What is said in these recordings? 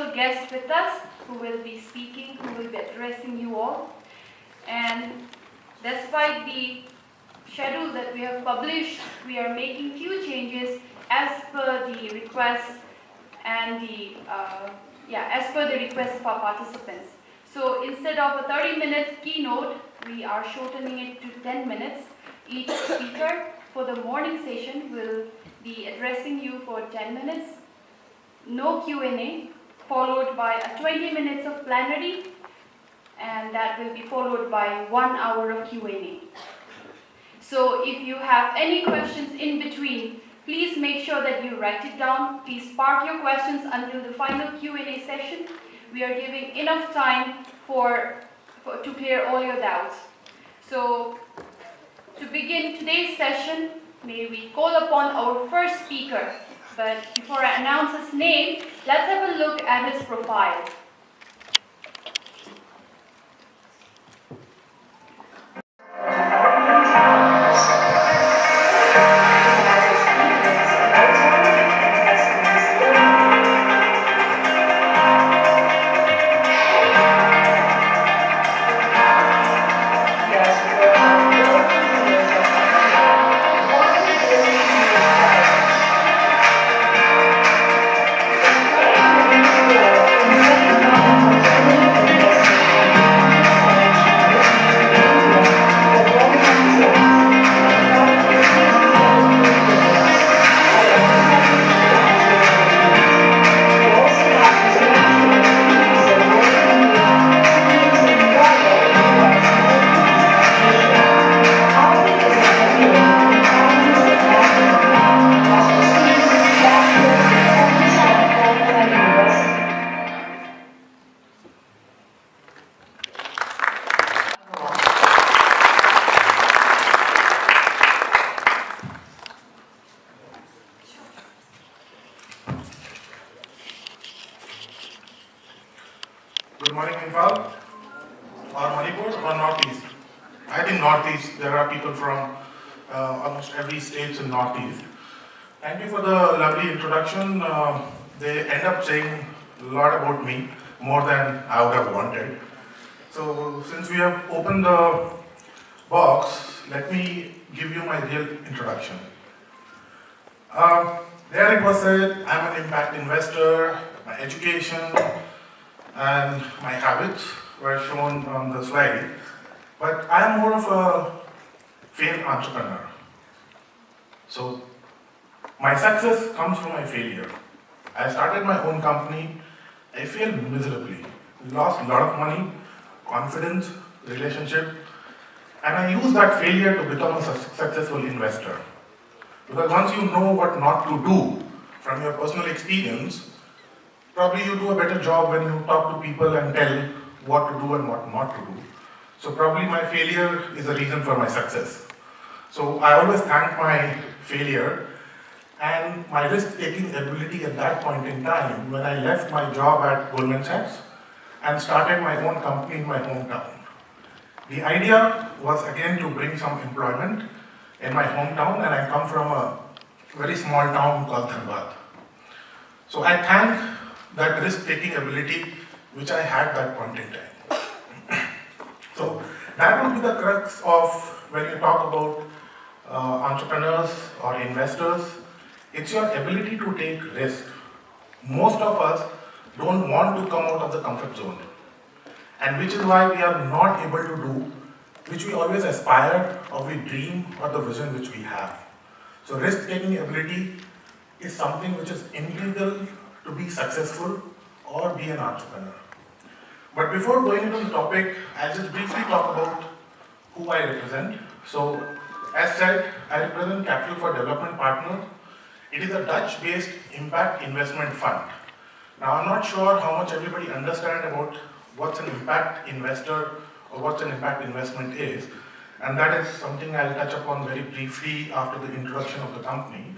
special guest with us who will be speaking, who will be addressing you all. And despite the schedule that we have published, we are making few changes as per the request and as per the request of our participants. So instead of a 30-minute keynote, we are shortening it to 10 minutes. Each speaker for the morning session will be addressing you for 10 minutes. No Q&A, followed by a 20 minutes of plenary, and that will be followed by 1 hour of Q&A. So if you have any questions in between, please make sure that you write it down. Please park your questions until the final Q&A session. We are giving enough time to clear all your doubts. So to begin today's session, may we call upon our first speaker. But before I announce his name, let's have a look at his profile. Good morning, Imphal, or Manipur, or Northeast. I think Northeast, there are people from almost every state in Northeast. Thank you for the lovely introduction. They end up saying a lot about me, more than I would have wanted. So since we have opened the box, let me give you my real introduction. There it was said, I'm an impact investor, my education, and my habits were shown on the slide, but I am more of a failed entrepreneur. So my success comes from my failure. I started my own company, I failed miserably, lost a lot of money, confidence, relationship, and I used that failure to become a successful investor. Because once you know what not to do from your personal experience, probably you do a better job when you talk to people and tell what to do and what not to do. So probably my failure is the reason for my success. So I always thank my failure and my risk-taking ability at that point in time when I left my job at Goldman Sachs and started my own company in my hometown. The idea was again to bring some employment in my hometown, and I come from a very small town called Dhanbad. So I thank that risk-taking ability which I had that point in time. So that would be the crux of when you talk about entrepreneurs or investors. It's your ability to take risk. Most of us don't want to come out of the comfort zone, and which is why we are not able to do which we always aspire or we dream or the vision which we have. So risk-taking ability is something which is integral to be successful or be an entrepreneur. But before going into the topic, I'll just briefly talk about who I represent. So, as said, I represent Capital for Development Partners. It is a Dutch-based impact investment fund. Now, I'm not sure how much everybody understands about what's an impact investor or what an impact investment is, and that is something I'll touch upon very briefly after the introduction of the company.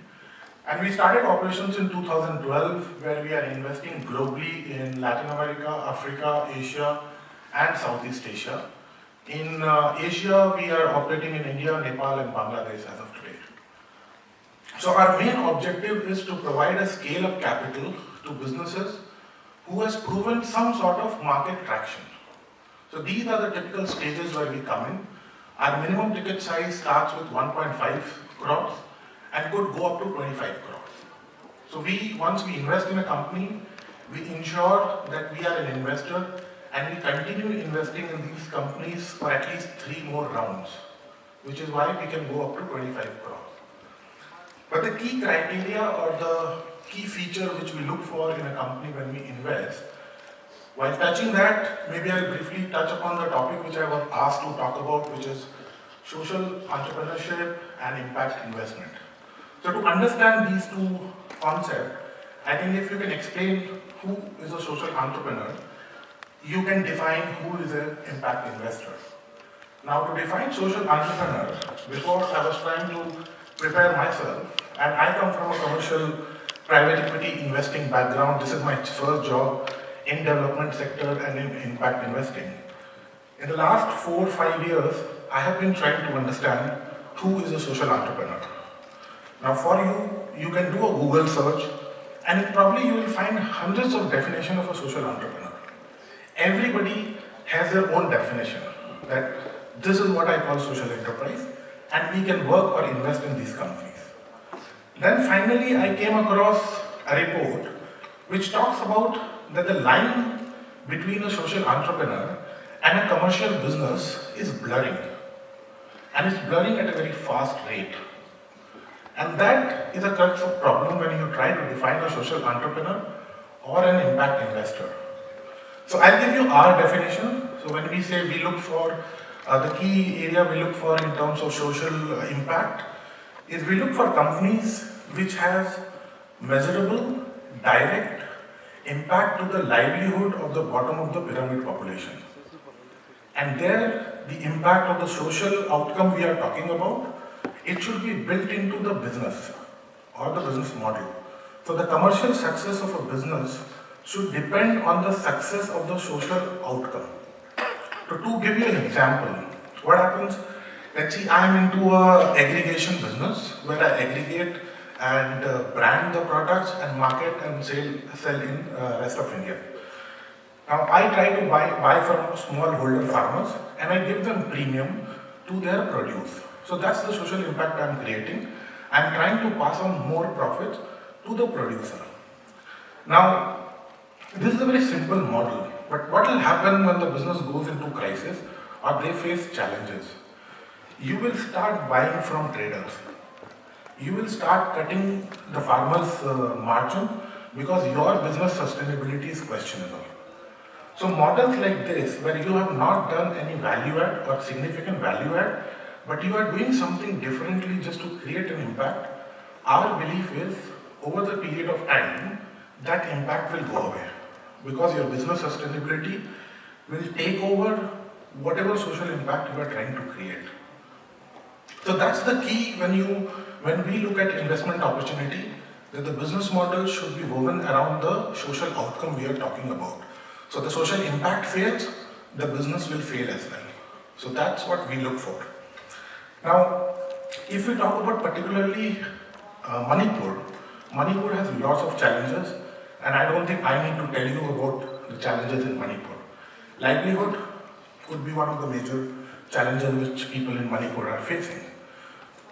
And we started operations in 2012, where we are investing globally in Latin America, Africa, Asia, and Southeast Asia. In Asia, we are operating in India, Nepal, and Bangladesh as of today. So our main objective is to provide a scale of capital to businesses who who has proven some sort of market traction. So these are the typical stages where we come in. Our minimum ticket size starts with 1.5 crores and could go up to 25 crores. So once we invest in a company, we ensure that we are an investor and we continue investing in these companies for at least 3 more rounds, which is why we can go up to 25 crores. But the key criteria or the key feature which we look for in a company when we invest, while touching that, maybe I'll briefly touch upon the topic which I was asked to talk about, which is social entrepreneurship and impact investment. So to understand these two concepts, I think if you can explain who is a social entrepreneur, you can define who is an impact investor. Now to define social entrepreneur, before I was trying to prepare myself, and I come from a commercial private equity investing background. This is my first job in development sector and in impact investing. In the last 4 or 5 years, I have been trying to understand who is a social entrepreneur. Now for you can do a Google search and probably you will find hundreds of definitions of a social entrepreneur. Everybody has their own definition that this is what I call social enterprise and we can work or invest in these companies. Then finally I came across a report which talks about that the line between a social entrepreneur and a commercial business is blurring. And it's blurring at a very fast rate. And that is a crux of problem when you try to define a social entrepreneur or an impact investor. So I'll give you our definition. So when we say we look for, the key area we look for in terms of social impact is we look for companies which has measurable, direct impact to the livelihood of the bottom of the pyramid population. And there, the impact of the social outcome we are talking about, it should be built into the business or the business model. So the commercial success of a business should depend on the success of the social outcome. So to give you an example, what happens, let's see, I am into a aggregation business where I aggregate and brand the products and market and sell in rest of India. Now I try to buy from smallholder farmers and I give them premium to their produce. So that's the social impact I am creating. I am trying to pass on more profits to the producer. Now this is a very simple model, but what will happen when the business goes into crisis or they face challenges? You will start buying from traders. You will start cutting the farmer's margin because your business sustainability is questionable. So models like this, where you have not done any value add or significant value add, but you are doing something differently just to create an impact, our belief is over the period of time, that impact will go away because your business sustainability will take over whatever social impact you are trying to create. So that's the key when we look at investment opportunity, that the business model should be woven around the social outcome we are talking about. So the social impact fails, the business will fail as well. So that's what we look for. Now, if we talk about particularly Manipur has lots of challenges, and I don't think I need to tell you about the challenges in Manipur. Livelihood could be one of the major challenges which people in Manipur are facing.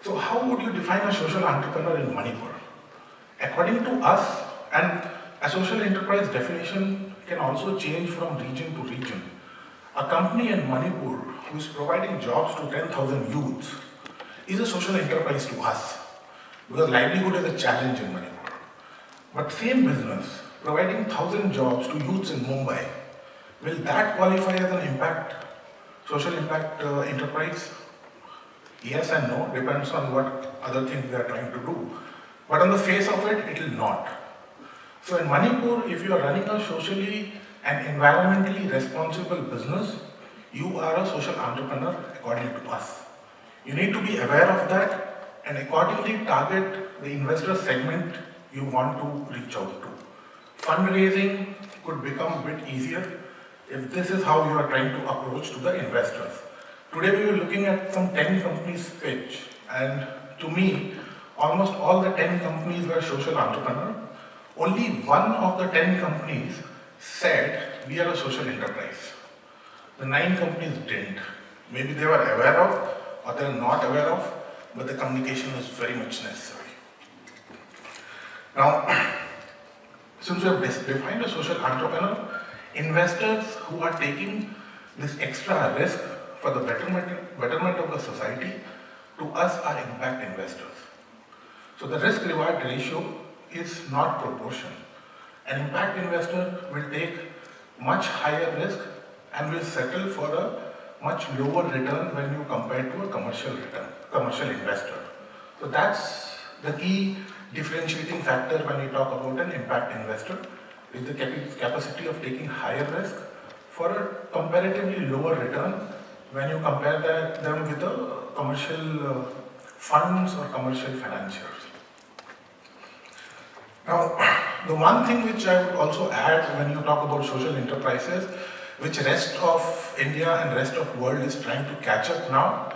So how would you define a social entrepreneur in Manipur? According to us, and a social enterprise definition can also change from region to region. A company in Manipur who is providing jobs to 10,000 youths is a social enterprise to us because livelihood is a challenge in Manipur. But same business providing 1,000 jobs to youths in Mumbai, will that qualify as an social impact enterprise? Yes and no, depends on what other things they are trying to do. But on the face of it, it will not. So in Manipur, if you are running a socially and environmentally responsible business, you are a social entrepreneur according to us. You need to be aware of that and accordingly target the investor segment you want to reach out to. Fundraising could become a bit easier if this is how you are trying to approach to the investors. Today we were looking at some 10 companies pitch, and to me, almost all the 10 companies were social entrepreneurs. Only one of the 10 companies said we are a social enterprise. The 9 companies didn't. Maybe they were aware of or they are not aware of, but the communication is very much necessary. Now, since we have defined a social entrepreneur, investors who are taking this extra risk for the betterment of the society, to us are impact investors. So the risk-reward ratio is not proportional. An impact investor will take much higher risk and will settle for a much lower return when you compare to a commercial investor. So that's the key differentiating factor when we talk about an impact investor, is the capacity of taking higher risk for a comparatively lower return when you compare them with the commercial funds or commercial financiers. Now, the one thing which I would also add when you talk about social enterprises, which rest of India and rest of the world is trying to catch up now,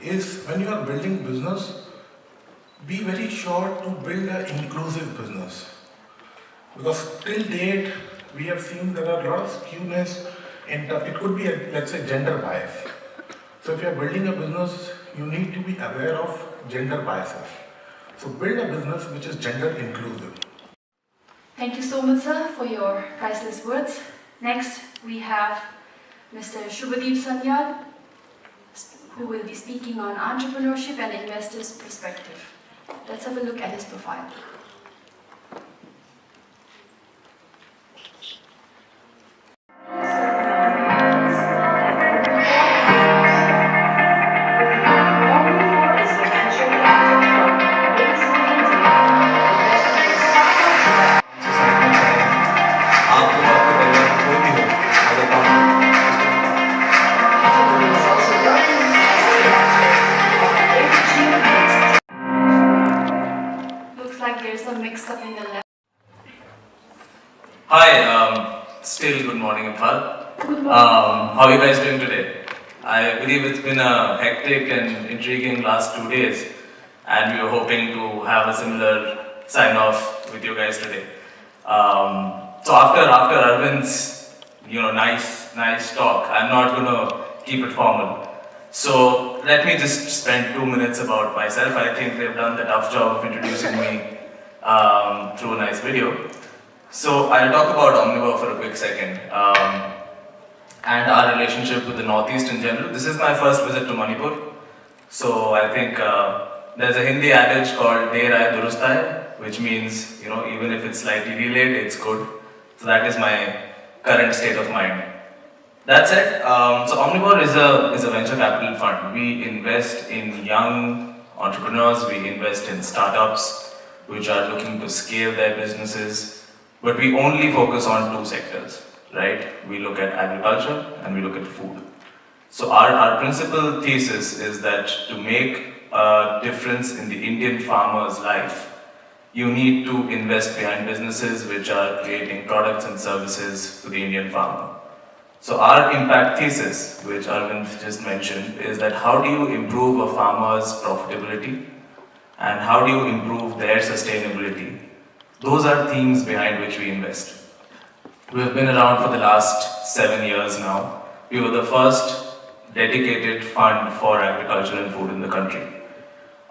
is when you are building business, be very sure to build an inclusive business. Because till date, we have seen there are a lot of skewness, it could be let's say, gender bias. So if you are building a business, you need to be aware of gender biases. So build a business which is gender inclusive. Thank you so much, sir, for your priceless words. Next, we have Mr. Shubhadeep Sanyal, who will be speaking on entrepreneurship and investors' perspective. Let's have a look at his profile. Hi, still good morning, Imphal. Good morning. How are you guys doing today? I believe it's been a hectic and intriguing last 2 days, and we were hoping to have a similar sign-off with you guys today. So after Arvind's, nice talk, I'm not going to keep it formal. So let me just spend 2 minutes about myself. I think they've done the tough job of introducing me through a nice video. So I'll talk about Omnivore for a quick second, and our relationship with the Northeast in general. This is my first visit to Manipur. So I think there's a Hindi adage called "Der Aaye Durust Aaye," which means, even if it's slightly delayed, it's good. So that is my current state of mind. That said, so Omnivore is a venture capital fund. We invest in young entrepreneurs. We invest in startups which are looking to scale their businesses. But we only focus on 2 sectors, right? We look at agriculture and we look at food. So our principal thesis is that to make a difference in the Indian farmer's life, you need to invest behind businesses which are creating products and services to the Indian farmer. So our impact thesis, which Arvind just mentioned, is that how do you improve a farmer's profitability and how do you improve their sustainability? Those are themes behind which we invest. We have been around for the last 7 years now. We were the first dedicated fund for agriculture and food in the country.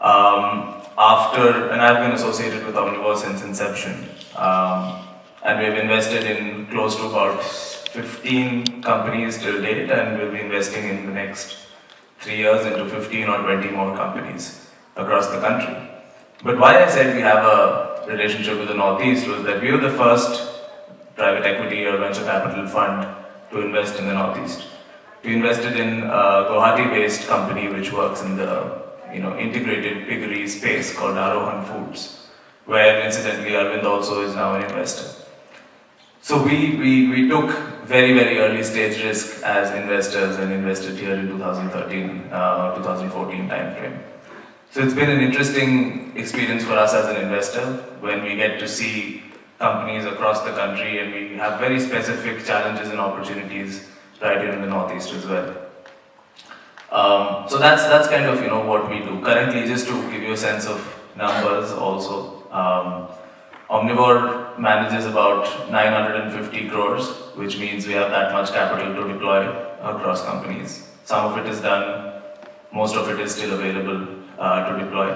And I've been associated with Omnivore since inception. And we've invested in close to about 15 companies till date, and we'll be investing in the next 3 years into 15 or 20 more companies across the country. But why I said we have a relationship with the Northeast was that we were the first private equity or venture capital fund to invest in the Northeast. We invested in a Guwahati-based company which works in the integrated piggery space called Arohan Foods, where incidentally Arvind also is now an investor. So we took very, very early stage risk as investors and invested here in 2013, 2014 timeframe. So it's been an interesting experience for us as an investor when we get to see companies across the country and we have very specific challenges and opportunities right here in the Northeast as well. So that's kind of what we do. Currently, just to give you a sense of numbers also, Omnivore manages about 950 crores, which means we have that much capital to deploy across companies. Some of it is done, most of it is still available to deploy.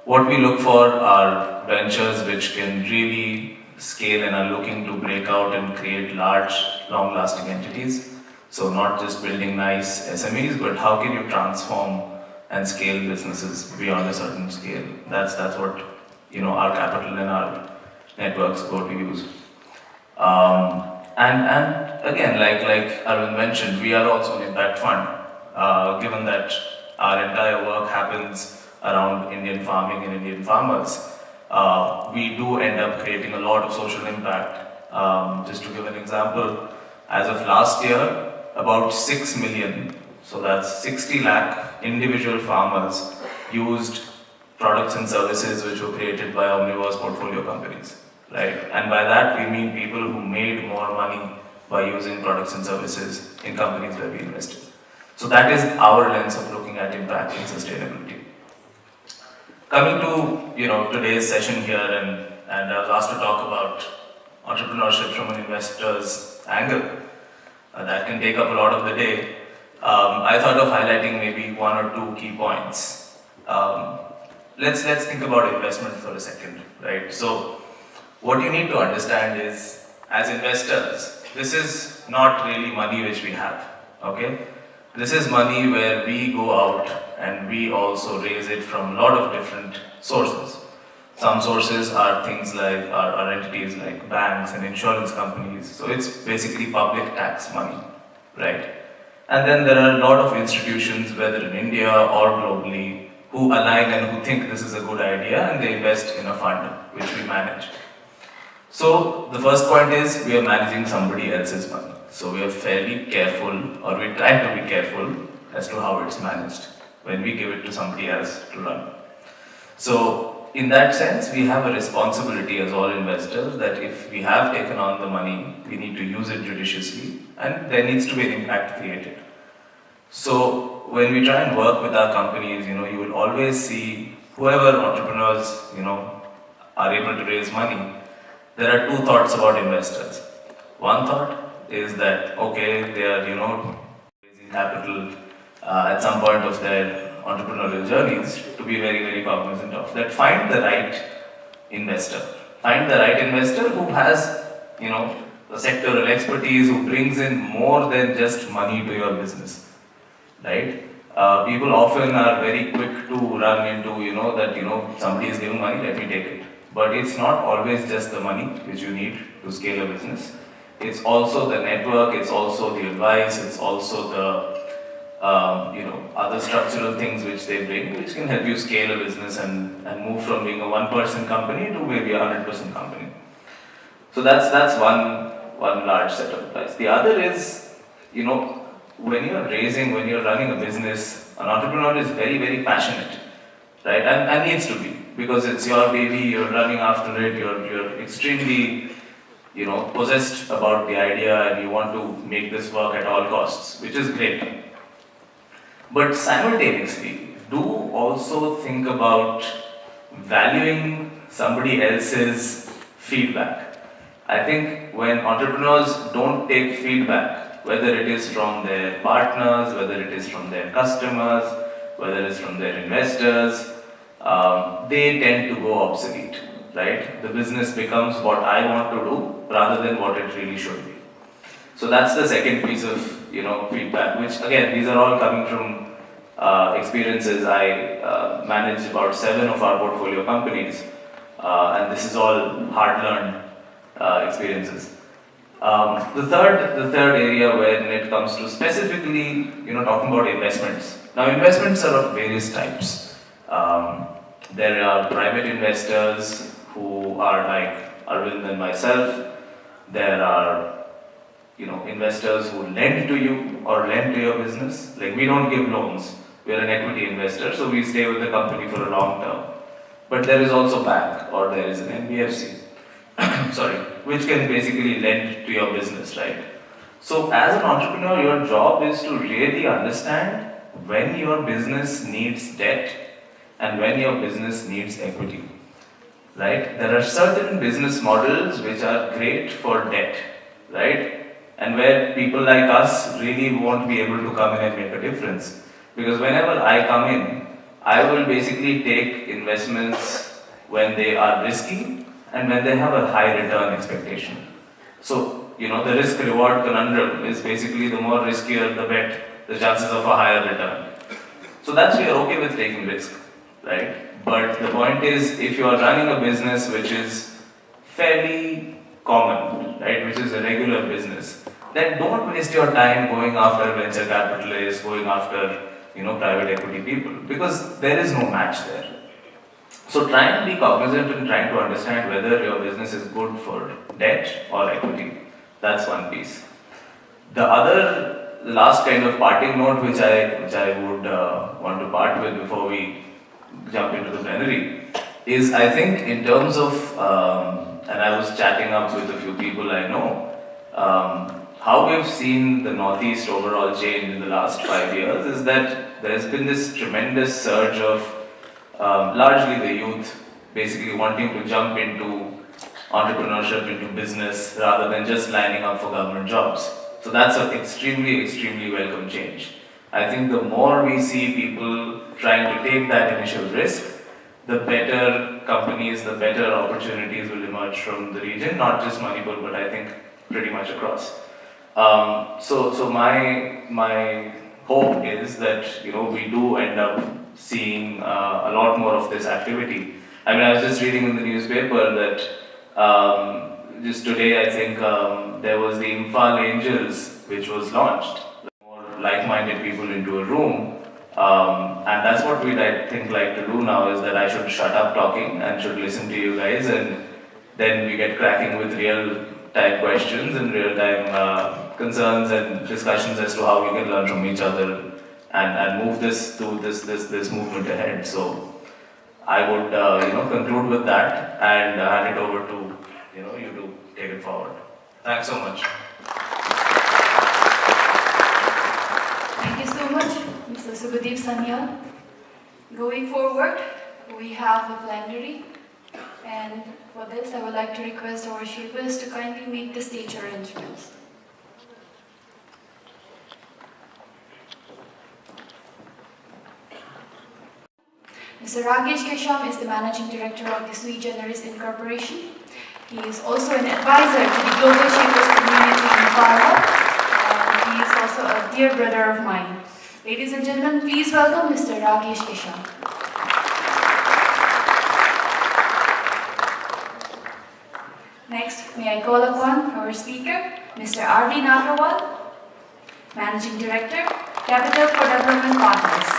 What we look for are ventures which can really scale and are looking to break out and create large, long-lasting entities. So not just building nice SMEs, but how can you transform and scale businesses beyond a certain scale? That's what our capital and our networks go to use. And again, like Arvind mentioned, we are also an impact fund. Given that our entire work happens around Indian farming and Indian farmers, we do end up creating a lot of social impact. Just to give an example, as of last year, about 6 million, so that's 60 lakh individual farmers used products and services which were created by Omnivore's portfolio companies, right? And by that we mean people who made more money by using products and services in companies where we invested. So that is our lens of looking at impact and sustainability. Coming to today's session here, and I was asked to talk about entrepreneurship from an investor's angle. That can take up a lot of the day. I thought of highlighting maybe one or two key points. Let's think about investment for a second, right? So what you need to understand is, as investors, this is not really money which we have, okay? This is money where we go out and we also raise it from a lot of different sources. Some sources are things like, are entities like banks and insurance companies. So it's basically public tax money, right? And then there are a lot of institutions, whether in India or globally, who align and who think this is a good idea and they invest in a fund which we manage. So the first point is we are managing somebody else's money. So we are fairly careful, or we try to be careful as to how it's managed when we give it to somebody else to run. So in that sense, we have a responsibility as all investors that if we have taken on the money, we need to use it judiciously and there needs to be an impact created. So when we try and work with our companies, you will always see whoever entrepreneurs, are able to raise money. There are two thoughts about investors. One thought is that, okay, they are, raising capital at some point of their entrepreneurial journeys, to be very, very cognizant of that. Find the right investor. Find the right investor who has, the sectoral expertise, who brings in more than just money to your business, right? People often are very quick to run into, that, somebody is giving money, let me take it. But it's not always just the money which you need to scale a business. It's also the network, it's also the advice, it's also the other structural things which they bring, which can help you scale a business and move from being a one-person company to maybe a 100% company. So that's one large set of advice. The other is, when you're running a business, an entrepreneur is very, very passionate, right? And needs to be, because it's your baby, you're running after it, you're extremely, possessed about the idea and you want to make this work at all costs, which is great. But simultaneously, do also think about valuing somebody else's feedback. I think when entrepreneurs don't take feedback, whether it is from their partners, whether it is from their customers, whether it is from their investors, they tend to go obsolete, right? The business becomes what I want to do rather than what it really should be. So that's the second piece of feedback, which again, these are all coming from experiences. I manage about 7 of our portfolio companies, and this is all hard-learned experiences. The third area when it comes to specifically, talking about investments. Now, investments are of various types. There are private investors who are like Arvind and myself. There are investors who lend to you or lend to your business. Like, we don't give loans. We are an equity investor, so we stay with the company for a long term. But there is also bank, or there is an NBFC, which can basically lend to your business, right? So as an entrepreneur, your job is to really understand when your business needs debt and when your business needs equity. right? There are certain business models which are great for debt, right? And where people like us really won't be able to come in and make a difference. Because whenever I come in, I will basically take investments when they are risky and when they have a high return expectation. So, the risk reward conundrum is basically the more riskier the bet, the chances of a higher return. So that's we are okay with taking risk, right? But the point is, if you are running a business which is fairly common, right, which is a regular business, then don't waste your time going after venture capitalists, going after private equity people, because there is no match there. So try and be cognizant and trying to understand whether your business is good for debt or equity. That's one piece. The last kind of parting note which I would want to part with before we jump into the plenary is, I think, in terms of, and I was chatting up with a few people I know, how we've seen the Northeast overall change in the last 5 years is that there's been this tremendous surge of largely the youth basically wanting to jump into entrepreneurship, into business, rather than just lining up for government jobs. So that's an extremely, extremely welcome change. I think the more we see people trying to take that initial risk, the better companies, the better opportunities will emerge from the region, not just Manipur, but I think pretty much across. So my hope is that we do end up seeing a lot more of this activity. I mean, I was just reading in the newspaper that just today, I think there was the Imphal Angels, which was launched. More like-minded people into a room, and that's what we'd I think like to do now, is that I should shut up talking and should listen to you guys, and then we get cracking with real-time questions and real-time concerns and discussions as to how we can learn from each other and move this movement ahead. So I would conclude with that and hand it over to you to take it forward. Thanks so much. Thank you so much, Mr. Subhadeep Sanyal. Going forward, we have a plenary, and for this I would like to request our shapers to kindly make the stage arrangements. Mr. Rakesh Kesham is the Managing Director of the Sui Generis Incorporation. He is also an advisor to the Globalshapers community in Imphal, and he is also a dear brother of mine. Ladies and gentlemen, please welcome Mr. Rakesh Kesham. Next, may I call upon our speaker, Mr. R.V. Nagrawal, Managing Director, Capital for Development Partners.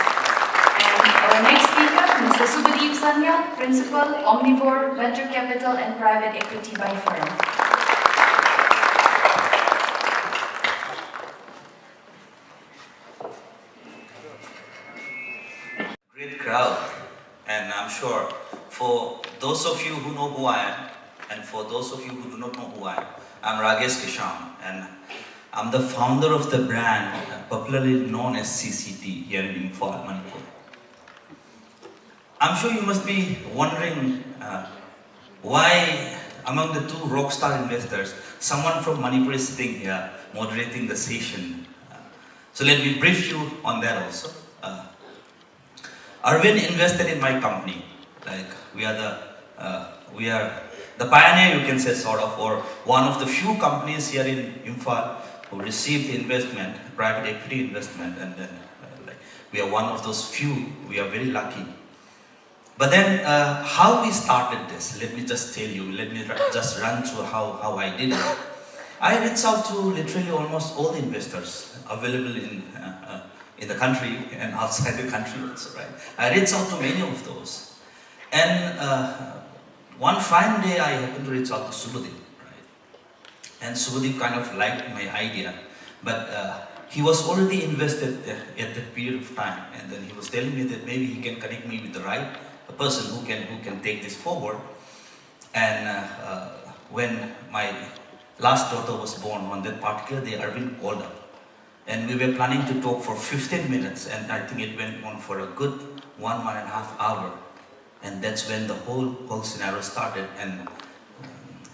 And our next speaker, Mr. Subhadeep Sanyal, Principal, Omnivore, Venture Capital and Private Equity by Firm. Great crowd, and I'm sure for those of you who know who I am, and for those of you who do not know who I am, I'm Rakesh Kesham, and I'm the founder of the brand popularly known as CCT here in Imphal, Manipur. I'm sure you must be wondering why among the two rockstar investors, someone from Manipur is sitting here moderating the session. So let me brief you on that also. Arvind invested in my company. Like we are the pioneer, you can say, sort of, or one of the few companies here in Imphal who received investment, private equity investment, and then we are one of those few. We are very lucky. But then, how we started this, let me just tell you, let me just run through how I did it. I reached out to literally almost all the investors available in the country and outside the country also, right? I reached out to many of those. And one fine day, I happened to reach out to Subhadeep, right? And Subhadeep kind of liked my idea, but he was already invested at that period of time. And then he was telling me that maybe he can connect me with the right person who can take this forward. And when my last daughter was born, on that particular day, Arvind called up. And we were planning to talk for 15 minutes, and I think it went on for a good 1.5 hours. And that's when the whole scenario started, and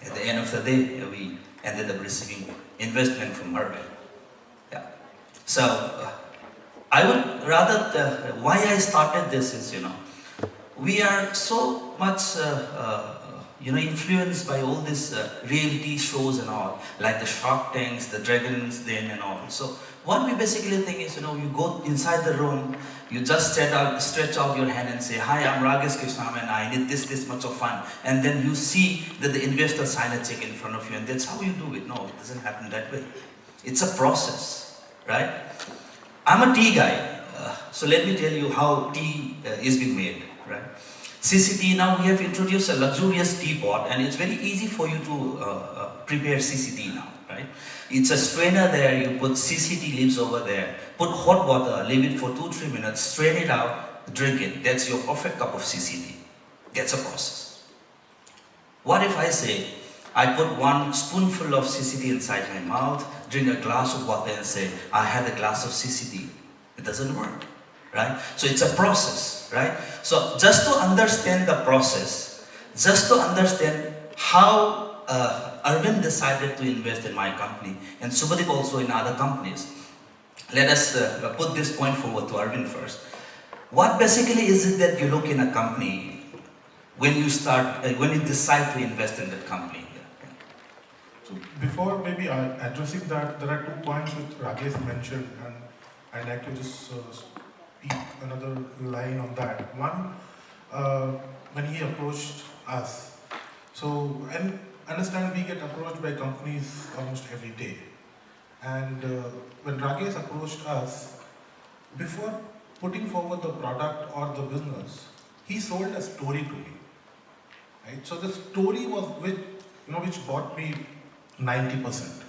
at the end of the day, we ended up receiving investment from Arvind. Yeah. So, I would rather, why I started this is, we are so much, influenced by all these reality shows and all, like the Shark Tanks, the Dragons Den and all. So, what we basically think is, you go inside the room, you just stretch out your hand and say, hi, I'm Ragesh Krishnam and I need this much of fun. And then you see that the investor sign a check in front of you, and that's how you do it. No, it doesn't happen that way. It's a process, right? I'm a tea guy, so let me tell you how tea is being made, right? CCT, now we have introduced a luxurious teapot, and it's very easy for you to prepare CCT now, right? It's a strainer there, you put CCT leaves over there, put hot water, leave it for 2-3 minutes, strain it out, drink it. That's your perfect cup of CCT. That's a process. What if I say, I put 1 spoonful of CCT inside my mouth, drink a glass of water and say, I had a glass of CCT. It doesn't work, right? So it's a process, right? So just to understand the process, just to understand how Arvind decided to invest in my company, and Subhadeep also in other companies, let us put this point forward to Arvind first. What basically is it that you look in a company when you decide to invest in that company? So before maybe addressing that, there are 2 points which Rajesh mentioned, and I'd like to just speak another line on that. One, when he approached us, and understand we get approached by companies almost every day. And when Rajesh approached us, before putting forward the product or the business, he sold a story to me. Right? So the story was which bought me 90%.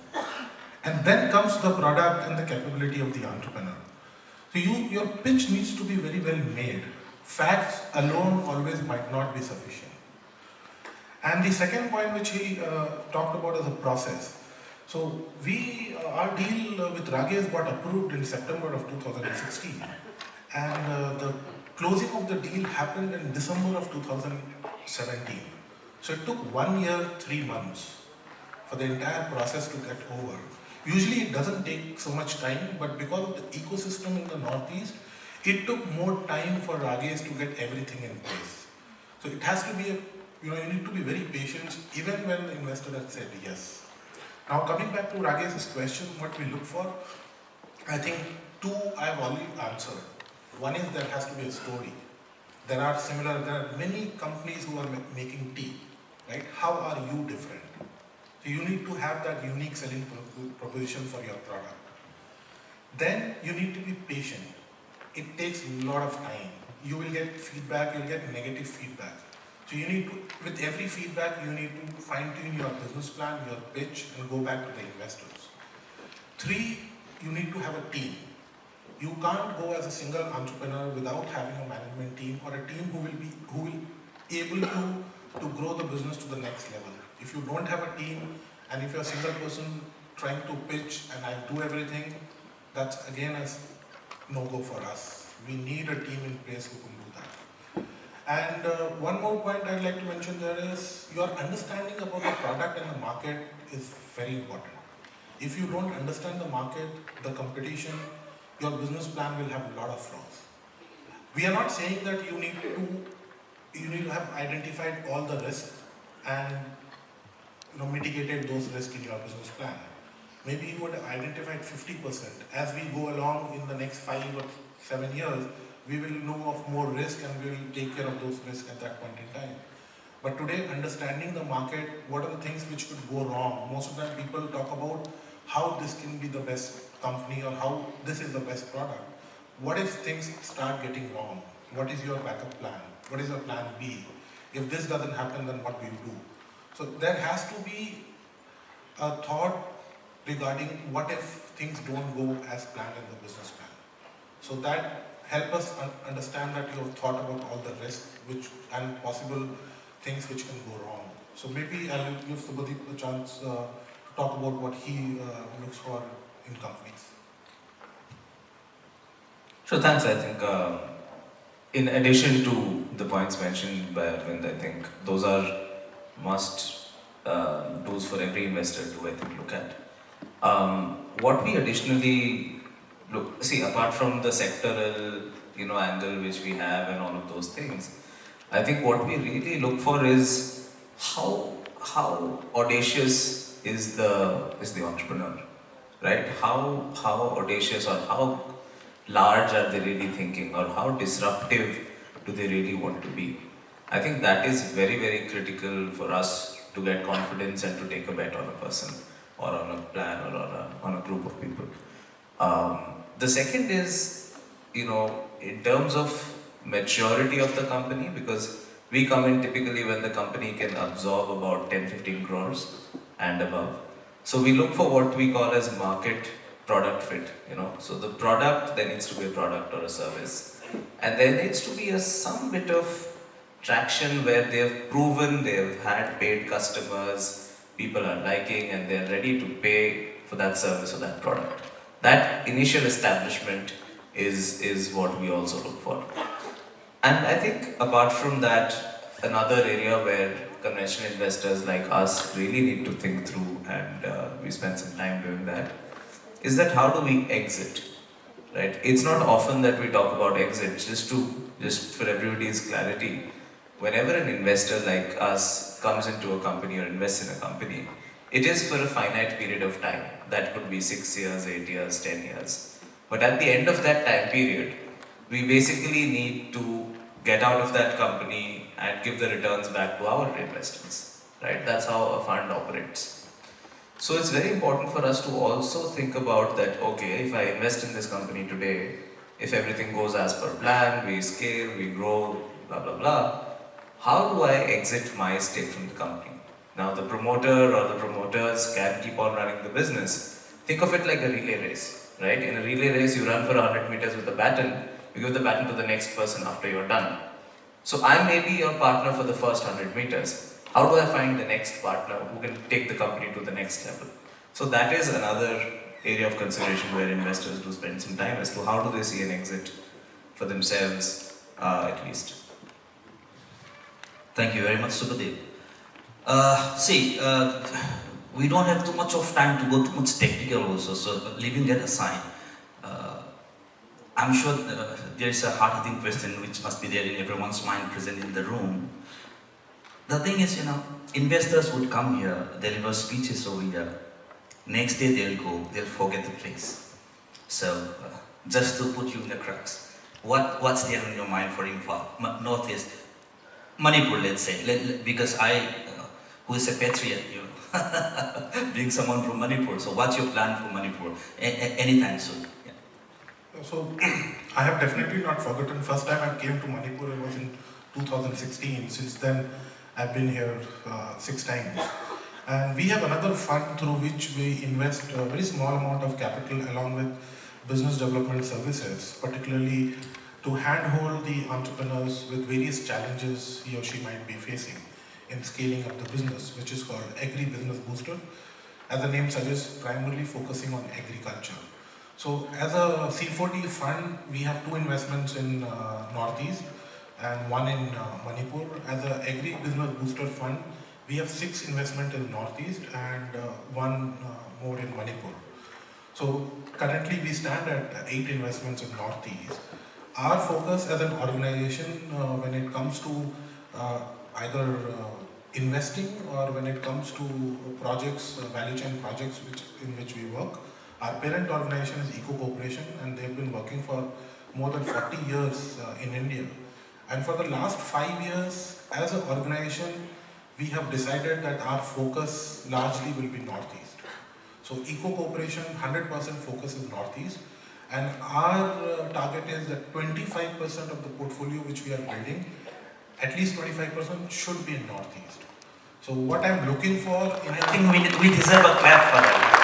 And then comes the product and the capability of the entrepreneur. So your pitch needs to be very well made. Facts alone always might not be sufficient. And the second point which he talked about is the process. So our deal with Ragesh got approved in September of 2016. And the closing of the deal happened in December of 2017. So it took 1 year, 3 months for the entire process to get over. Usually it doesn't take so much time, but because of the ecosystem in the Northeast, it took more time for Ragesh to get everything in place. So it has to be you need to be very patient even when the investor has said yes. Now coming back to Ragesh's question, what we look for, I think 2 I have already answered. One is there has to be a story. There are many companies who are making tea, right? How are you different? So you need to have that unique selling proposition for your product. Then you need to be patient. It takes a lot of time. You will get feedback, you will get negative feedback. So you need to, with every feedback, you need to fine-tune your business plan, your pitch, and go back to the investors. 3, you need to have a team. You can't go as a single entrepreneur without having a management team or a team who will be able to grow the business to the next level. If you don't have a team, and if you're a single person trying to pitch and I do everything, that's again a no-go for us. We need a team in place who can do that. And one more point I'd like to mention there is your understanding about the product and the market is very important. If you don't understand the market, the competition, your business plan will have a lot of flaws. We are not saying that you need to have identified all the risks and mitigated those risks in your business plan. Maybe you would have identified 50%. As we go along in the next 5 or 7 years, we will know of more risk and we will take care of those risks at that point in time. But today, understanding the market, what are the things which could go wrong? Most of the time people talk about how this can be the best company or how this is the best product. What if things start getting wrong? What is your backup plan? What is your plan B? If this doesn't happen, then what do you do? So there has to be a thought regarding what if things don't go as planned in the business plan. So that help us understand that you have thought about all the risks and possible things which can go wrong. So maybe I'll give Subhadeep a chance to talk about what he looks for in companies. Sure, thanks. I think in addition to the points mentioned by Arvind. I think those are must do's for every investor to, I think, look at. What we additionally see, apart from the sectoral, angle which we have and all of those things, I think what we really look for is how audacious is the entrepreneur, right? How audacious or how large are they really thinking, or how disruptive do they really want to be? I think that is very, very critical for us to get confidence and to take a bet on a person or on a plan or on a group of people. The second is, in terms of maturity of the company, because we come in typically when the company can absorb about 10-15 crores and above. So we look for what we call as market product fit, So the product, there needs to be a product or a service. And there needs to be some bit of traction where they've proven they've had paid customers, people are liking, and they're ready to pay for that service or that product. That initial establishment is what we also look for. And I think apart from that, another area where conventional investors like us really need to think through, and we spend some time doing that, is that how do we exit, right? It's not often that we talk about exit. Just for everybody's clarity, whenever an investor like us comes into a company or invests in a company, it is for a finite period of time. That could be 6 years, 8 years, 10 years. But at the end of that time period, we basically need to get out of that company and give the returns back to our investors, right? That's how a fund operates. So it's very important for us to also think about that, okay, if I invest in this company today, if everything goes as per plan, we scale, we grow, blah, blah, blah, how do I exit my stake from the company? Now the promoter or the promoters can keep on running the business. Think of it like a relay race, right? In a relay race, you run for 100 meters with a baton, you give the baton to the next person after you're done. So I may be your partner for the first 100 meters. How do I find the next partner who can take the company to the next level? So that is another area of consideration where investors do spend some time as to how do they see an exit for themselves, at least. Thank you very much, Sukadev. We don't have too much of time to go too much technical also, so leaving that aside, I'm sure there is a hard-hitting question which must be there in everyone's mind present in the room. The thing is, investors would come here, deliver speeches over here. Next day they'll go, they'll forget the place. So, just to put you in the cracks, what's there in your mind for Imphal, Northeast, Manipur, let's say, because who is a patriot, being someone from Manipur. So, what's your plan for Manipur? Anytime soon. So, I have definitely not forgotten. First time I came to Manipur, it was in 2016. Since then, I've been here 6 times. And we have another fund through which we invest a very small amount of capital along with business development services, particularly to handhold the entrepreneurs with various challenges he or she might be facing in scaling up the business, which is called Agri Business Booster. As the name suggests, primarily focusing on agriculture. So as a C40 fund, we have 2 investments in Northeast and 1 in Manipur. As an Agri Business Booster fund, we have 6 investments in Northeast and 1 more in Manipur. So currently we stand at 8 investments in Northeast. Our focus as an organization when it comes to either investing or when it comes to projects, value chain projects in which we work, our parent organization is Eco Corporation, and they've been working for more than 40 years in India. And for the last 5 years, as an organization, we have decided that our focus largely will be Northeast. So Eco Corporation, 100% focus is Northeast, and our target is that 25% of the portfolio which we are building, at least 25% should be in Northeast. So what I'm looking for in I think we deserve a clap for that.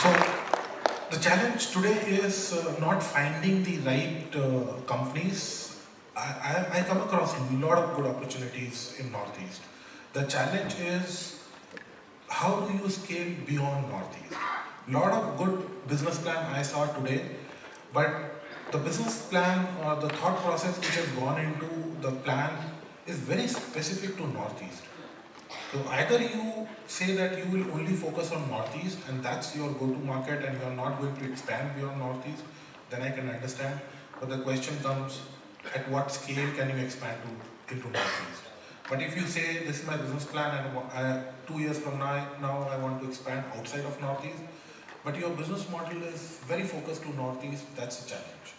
So the challenge today is not finding the right companies. I come across a lot of good opportunities in Northeast. The challenge is how do you scale beyond Northeast? Lot of good business plan I saw today, but the business plan or the thought process which has gone into the plan is very specific to Northeast. So either you say that you will only focus on Northeast and that's your go-to market and you are not going to expand beyond Northeast, then I can understand. But the question comes, at what scale can you expand into Northeast? But if you say this is my business plan and 2 years from now I want to expand outside of Northeast, but your business model is very focused to Northeast, that's a challenge.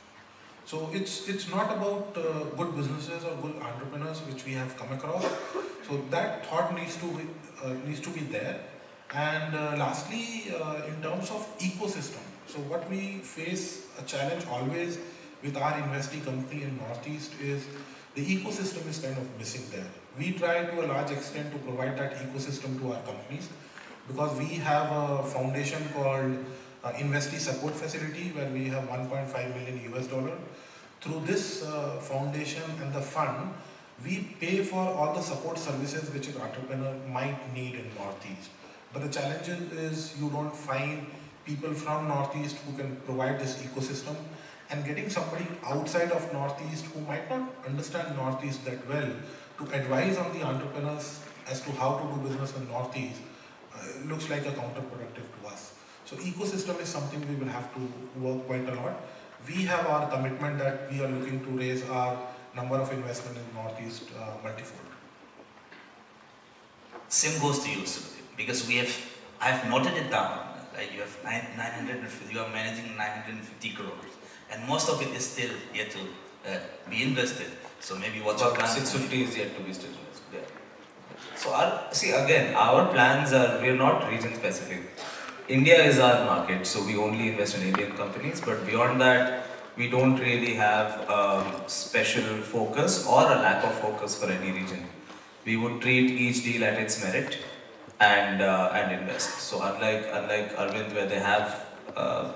So it's not about good businesses or good entrepreneurs which we have come across. So that thought needs to be there. And lastly, in terms of ecosystem, so what we face a challenge always with our investee company in Northeast is the ecosystem is kind of missing there. We try to a large extent to provide that ecosystem to our companies because we have a foundation called Investee Support Facility where we have 1.5 million US dollar. Through this foundation and the fund, we pay for all the support services which an entrepreneur might need in Northeast. But the challenge is you don't find people from Northeast who can provide this ecosystem, and getting somebody outside of Northeast who might not understand Northeast that well to advise on the entrepreneurs as to how to do business in Northeast looks like a counterproductive to us. So ecosystem is something we will have to work quite a lot. We have our commitment that we are looking to raise our number of investment in Northeast multifold. Same goes to you, Sukhdev, because I have noted it down. Like you have 950, you are managing 950 crores, and most of it is still yet to be invested. So maybe what's your plan? 650 is yet to be still invested. Yeah. So our plans are, we are not region specific. India is our market, so we only invest in Indian companies, but beyond that, we don't really have special focus or a lack of focus for any region. We would treat each deal at its merit and invest. So unlike Arvind, where they have a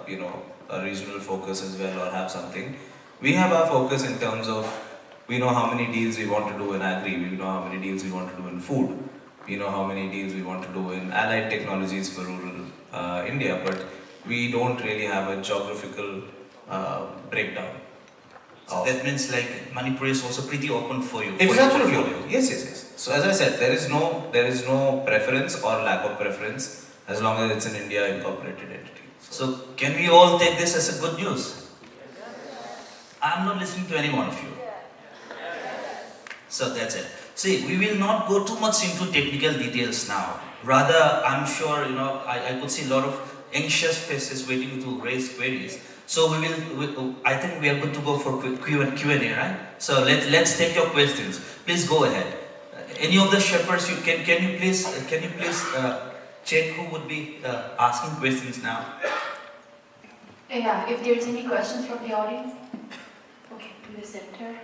regional focus as well or have something, we have our focus in terms of we know how many deals we want to do in agri, we know how many deals we want to do in food, we know how many deals we want to do in allied technologies for rural India, but we don't really have a geographical breakdown. So that means like Manipur is also pretty open for you. It's absolutely open. Yes. So as I said, there is no preference or lack of preference as long as it's an India incorporated entity. So can we all take this as a good news? I'm not listening to any one of you. So that's it. See, we will not go too much into technical details now. Rather, I'm sure, I could see a lot of anxious faces waiting to raise queries. So I think we are good to go for Q&A, right? So let's take your questions. Please go ahead. Any of the shepherds, can you please check who would be asking questions now? Yeah, if there's any questions from the audience. Okay, in the center.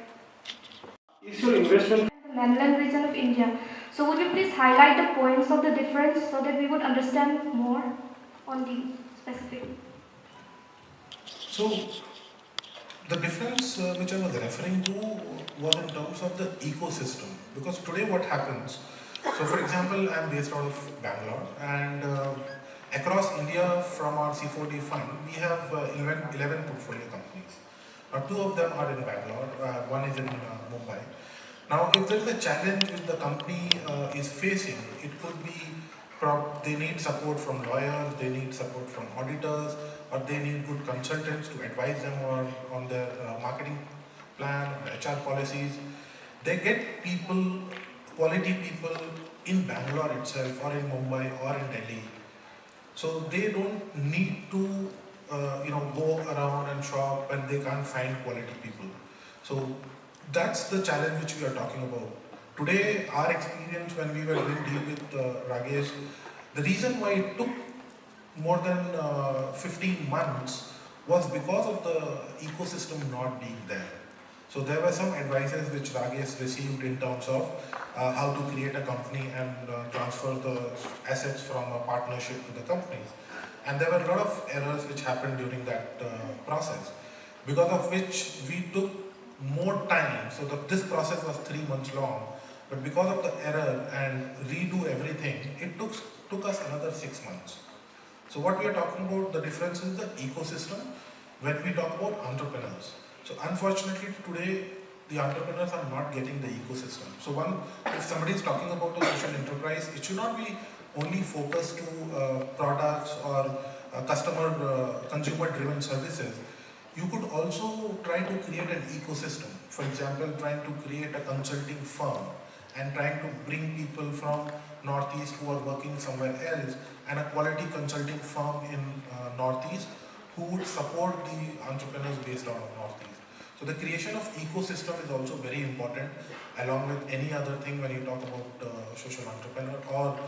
Is your investment The mainland region of India. So would you please highlight the points of the difference so that we would understand more on the specific? So the difference which I was referring to was in terms of the ecosystem, because today what happens, so for example, I am based out of Bangalore, and across India from our C4D fund, we have 11 portfolio companies. Now 2 of them are in Bangalore, one is in Mumbai. Now if there is a challenge which the company is facing, it could be they need support from lawyers, they need support from auditors, or they need good consultants to advise them on their marketing plan, HR policies. They get quality people in Bangalore itself, or in Mumbai, or in Delhi. So they don't need to go around and shop when they can't find quality people. So that's the challenge which we are talking about. Today, our experience when we were doing deal with Ragesh, the reason why it took more than 15 months was because of the ecosystem not being there. So there were some advices which Ragesh received in terms of how to create a company and transfer the assets from a partnership to the companies. And there were a lot of errors which happened during that process, because of which we took more time. So this process was 3 months long. But because of the error and redo everything, it took us another 6 months. So what we are talking about, the difference is the ecosystem. when we talk about entrepreneurs. So unfortunately today, the entrepreneurs are not getting the ecosystem. So if somebody is talking about a social enterprise, it should not be only focused to products or consumer-driven services. You could also try to create an ecosystem. For example, trying to create a consulting firm and trying to bring people from Northeast who are working somewhere else, and a quality consulting firm in Northeast who would support the entrepreneurs based out of Northeast. So the creation of ecosystem is also very important, along with any other thing when you talk about social entrepreneur or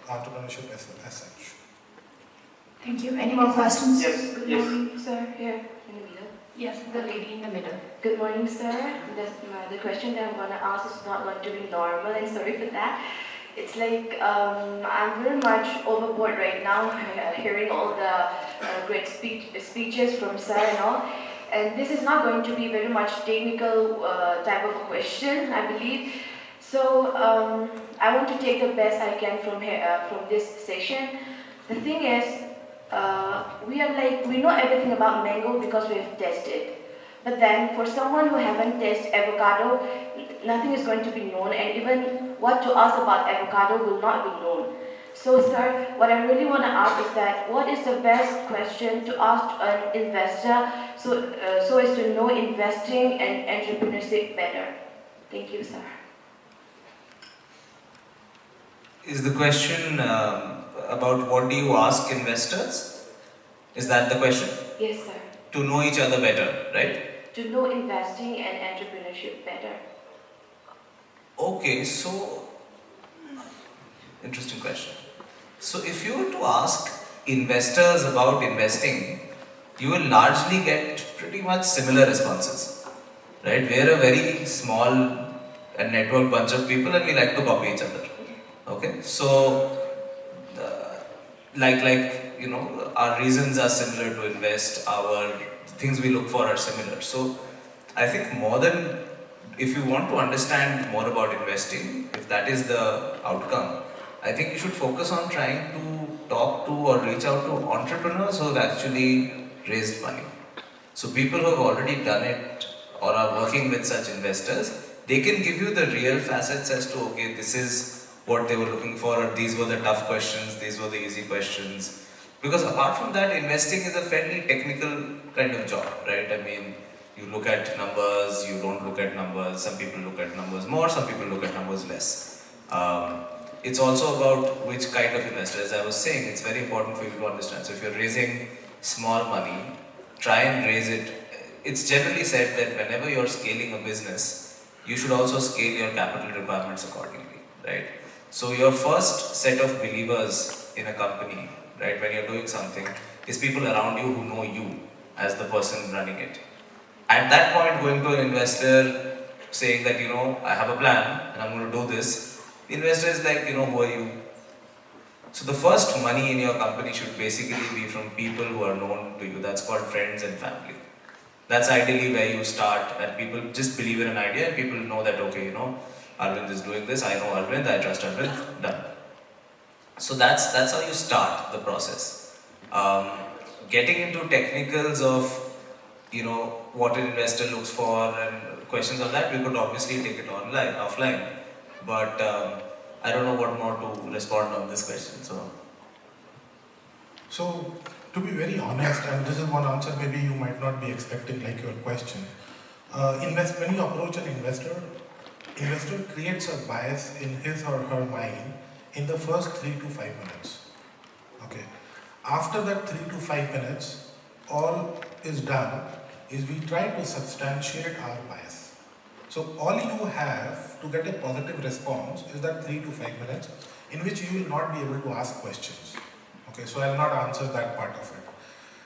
entrepreneurship as such. Thank you. Any more questions? Yes. Good Yes. morning, sir. Here in the middle. Yes, the lady in the middle. Good morning, sir. The question that I'm going to ask is not going to be normal, and sorry for that. It's like I'm very much overboard right now, hearing all the great speeches from sir and all. And this is not going to be very much technical type of a question, I believe. So I want to take the best I can from here, from this session. The thing is, we know everything about mango because we have tested. But then for someone who haven't tasted avocado, nothing is going to be known, and even what to ask about avocado will not be known. So sir, what I really want to ask is that what is the best question to ask an investor so as to know investing and entrepreneurship better? Thank you, sir. Is the question about what do you ask investors? Is that the question? Yes, sir. To know each other better, right? To know investing and entrepreneurship better. Okay, so interesting question. So if you were to ask investors about investing, you will largely get pretty much similar responses, right? We are a very small and networked bunch of people, and we like to copy each other. Okay, so our reasons are similar to invest, our things we look for are similar. So I think more than, if you want to understand more about investing, if that is the outcome, I think you should focus on trying to talk to or reach out to entrepreneurs who have actually raised money. So people who have already done it or are working with such investors, they can give you the real facets as to, okay, this is what they were looking for, or these were the tough questions, these were the easy questions. Because apart from that, investing is a fairly technical kind of job, right? I mean, you look at numbers, you don't look at numbers, some people look at numbers more, some people look at numbers less. It's also about which kind of investor. As I was saying, it's very important for you to understand. So if you're raising small money, try and raise it. It's generally said that whenever you're scaling a business, you should also scale your capital requirements accordingly, right? So your first set of believers in a company, right, when you're doing something, is people around you who know you as the person running it. At that point, going to an investor saying that, I have a plan and I'm going to do this, the investor is like, who are you? So the first money in your company should basically be from people who are known to you. That's called friends and family. That's ideally where you start, and people just believe in an idea and people know that, okay, Arvind is doing this, I know Arvind, I trust Arvind, done. So that's how you start the process. Getting into technicals of, what an investor looks for and questions on that, we could obviously take it offline. But I don't know what more to respond on this question. So to be very honest, and this is one answer maybe you might not be expecting like your question. When you approach an investor creates a bias in his or her mind in the first 3 to 5 minutes. Okay. After that 3 to 5 minutes, all is done is we try to substantiate our bias. So all you have to get a positive response is that 3 to 5 minutes in which you will not be able to ask questions. Okay, so I will not answer that part of it.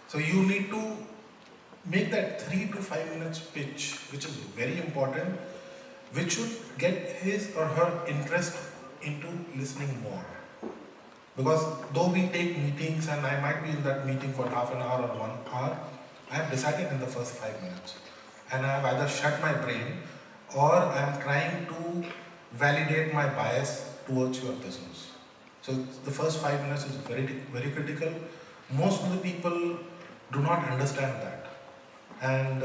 So you need to make that 3 to 5 minutes pitch, which is very important, which should get his or her interest into listening more. Because though we take meetings and I might be in that meeting for half an hour or 1 hour, I have decided in the first 5 minutes. And I have either shut my brain or I am trying to validate my bias towards your business. So the first 5 minutes is very, very critical. Most of the people do not understand that. And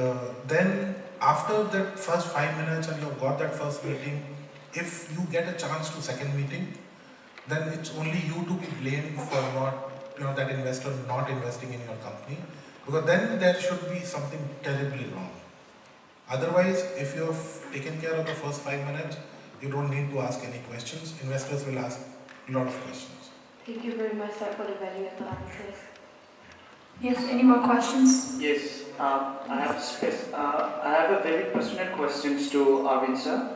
then after that first 5 minutes and you've got that first meeting, if you get a chance to second meeting, then it's only you to be blamed for not, that investor not investing in your company, because then there should be something terribly wrong. Otherwise, if you've taken care of the first 5 minutes, you don't need to ask any questions. Investors will ask a lot of questions. Thank you very much, sir, for the valuable answers. Yes, any more questions? Yes, I have a very personal questions to Arvind sir.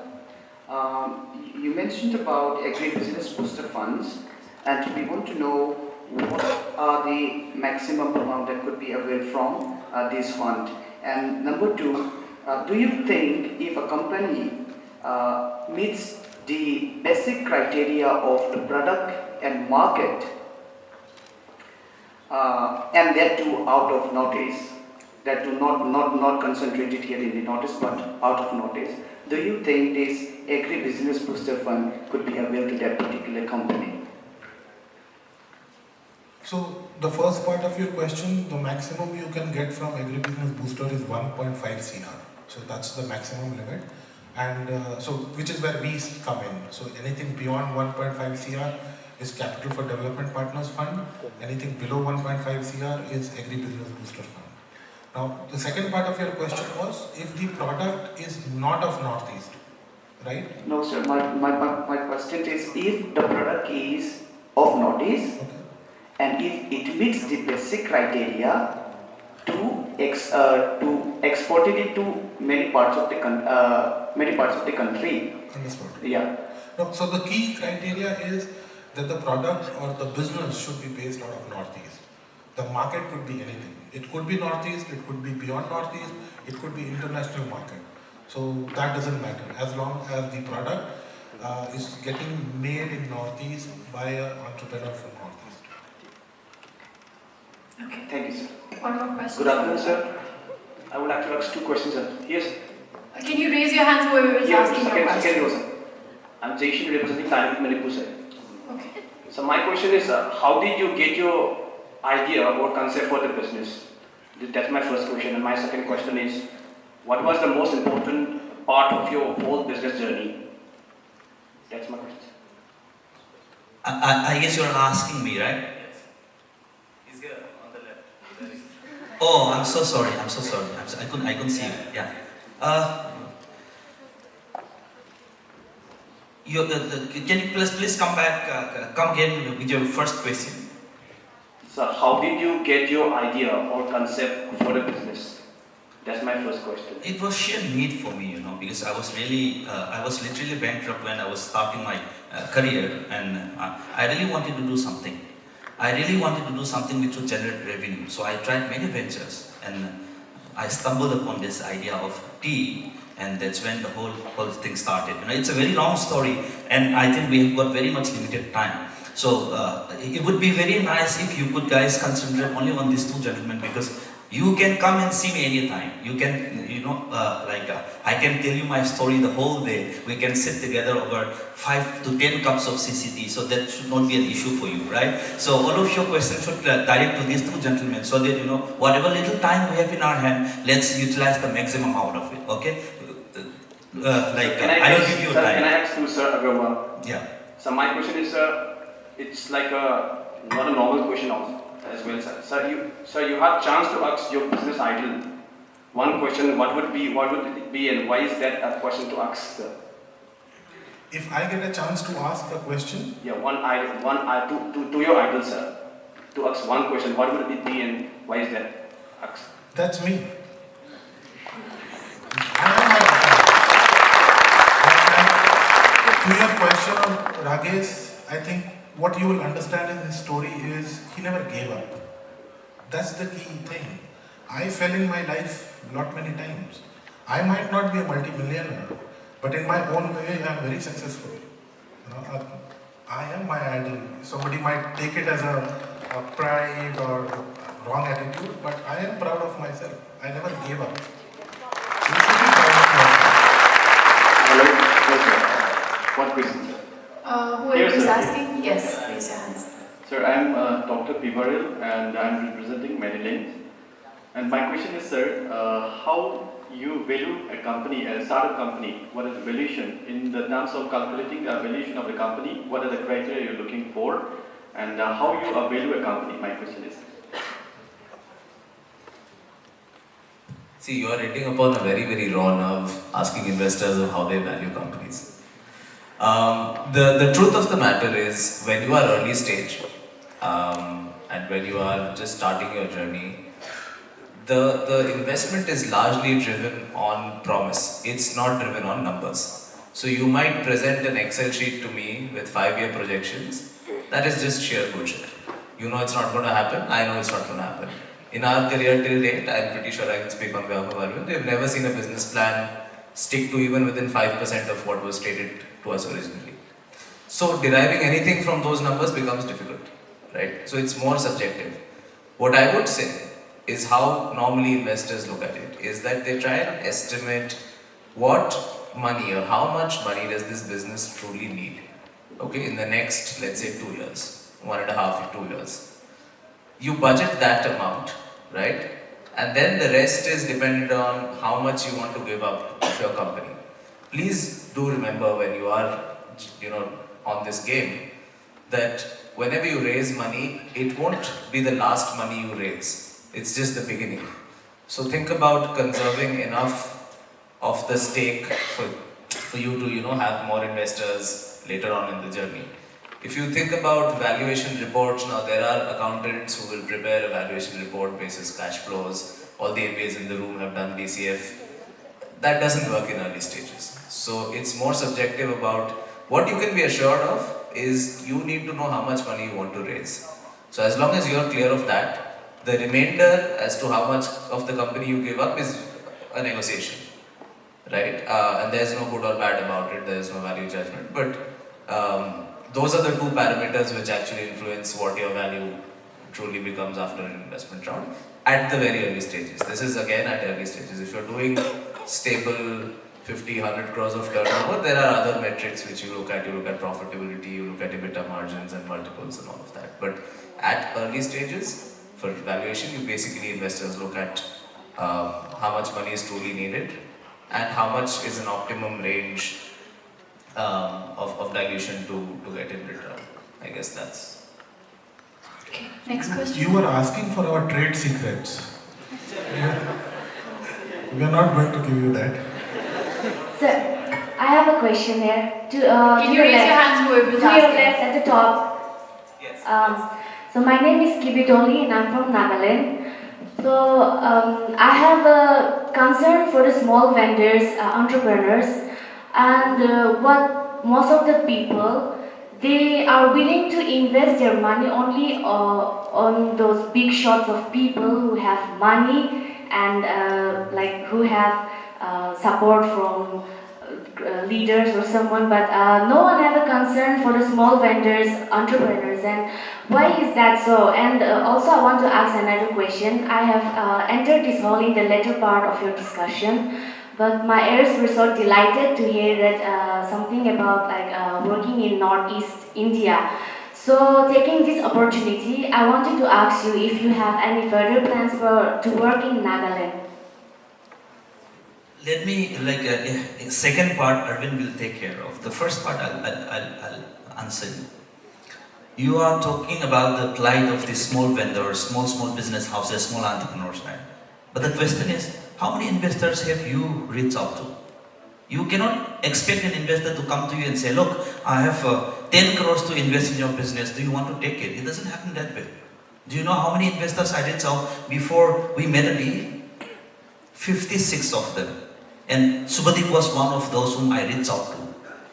You mentioned about agri-business booster funds, and we want to know what are the maximum amount that could be availed from this fund. And number two, do you think if a company meets the basic criteria of the product and market, and that too out of notice, that too not concentrated here in the notice but out of notice, do you think this agri-business booster fund could be available to that particular company? So the first part of your question, the maximum you can get from agribusiness booster is 1.5 CR. So that's the maximum limit, and which is where we come in. So anything beyond 1.5 CR is Capital for Development Partners Fund. Anything below 1.5 CR is agribusiness booster fund. Now the second part of your question was if the product is not of Northeast, right? No sir, my question is if the product is of Northeast, okay, and if it meets the basic criteria to export it to many parts of the country. Understood. Yeah. No, so the key criteria is that the product or the business should be based out of Northeast. The market could be anything. It could be Northeast, it could be beyond Northeast, it could be international market. So that doesn't matter as long as the product is getting made in Northeast by an entrepreneur from Northeast. Okay. Thank you, sir. One more question. Good afternoon, sir. I would like to ask two questions, sir. Yes. Can you raise your hands whoever is asking your question? Second row, sir. I'm Jaishin representing Tarek Manipur, sir. Okay. So my question is, how did you get your idea or concept for the business? That's my first question. And my second question is, what was the most important part of your whole business journey? That's my question. I guess you're asking me, right? Yes. He's here on the left. Oh, I'm so sorry. I couldn't see you. Yeah. Can you please come back? Come again with your first question. So how did you get your idea or concept for the business? That's my first question. It was sheer need for me, because I was literally bankrupt when I was starting my career, and I really wanted to do something. I really wanted to do something which would generate revenue. So I tried many ventures, and I stumbled upon this idea of tea, and that's when the whole thing started. It's a very long story, and I think we have got very much limited time. So it would be very nice if you could guys concentrate only on these two gentlemen, because you can come and see me anytime. You can, I can tell you my story the whole day. We can sit together over 5 to 10 cups of CCT, so that should not be an issue for you, right? So all of your questions should direct to these two gentlemen, so that, whatever little time we have in our hand, let's utilize the maximum out of it, okay? I will give you time. Can I ask you, sir, Agarwal? Yeah. So my question is, it's like not a normal question also. As well, sir. Sir, you have chance to ask your business idol one question. What would it be, and why is that a question to ask, sir? If I get a chance to ask a question, Yeah, to your idol, sir. To ask one question, what would it be, and why is that asked? that's me. To your question on Ragesh, I think what you will understand in his story is he never gave up. That's the key thing. I fell in my life not many times. I might not be a multi-millionaire, but in my own way, I am very successful. I am my idol. Somebody might take it as a pride or wrong attitude, but I am proud of myself. I never gave up. You should be proud of yourself. Hello? Yes, sir. What question, sir? Whoever is asking, yes, raise your hands. Sir, I'm Dr. Pivaril, and I'm representing Maryland. And my question is, sir, how you value a company, a startup company? What is the valuation in the terms of calculating the valuation of the company? What are the criteria you're looking for, and how you value a company? My question is. See, you are hitting upon a very, very raw nerve, asking investors of how they value companies. The truth of the matter is, when you are early stage and when you are just starting your journey, the investment is largely driven on promise. It's not driven on numbers. So you might present an Excel sheet to me with 5-year projections. That is just sheer bullshit. You know it's not going to happen. I know it's not going to happen. In our career till date, I'm pretty sure I can speak on behalf of Arvind, we've never seen a business plan stick to even within 5% of what was stated to us originally. So deriving anything from those numbers becomes difficult, right? So it's more subjective. What I would say is how normally investors look at it, is that they try and estimate what money or how much money does this business truly need, okay, in the next, let's say 2 years, 1.5 to 2 years. You budget that amount, right? And then the rest is dependent on how much you want to give up of your company. Please do remember when you are, on this game, that whenever you raise money, it won't be the last money you raise. It's just the beginning. So think about conserving enough of the stake for you to, have more investors later on in the journey. If you think about valuation reports, now there are accountants who will prepare a valuation report basis cash flows. All the MBAs in the room have done DCF. That doesn't work in early stages. So it's more subjective about what you can be assured of is you need to know how much money you want to raise. So as long as you're clear of that, the remainder as to how much of the company you give up is a negotiation, right? And there's no good or bad about it, there's no value judgment, but those are the two parameters which actually influence what your value truly becomes after an investment round at the very early stages. This is again at early stages. If you're doing stable 50, 100 crores of turnover, there are other metrics which you look at. You look at profitability, you look at EBITDA margins and multiples and all of that. But at early stages, for valuation, you basically investors look at how much money is truly needed and how much is an optimum range of dilution to get in return. I guess that's... Okay, next question. You were asking for our trade secrets. We are not going to give you that. Sir, I have a question here. Can you raise your hands whoever is To your asking? left at the top. Yes. So my name is Kibitoli and I'm from Nagaland. So I have a concern for the small vendors, entrepreneurs, and what most of the people, they are willing to invest their money only on those big shots of people who have money and who have support from leaders or someone, but no one have a concern for the small vendors, entrepreneurs, and why is that so? And also I want to ask another question. I have entered this hall in the later part of your discussion, but my ears were so delighted to hear that something about working in Northeast India. So taking this opportunity, I wanted to ask you if you have any further plans to work in Nagaland. Let me, second part, Arvind will take care of. The first part, I'll answer you. You are talking about the plight of the small vendors, small business houses, small entrepreneurs, right? But the question is, how many investors have you reached out to? You cannot expect an investor to come to you and say, look, I have 10 crores to invest in your business. Do you want to take it? It doesn't happen that way. Do you know how many investors I reached out before we made a deal? 56 of them. And Subhadeep was one of those whom I reached out to,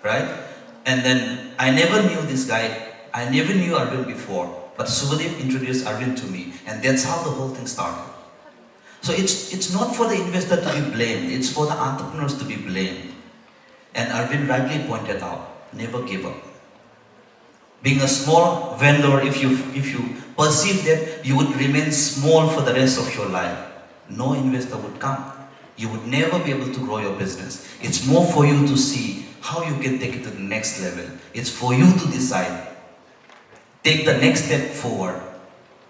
right? And then I never knew this guy. I never knew Arvind before, but Subhadeep introduced Arvind to me, and that's how the whole thing started. So it's not for the investor to be blamed, it's for the entrepreneurs to be blamed. And Arvind rightly pointed out, never give up. Being a small vendor, if you perceive that you would remain small for the rest of your life, no investor would come. You would never be able to grow your business. It's more for you to see how you can take it to the next level. It's for you to decide. Take the next step forward.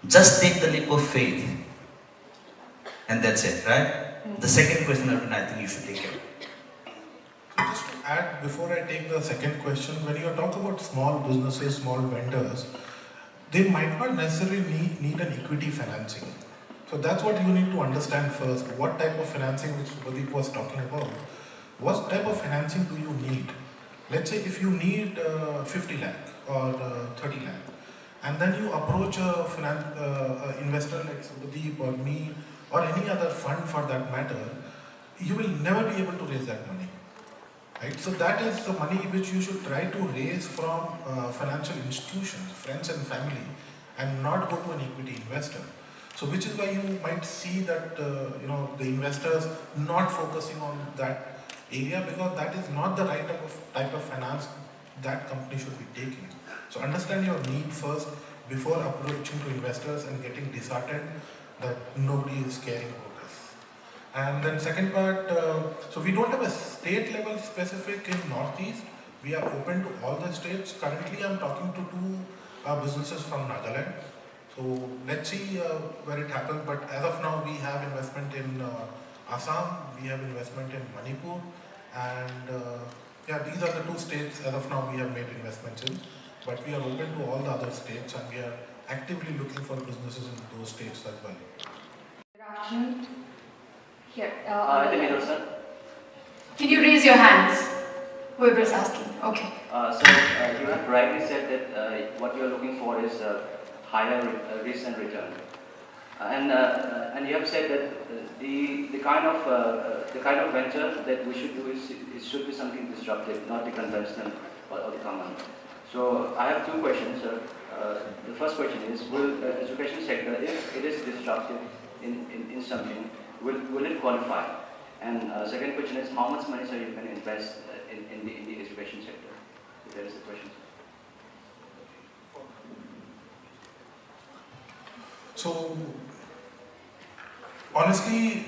Just take the leap of faith. and that's it, right? The second question, Arvind, I think you should take it. So just to add, before I take the second question, when you talk about small businesses, small vendors, they might not necessarily need an equity financing. So that's what you need to understand first. What type of financing, which Pradeep was talking about, what type of financing do you need? Let's say if you need 50 lakh or 30 lakh, and then you approach a investor like Pradeep or me or any other fund for that matter, you will never be able to raise that money. Right? So that is the money which you should try to raise from financial institutions, friends and family, and not go to an equity investor. So which is why you might see that the investors not focusing on that area, because that is not the right type of finance that company should be taking. So understand your need first before approaching to investors and getting disheartened that nobody is caring about this. And then second part, so we don't have a state level specific in Northeast. We are open to all the states. Currently I'm talking to two businesses from Nagaland. So let's see where it happens, but as of now we have investment in Assam, we have investment in Manipur, and these are the two states as of now we have made investments in, but we are open to all the other states and we are actively looking for businesses in those states as well. Good afternoon. Here, In the middle, sir. Can you raise your hands? Whoever's asking. Okay. You have rightly said that what you are looking for is higher risk and return, and you have said that the kind of venture that we should do is it should be something disruptive, not the conventional or the common. So I have two questions, sir. The first question is: will the education sector, if it is disruptive in something, will it qualify? And second question is: how much money, sir, you can invest in the education sector? So there is a question. So, honestly,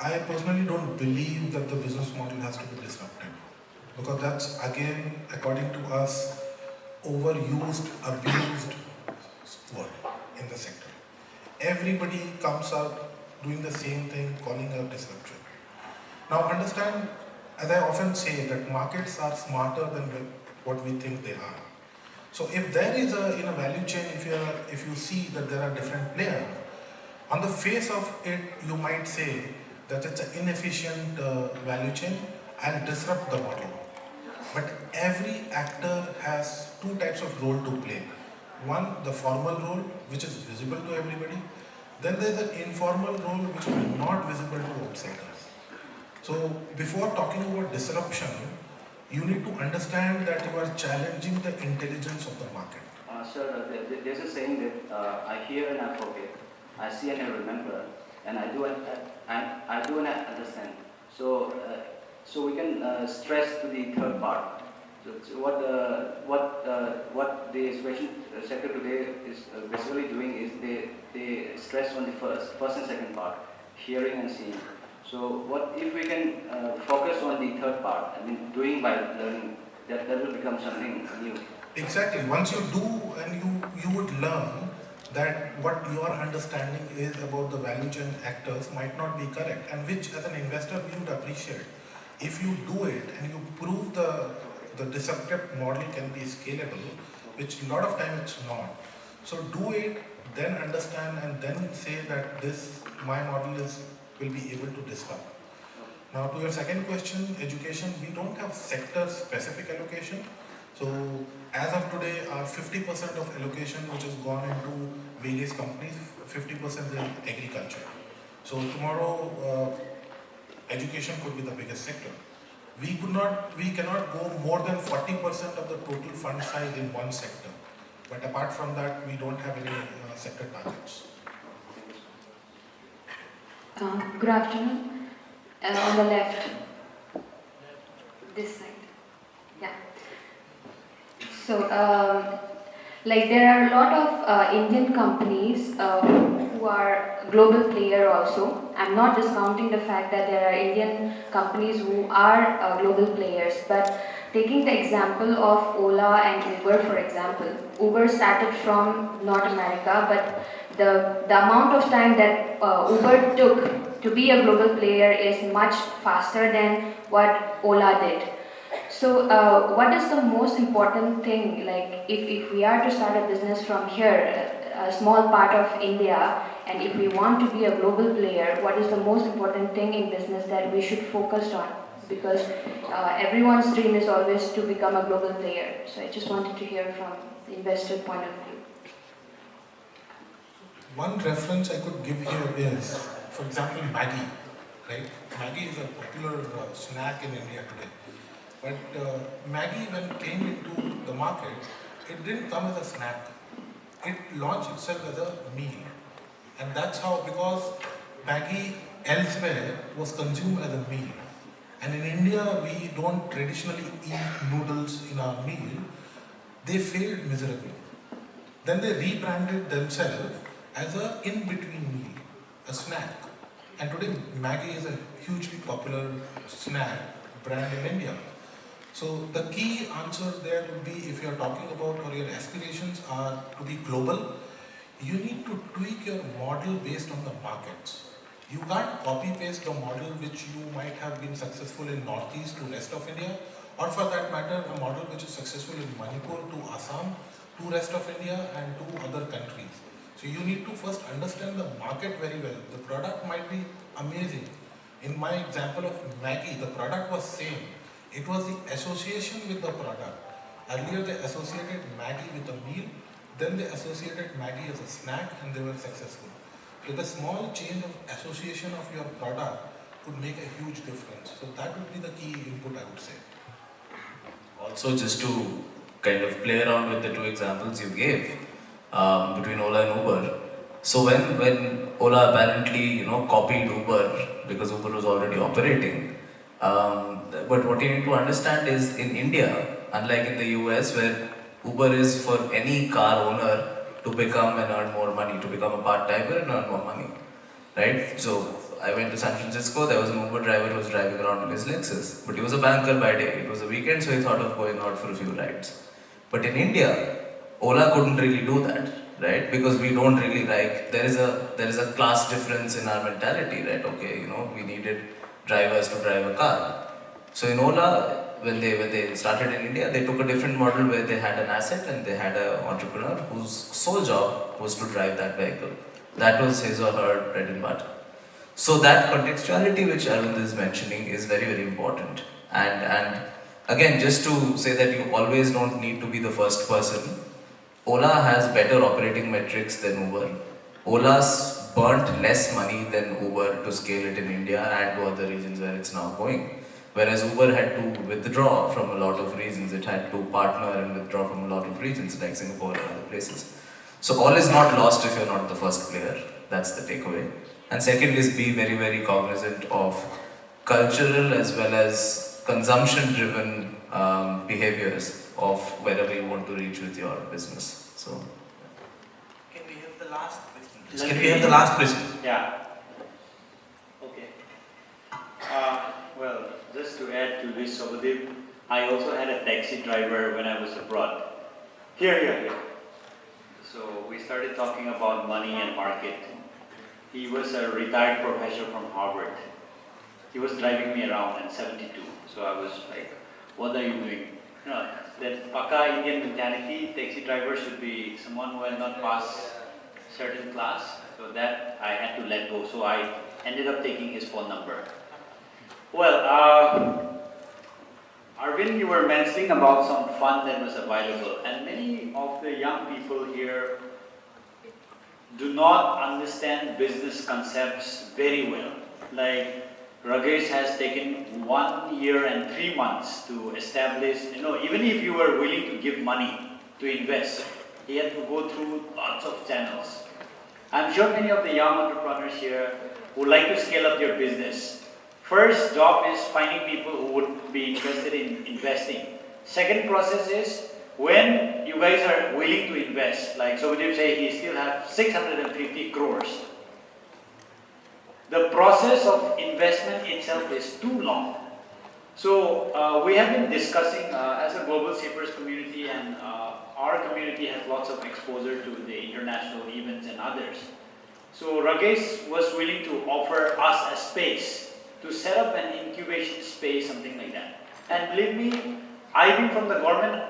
I personally don't believe that the business model has to be disrupted, because that's again, according to us, overused, abused word in the sector. Everybody comes out doing the same thing, calling out disruption. Now understand, as I often say, that markets are smarter than what we think they are. So if there is in a value chain, if you see that there are different players, on the face of it, you might say that it's an inefficient value chain and disrupt the model. But every actor has two types of role to play. One, the formal role, which is visible to everybody. Then there's an informal role, which is not visible to outsiders. So before talking about disruption, you need to understand that you are challenging the intelligence of the market. Sir, there's a saying that I hear and I forget, I see and I remember, and I do and I understand. So we can stress to the third part. So what the education sector today is basically doing is they stress on the first and second part, hearing and seeing. So what if we can focus on the third part, I mean doing by learning, that will become something new. Exactly. Once you do, and you would learn that what your understanding is about the value chain actors might not be correct, and which as an investor we would appreciate. If you do it and you prove the disruptive model can be scalable, which a lot of time it's not. So do it, then understand, and then say that my model will be able to disrupt. Now to your second question, education, we don't have sector specific allocation. So as of today, our 50% of allocation which has gone into various companies, 50% is in agriculture. So tomorrow, education could be the biggest sector. We cannot go more than 40% of the total fund size in one sector. But apart from that, we don't have any sector targets. Good afternoon. On the left, this side. Yeah. So, there are a lot of Indian companies who are global player also. I'm not discounting the fact that there are Indian companies who are global players, but taking the example of Ola and Uber, for example, Uber started from North America, but the amount of time that Uber took to be a global player is much faster than what Ola did. So what is the most important thing, like if we are to start a business from here, a small part of India, and if we want to be a global player, what is the most important thing in business that we should focus on? Because everyone's dream is always to become a global player. So I just wanted to hear from the investor point of view. One reference I could give here is, for example, Maggi, right? Maggi is a popular snack in India today. But Maggi, when it came into the market, it didn't come as a snack. It launched itself as a meal. And that's how, because Maggi elsewhere was consumed as a meal. And in India, we don't traditionally eat noodles in our meal. They failed miserably. Then they rebranded themselves as an in-between meal, a snack. And today, Maggi is a hugely popular snack brand in India. So the key answer there would be, if you're talking about, or your aspirations are to be global, you need to tweak your model based on the markets. You can't copy-paste the model which you might have been successful in Northeast to rest of India, or for that matter, a model which is successful in Manipur to Assam, to rest of India and to other countries. So you need to first understand the market very well. The product might be amazing. In my example of Maggi, the product was same. It was the association with the product. Earlier they associated Maggi with a meal, then they associated Maggi as a snack and they were successful. So the small change of association of your product could make a huge difference. So that would be the key input, I would say. Also, just to kind of play around with the two examples you gave between Ola and Uber. So when Ola apparently copied Uber because Uber was already operating, but what you need to understand is in India, unlike in the US where Uber is for any car owner to become and earn more money, to become a part-timer and earn more money, right? So I went to San Francisco, there was an Uber driver who was driving around in his Lexus, but he was a banker by day. It was a weekend, so he thought of going out for a few rides. But in India, Ola couldn't really do that, right? Because we don't really there is a class difference in our mentality, right? Okay, we needed drivers to drive a car. So in Ola, when they started in India, they took a different model where they had an asset and they had an entrepreneur whose sole job was to drive that vehicle. That was his or her bread and butter. So that contextuality which Arvind is mentioning is very, very important. And again, just to say that you always don't need to be the first person. Ola has better operating metrics than Uber. Ola's burnt less money than Uber to scale it in India and to other regions where it's now going. Whereas Uber had to withdraw from a lot of reasons. It had to partner and withdraw from a lot of regions like Singapore and other places. So all is not lost if you're not the first player. That's the takeaway. And second is be very, very cognizant of cultural as well as consumption-driven behaviors of wherever you want to reach with your business. So, can we have the last question? Can we have the last question? Yeah. Okay. Well, just to add to this, Sobhadeep, I also had a taxi driver when I was abroad. Here. So we started talking about money and market. He was a retired professor from Harvard. He was driving me around at 72. So I was like, what are you doing? That Paka Indian mentality, taxi driver should be someone who has not passed certain class. So that I had to let go. So I ended up taking his phone number. Well, Arvind, you were mentioning about some fund that was available. And many of the young people here do not understand business concepts very well. Like Ragesh has taken 1 year and 3 months to establish, even if you were willing to give money to invest, he had to go through lots of channels. I'm sure many of the young entrepreneurs here would like to scale up their business. First job is finding people who would be interested in investing. Second process is when you guys are willing to invest, like Sobhadeep say he still have 650 crores. The process of investment itself is too long. So we have been discussing as a Globalshapers community, and our community has lots of exposure to the international events and others. So Rakesh was willing to offer us a space to set up an incubation space, something like that. And believe me, I've been from the government.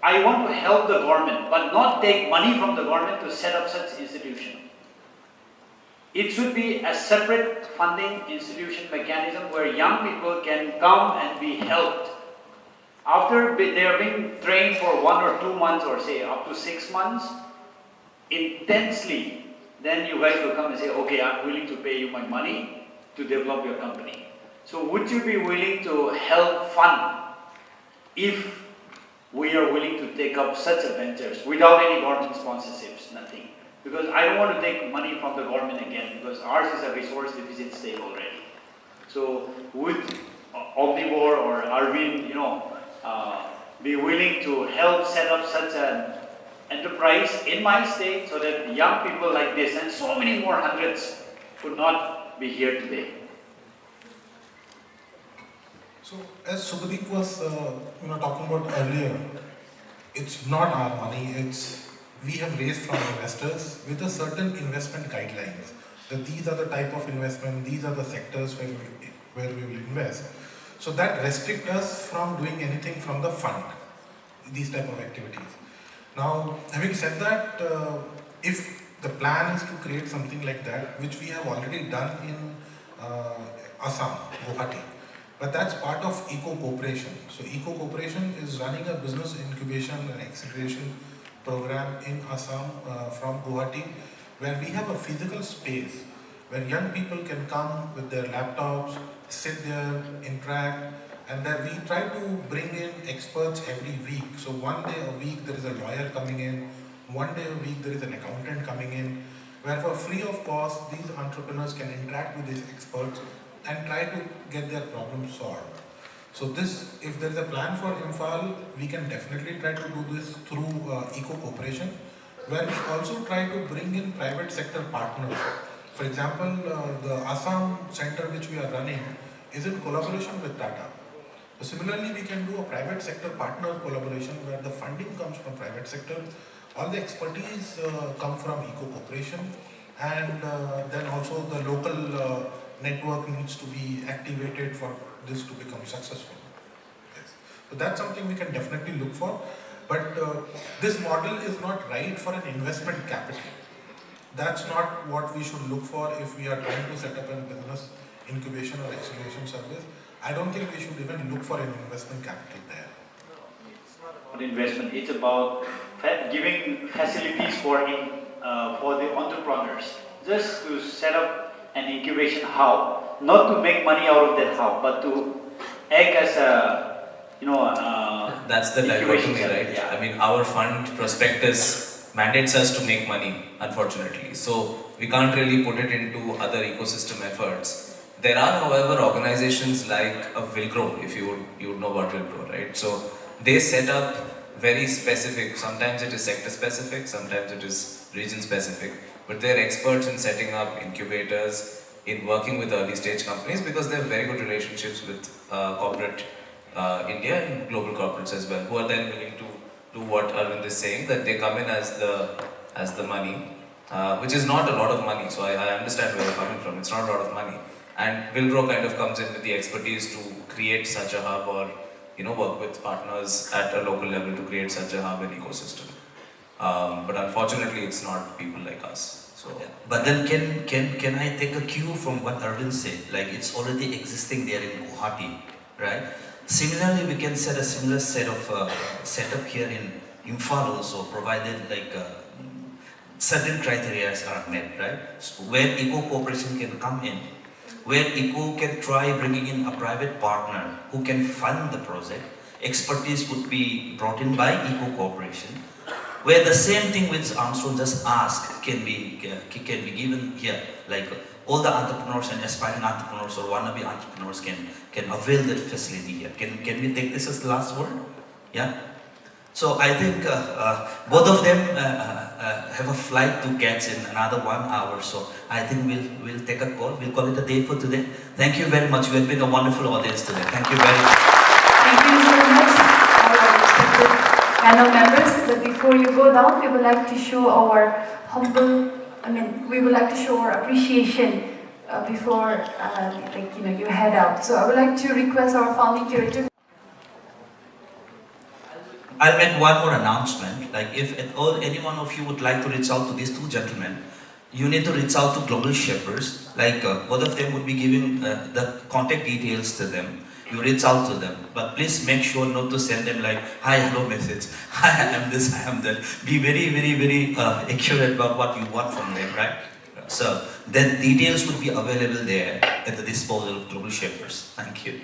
I want to help the government, but not take money from the government to set up such institution. It should be a separate funding institution mechanism where young people can come and be helped. After they are being trained for 1 or 2 months, or say up to 6 months, intensely, then you guys will come and say, okay, I'm willing to pay you my money to develop your company. So would you be willing to help fund if we are willing to take up such ventures without any government sponsorships, nothing? Because I don't want to take money from the government again, because ours is a resource deficit state already. So would Omnivore or Arvind, be willing to help set up such an enterprise in my state so that young people like this and so many more hundreds could not be here today? So as Subhadeep was talking about earlier, it's not our money, we have raised from investors with a certain investment guidelines, that these are the type of investment, these are the sectors where we will invest. So that restricts us from doing anything from the fund, these type of activities. Now, having said that, if the plan is to create something like that, which we have already done in Assam, Guwahati, but that's part of Eco Cooperation. So Eco Cooperation is running a business incubation and acceleration program in Assam from Guwahati, where we have a physical space where young people can come with their laptops, sit there, interact, and then we try to bring in experts every week. So one day a week there is a lawyer coming in, one day a week there is an accountant coming in, where for free of cost these entrepreneurs can interact with these experts and try to get their problems solved. So this, if there is a plan for Imphal, we can definitely try to do this through Eco Cooperation, where we also try to bring in private sector partners. For example, the Assam center which we are running is in collaboration with Tata. So similarly, we can do a private sector partner collaboration where the funding comes from private sector, all the expertise come from Eco Cooperation, and then also the local network needs to be activated for this to become successful. Yes. So that's something we can definitely look for, but this model is not right for an investment capital. That's not what we should look for if we are trying to set up a business incubation or acceleration service. I don't think we should even look for an investment capital there. It's not about investment, it's about giving facilities for the entrepreneurs, just to set up an incubation hub, not to make money out of that hub, but to act as a, that's the dichotomy, right? Yeah. I mean, our fund prospectus mandates us to make money, unfortunately. So we can't really put it into other ecosystem efforts. There are, however, organizations like Wilgrow, if you would know about Wilgrow, right? So they set up very specific, sometimes it is sector specific, sometimes it is region specific, but they're experts in setting up incubators, in working with early stage companies, because they have very good relationships with corporate India and global corporates as well, who are then willing to do what Arvind is saying, that they come in as the money, which is not a lot of money. So I understand where you're coming from. It's not a lot of money, and Wilgrow kind of comes in with the expertise to create such a hub, or work with partners at a local level to create such a hub and ecosystem. But unfortunately, it's not people like us. So, yeah. But then can I take a cue from what Arvind said? Like, it's already existing there in Guwahati, right? Similarly, we can set a similar set of setup here in Imphal also, provided like certain criteria are met, right? So where Eco Cooperation can come in, where Eco can try bringing in a private partner who can fund the project. Expertise would be brought in by Eco Cooperation, where the same thing which Armstrong just asked can be given here. Like all the entrepreneurs and aspiring entrepreneurs or wannabe entrepreneurs can avail that facility here. Can we take this as the last word? Yeah. So I think both of them have a flight to catch in another 1 hour. So I think we'll take a call. We'll call it a day for today. Thank you very much. You have been a wonderful audience today. Thank you very much. Thank you so much, our respected panel members. But before you go down, we would like to show our we would like to show our appreciation before you head out. So I would like to request our founding curator. I'll make one more announcement. Like if at all any one of you would like to reach out to these two gentlemen, you need to reach out to Globalshapers. Like both of them would be giving the contact details to them. You reach out to them, but please make sure not to send them like hi, hello message. Hi, I am this, I am that. Be very accurate about what you want from them, right? So the details would be available there at the disposal of Globalshapers. Thank you.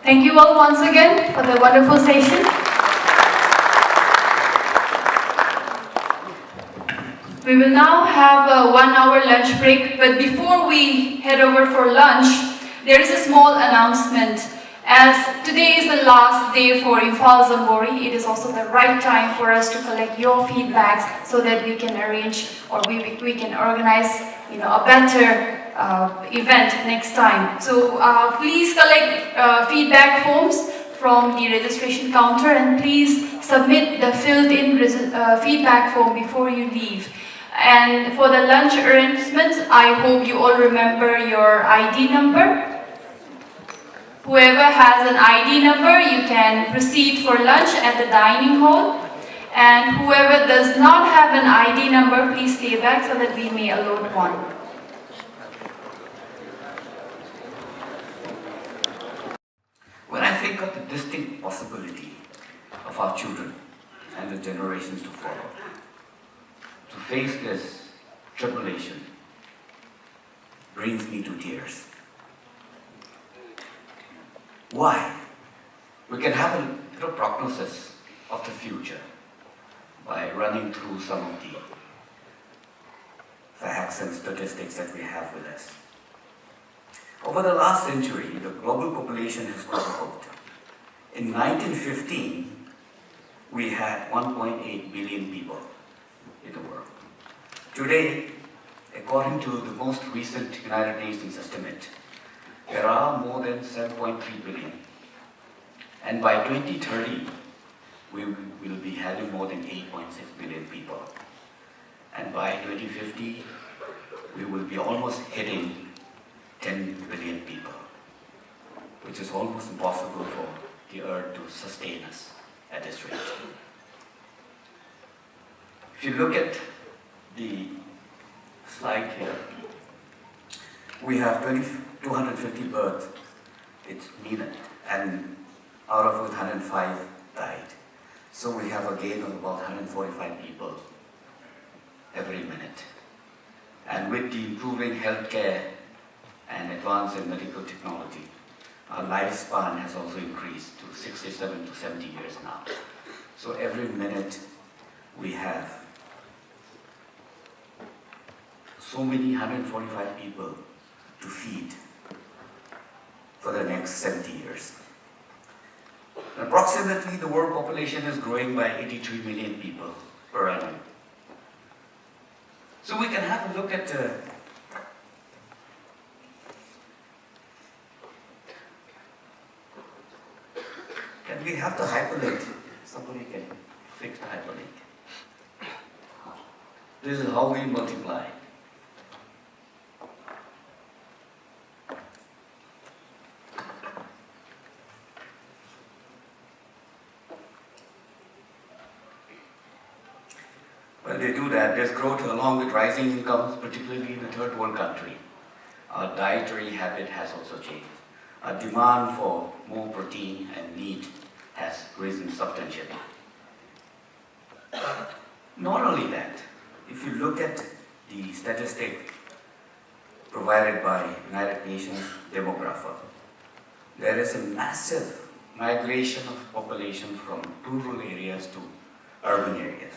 Thank you all once again for the wonderful session. We will now have a 1 hour lunch break, but before we head over for lunch, there is a small announcement. As today is the last day for Imphal Jamboree, it is also the right time for us to collect your feedbacks so that we can arrange or we can organize a better event next time. So please collect feedback forms from the registration counter and please submit the filled-in feedback form before you leave. And for the lunch arrangements, I hope you all remember your ID number. Whoever has an ID number, you can proceed for lunch at the dining hall. And whoever does not have an ID number, please stay back so that we may allot one. When I think of the distinct possibility of our children and the generations to follow, to face this tribulation brings me to tears. Why? We can have a little prognosis of the future by running through some of the facts and statistics that we have with us. Over the last century, the global population has quadrupled. In 1915, we had 1.8 billion people in the world. Today, according to the most recent United Nations estimate, there are more than 7.3 billion. And by 2030, we will be having more than 8.6 billion people. And by 2050, we will be almost hitting 10 billion people, which is almost impossible for the earth to sustain us at this rate. If you look at the slide here, we have 250 births, it's needed, and out of which 105 died. So we have a gain of about 145 people every minute. And with the improving healthcare and advance in medical technology, our lifespan has also increased to 67 to 70 years now. So every minute we have so many 145 people to feed for the next 70 years. Approximately, the world population is growing by 83 million people per annum. So we can have a look at can we have the hyperlink? Somebody can fix the hyperlink. This is how we multiply. Well, they do that. There's growth along with rising incomes, particularly in a third world country. Our dietary habit has also changed. Our demand for more protein and meat has risen substantially. Not only that, if you look at the statistic provided by United Nations demographer, there is a massive migration of population from rural areas to urban areas.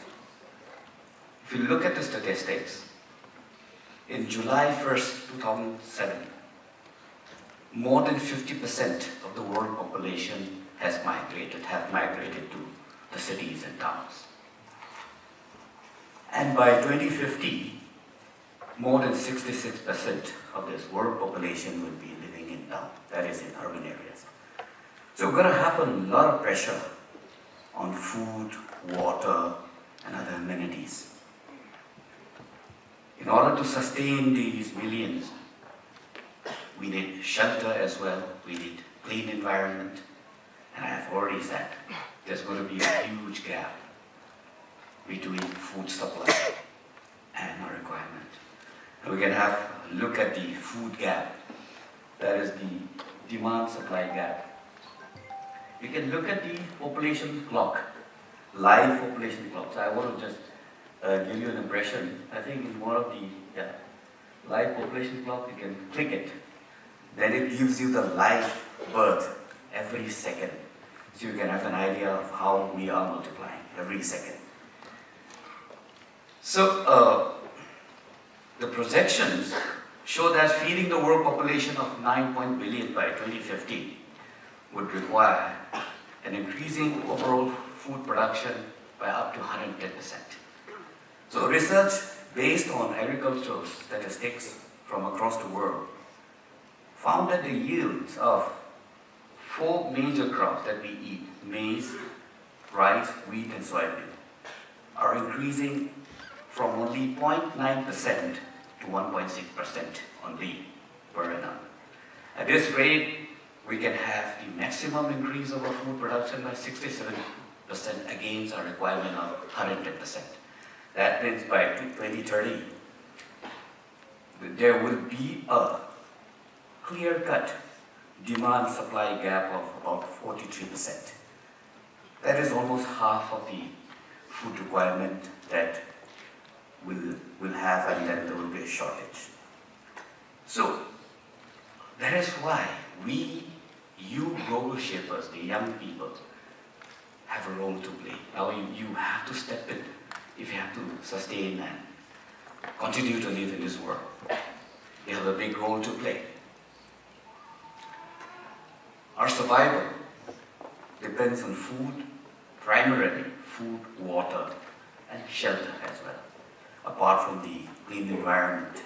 If you look at the statistics, in July 1st, 2007, more than 50% of the world population have migrated to the cities and towns. And by 2050, more than 66% of this world population will be living in town, that is in urban areas. So we're going to have a lot of pressure on food, water, and other amenities. In order to sustain these millions, we need shelter as well, we need clean environment, and I have already said there's going to be a huge gap between food supply and our requirement. And we can have a look at the food gap, that is the demand-supply gap. You can look at the population clock, live population clock. So I want to just give you an impression. I think in one of the live population clock, you can click it. Then it gives you the live birth every second. So you can have an idea of how we are multiplying every second. So the projections show that feeding the world population of 9 billion by 2050 would require an increasing overall food production by up to 110%. So research based on agricultural statistics from across the world found that the yields of 4 major crops that we eat, maize, rice, wheat, and soybean, are increasing from only 0.9% to 1.6% only per annum. At this rate, we can have the maximum increase of our food production by 67% against our requirement of 110%. That means by 2030, there will be a clear-cut demand-supply gap of about 43%. That is almost half of the food requirement that we'll have, and then there will be a shortage. So that is why you global shapers, the young people, have a role to play. Now you have to step in if you have to sustain and continue to live in this world. You have a big role to play. Our survival depends on food, primarily food, water, and shelter as well, apart from the clean environment.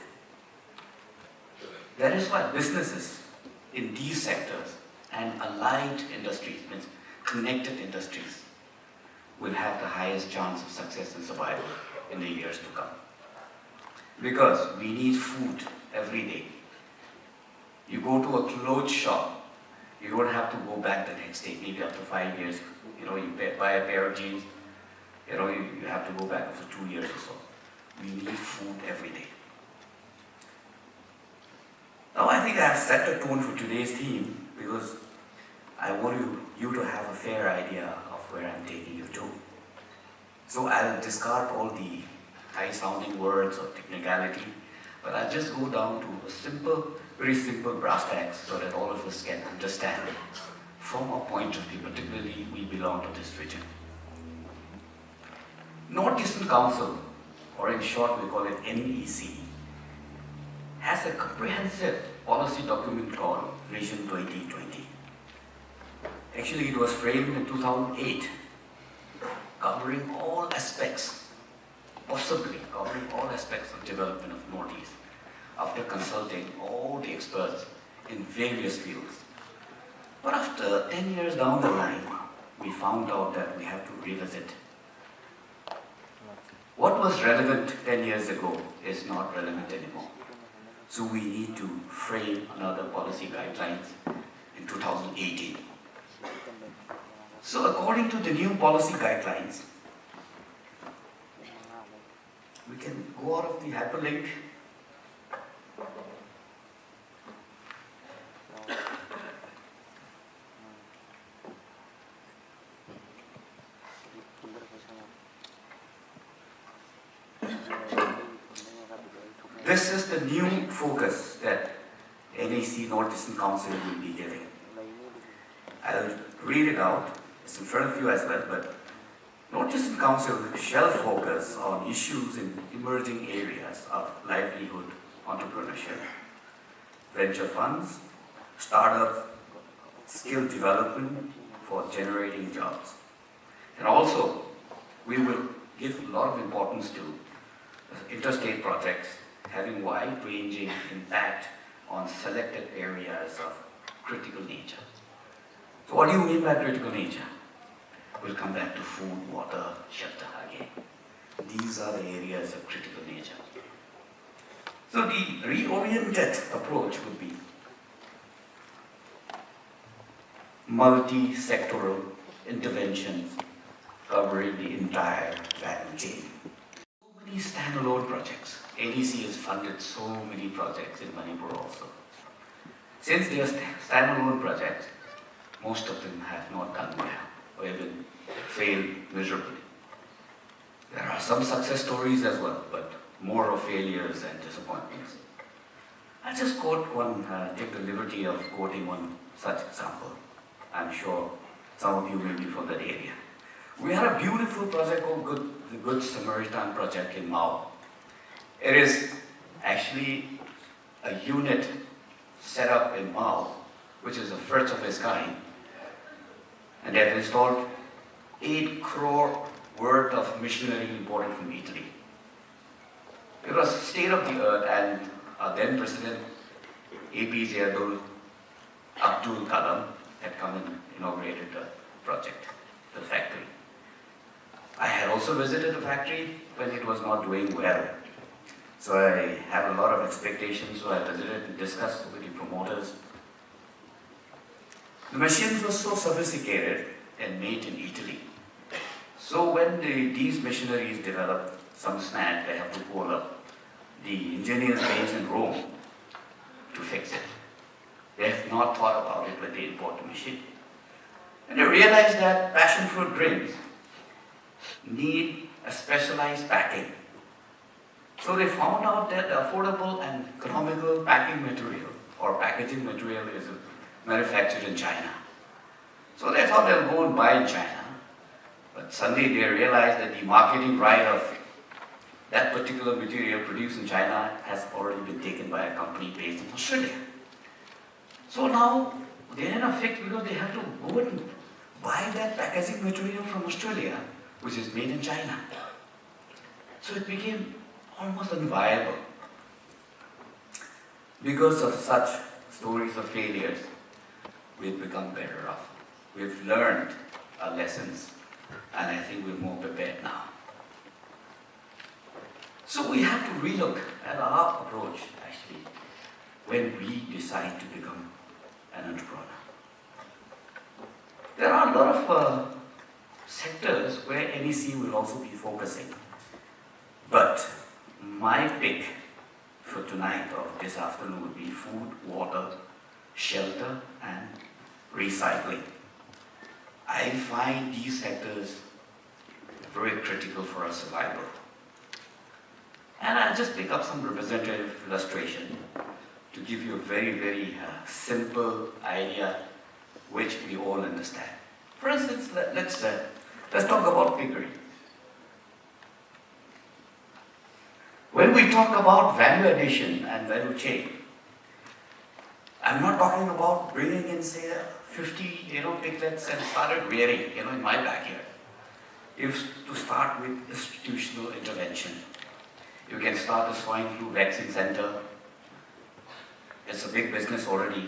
That is why businesses in these sectors and allied industries, means connected industries, will have the highest chance of success and survival in the years to come. Because we need food every day. You go to a clothes shop, you don't have to go back the next day, maybe after 5 years. You buy a pair of jeans, you have to go back after 2 years or so. We need food every day. Now I think I have set the tone for today's theme because I want you to have a fair idea of where I'm taking you to. So I'll discard all the high-sounding words or technicality, but I'll just go down to a very simple brass tacks so that all of us can understand from our point of view, particularly we belong to this region. Northeastern Council, or in short we call it NEC, has a comprehensive policy document called Vision 2020. Actually, it was framed in 2008, covering all aspects, possibly covering all aspects of development of Northeast, after consulting all the experts in various fields. But after 10 years down the line, we found out that we have to revisit. What was relevant 10 years ago is not relevant anymore. So we need to frame another policy guidelines in 2018. So according to the new policy guidelines, We can go out of the hyperlink. This is the new focus that NEC Northeastern Council will be giving. I'll read it out. It's in front of you as well, but Northeastern Council shall focus on issues in emerging areas of livelihood, entrepreneurship, venture funds, startups, skill development for generating jobs. And also, we will give a lot of importance to interstate projects having wide-ranging impact on selected areas of critical nature. So what do you mean by critical nature? We'll come back to food, water, shelter again. These are the areas of critical nature. So the reoriented approach would be multi-sectoral interventions covering the entire value chain. So many standalone projects. NEC has funded so many projects in Manipur also. Since they are standalone projects, most of them have not done well or even failed miserably. There are some success stories as well, but more of failures and disappointments. I'll just quote one, take the liberty of quoting one such example. I'm sure some of you may be from that area. We had a beautiful project called the Good Samaritan Project in Mao. It is actually a unit set up in Mao, which is the first of its kind. And they have installed 8 crore worth of machinery imported from Italy. It was state of the art, and our then President APJ Abdul Kalam had come and inaugurated the project, the factory. I had also visited the factory when it was not doing well. So I had a lot of expectations, so I visited and discussed with the promoters. The machines were so sophisticated and made in Italy. So when these machineries develop some snag, they have to call up the engineers based in Rome to fix it. They have not thought about it when they import the machine. And they realized that passion fruit drinks need a specialized packing. So they found out that affordable and economical packing material or packaging material is manufactured in China. So they thought they'll go and buy in China. But suddenly they realized that the marketing right of that particular material produced in China has already been taken by a company based in Australia. So now they're in a fix because they have to go and buy that packaging material from Australia, which is made in China. So it became almost unviable. Because of such stories of failures, we've become better off. We've learned our lessons, and I think we're more prepared now. So we have to relook at our approach, actually, when we decide to become an entrepreneur. There are a lot of sectors where NEC will also be focusing. But my pick for tonight or this afternoon would be food, water, shelter, and recycling. I find these sectors very critical for our survival. And I'll just pick up some representative illustration to give you a very, very simple idea which we all understand. For instance, let's talk about piggery. When we talk about value addition and value chain, I'm not talking about bringing in, say, 50, piglets and started rearing, in my backyard. You have to start with institutional intervention. You can start a swine flu vaccine center. It's a big business already.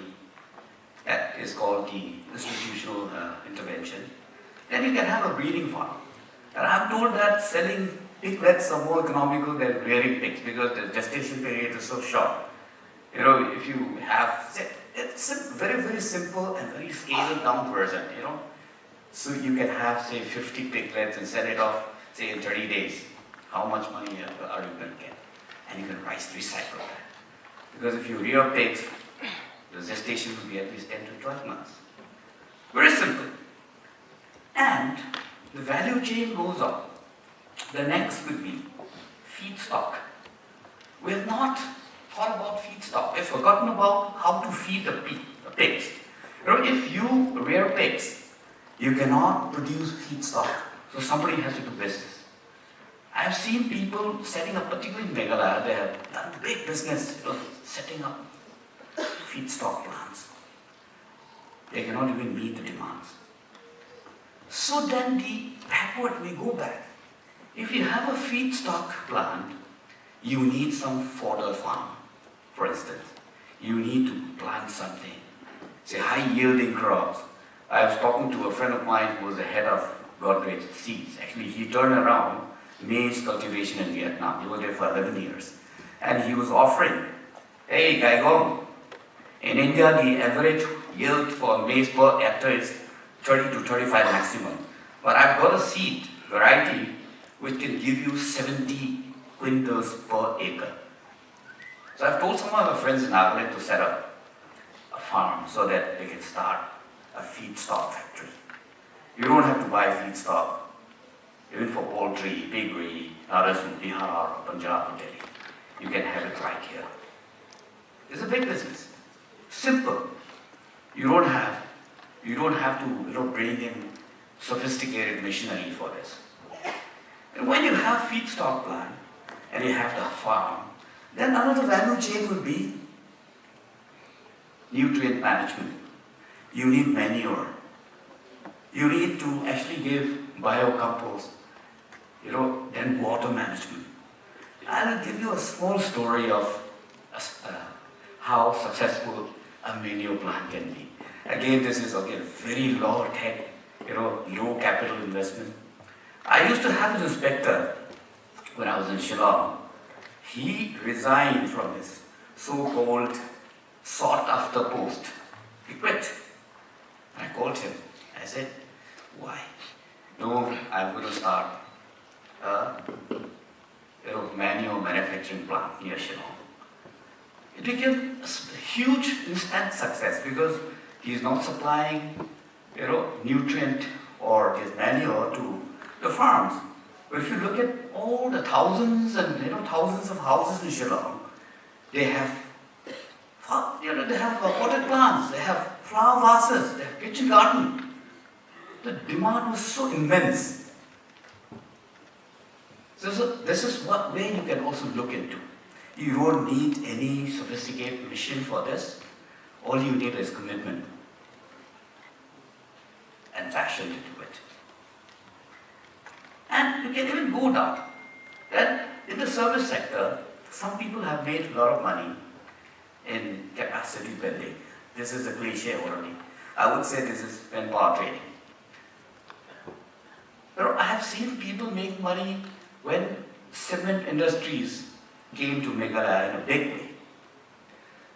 That is called the institutional intervention. Then you can have a breeding farm. And I'm told that selling piglets are more economical than rearing pigs because the gestation period is so short. If you have, it's a very, very simple and very scaled down version, So you can have, say, 50 piglets and sell it off, say, in 30 days how much money are you going to get, and you can recycle that. Because if you rear pigs, the gestation will be at least 10 to 12 months. Very simple. And the value chain goes on. The next would be feedstock. We have not thought about feedstock. We've forgotten about how to feed the pigs. If you rear pigs, you cannot produce feedstock. So somebody has to do business. I have seen people setting up, particularly in Meghalaya, they have done big business, setting up feedstock plants. They cannot even meet the demands. So then we go back. If you have a feedstock plant, you need some fodder farm, for instance. You need to plant something, say high-yielding crops. I was talking to a friend of mine who was the head of Godrej Seeds. Actually, he turned around maize cultivation in Vietnam. He was there for 11 years. And he was offering, hey, Gaigong, in India, the average yield for maize per hectare is 30 to 35 maximum. But I've got a seed variety which can give you 70 quintals per acre. So I've told some of my friends in Nagaland to set up a farm so that they can start a feedstock factory. You don't have to buy feedstock, even for poultry, piggery, others from Bihar, or Punjab, or Delhi. You can have it right here. It's a big business. Simple. You don't have to bring in sophisticated machinery for this. And when you have feedstock plant and you have the farm, then another value chain would be nutrient management. You need manure. You need to actually give biocompost, then water management. I will give you a small story of how successful a manure plant can be. Again, this is very low tech, low capital investment. I used to have an inspector when I was in Shillong. He resigned from his so-called sought-after post. He quit. I called him. I said, why? No, I'm going to start a manure manufacturing plant near Shillong. It became a huge instant success because he is not supplying, nutrient or his manure to the farms. But if you look at all the thousands and thousands of houses in Shillong, they have potted plants, they have flower vases, they have kitchen garden. The demand was so immense. So this is what way you can also look into. You don't need any sophisticated machine for this. All you need is commitment and passion to do it. And you can even go down. Then in the service sector, some people have made a lot of money in capacity building. This is a cliche already. I would say this is manpower trading. But I have seen people make money when cement industries came to Meghalaya in a big way.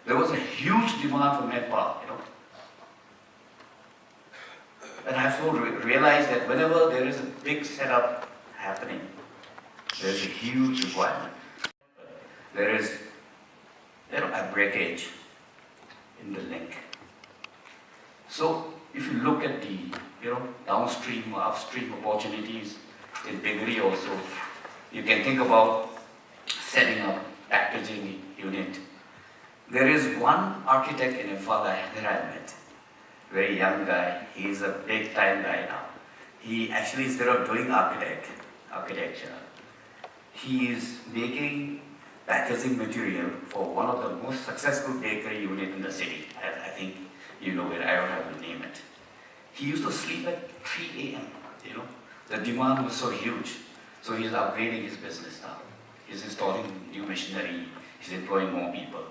There was a huge demand for manpower, And I have so realized that whenever there is a big setup happening, there is a huge requirement. There is, a breakage in the link. So if you look at the, downstream or upstream opportunities in piggery also, you can think about setting up packaging unit. There is one architect in Imphal that I met, very young guy. He's a big time guy now. He actually, instead of doing architecture, he is making packaging material for one of the most successful bakery unit in the city. I think you know it, I don't have to name it. He used to sleep at 3 a.m., The demand was so huge. So he's upgrading his business now. He's installing new machinery, he's employing more people.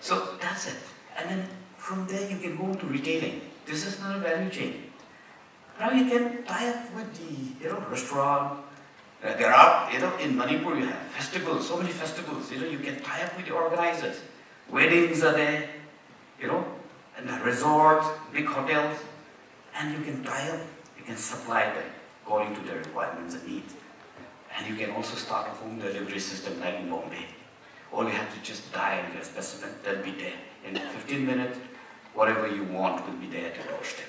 So that's it. And then from there you can go to retailing. This is another value chain. Now you can tie up with the restaurant. There are, in Manipur you have festivals, so many festivals. You can tie up with the organizers. Weddings are there, and the resorts, big hotels, and you can tie up, you can supply them according to their requirements and needs. And you can also start a home delivery system like in Bombay. All you have to just dial your specimen, they'll be there. In 15 minutes, whatever you want will be there at your doorstep.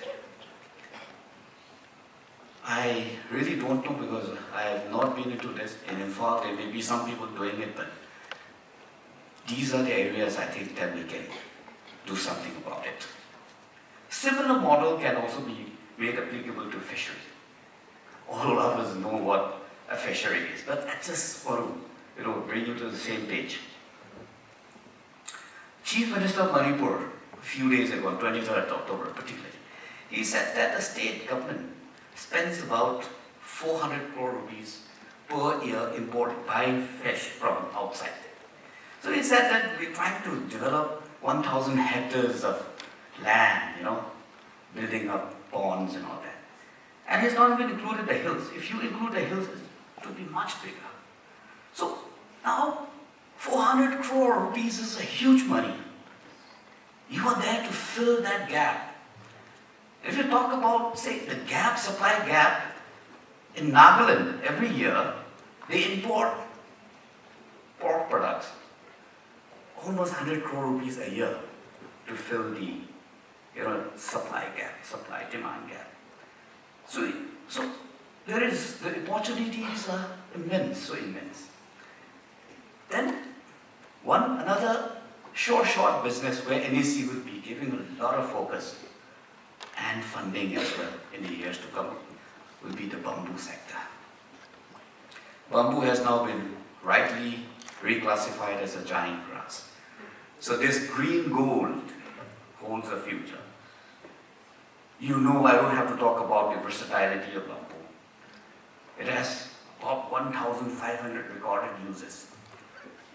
I really don't know because I have not been into this. In Imphal, there may be some people doing it, but these are the areas I think that we can do something about it. Similar model can also be made applicable to fishery. All of us know what a fishery is, but I just want to bring you to the same page. Chief Minister of Manipur, a few days ago, on 23rd October particularly, he said that the state government spends about 400 crore rupees per year buying fish from outside. So he said that we're trying to develop 1,000 hectares of land, building up ponds and all that. And he's not even included the hills. If you include the hills, it will be much bigger. So now 400 crore rupees is a huge money. You are there to fill that gap. If you talk about, say, the supply gap in Nagaland, every year they import pork products, almost 100 crore rupees a year to fill the supply demand gap. So the opportunities are immense, so immense. Then another short business where NEC will be giving a lot of focus and funding as well in the years to come will be the bamboo sector. Bamboo has now been rightly reclassified as a giant grass. So this green gold holds a future. I don't have to talk about the versatility of bamboo. It has about 1,500 recorded uses.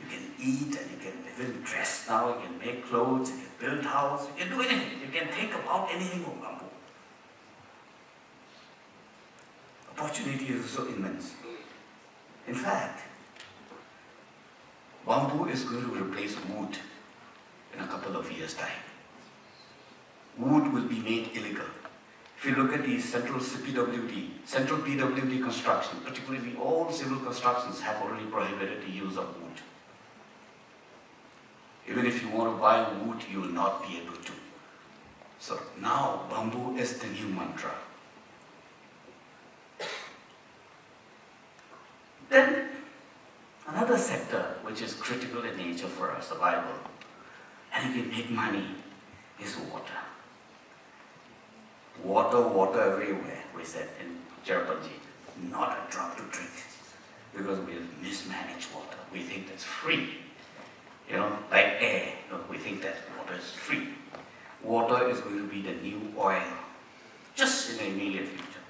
You can eat and you can even dress now, you can make clothes, you can build house, you can do anything. You can think about anything with bamboo. Opportunity is so immense. In fact, bamboo is going to replace wood in a couple of years' time. Wood will be made illegal. If you look at the central PWD construction, particularly all civil constructions have already prohibited the use of wood. Even if you want to buy wood, you will not be able to. So now bamboo is the new mantra. Then another sector which is critical in nature for our survival and you can make money is water. Water everywhere, we said in Cherpanji. Not a drop to drink because we have mismanaged water. We think that's free. Like air, we think that water is free. Water is going to be the new oil, just in the immediate future.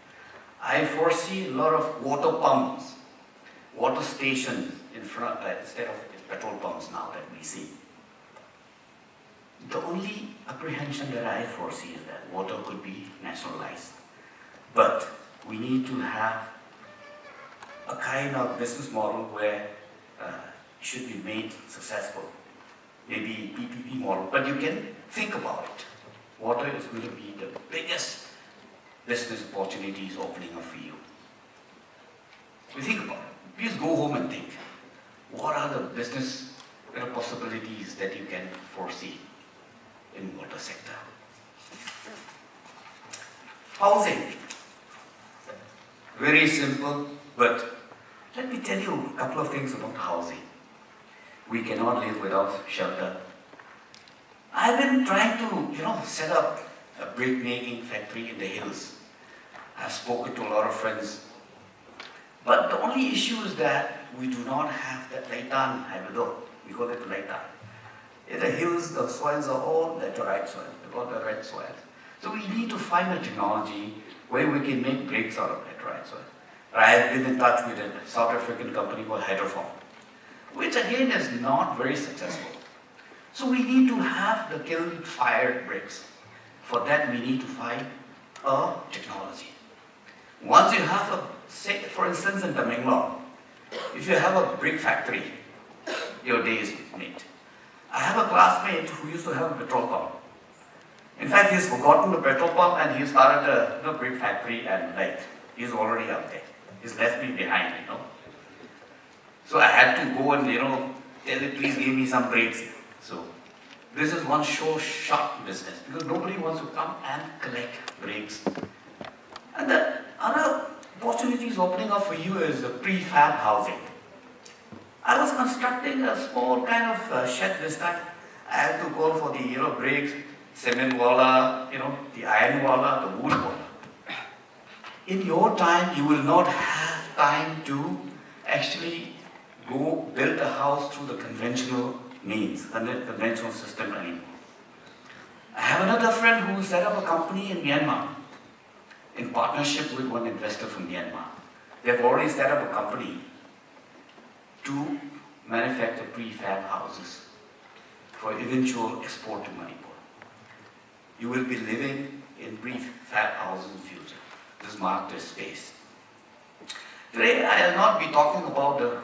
I foresee a lot of water pumps, water stations in front, instead of petrol pumps now that we see. The only apprehension that I foresee is that water could be nationalized. But we need to have a kind of business model where it should be made successful. Maybe PPP model, but you can think about it. Water is going to be the biggest business opportunities opening up for you. We think about it. Please go home and think. What are the business possibilities that you can foresee in water sector? Housing. Very simple, but let me tell you a couple of things about housing. We cannot live without shelter. I've been trying to, set up a brick making factory in the hills. I've spoken to a lot of friends. But the only issue is that we do not have that laitan habidor. We call it laitan. In the hills, the soils are all laterite soil. They've got the red soil. So we need to find a technology where we can make bricks out of laterite soil. I have been in touch with a South African company called Hydroform, which again is not very successful. So we need to have the kiln-fired bricks. For that, we need to find a technology. Once you have say, for instance, in Tamil if you have a brick factory, your day is made. I have a classmate who used to have a petrol pump. In fact, he's forgotten the petrol pump and he started a brick factory and he's already up there. He's left me behind, So I had to go and, tell it, please give me some brakes. So this is one short business because nobody wants to come and collect brakes. And the other opportunity is opening up for you is the prefab housing. I was constructing a small kind of shed this time. I had to go for the, brakes, cement walla, the iron walla, the wood walla. In your time, you will not have time to actually go build a house through the conventional means, conventional system anymore. I have another friend who set up a company in Myanmar in partnership with one investor from Myanmar. They have already set up a company to manufacture prefab houses for eventual export to Manipur. You will be living in prefab houses in the future. This marked a space. Today I will not be talking about the,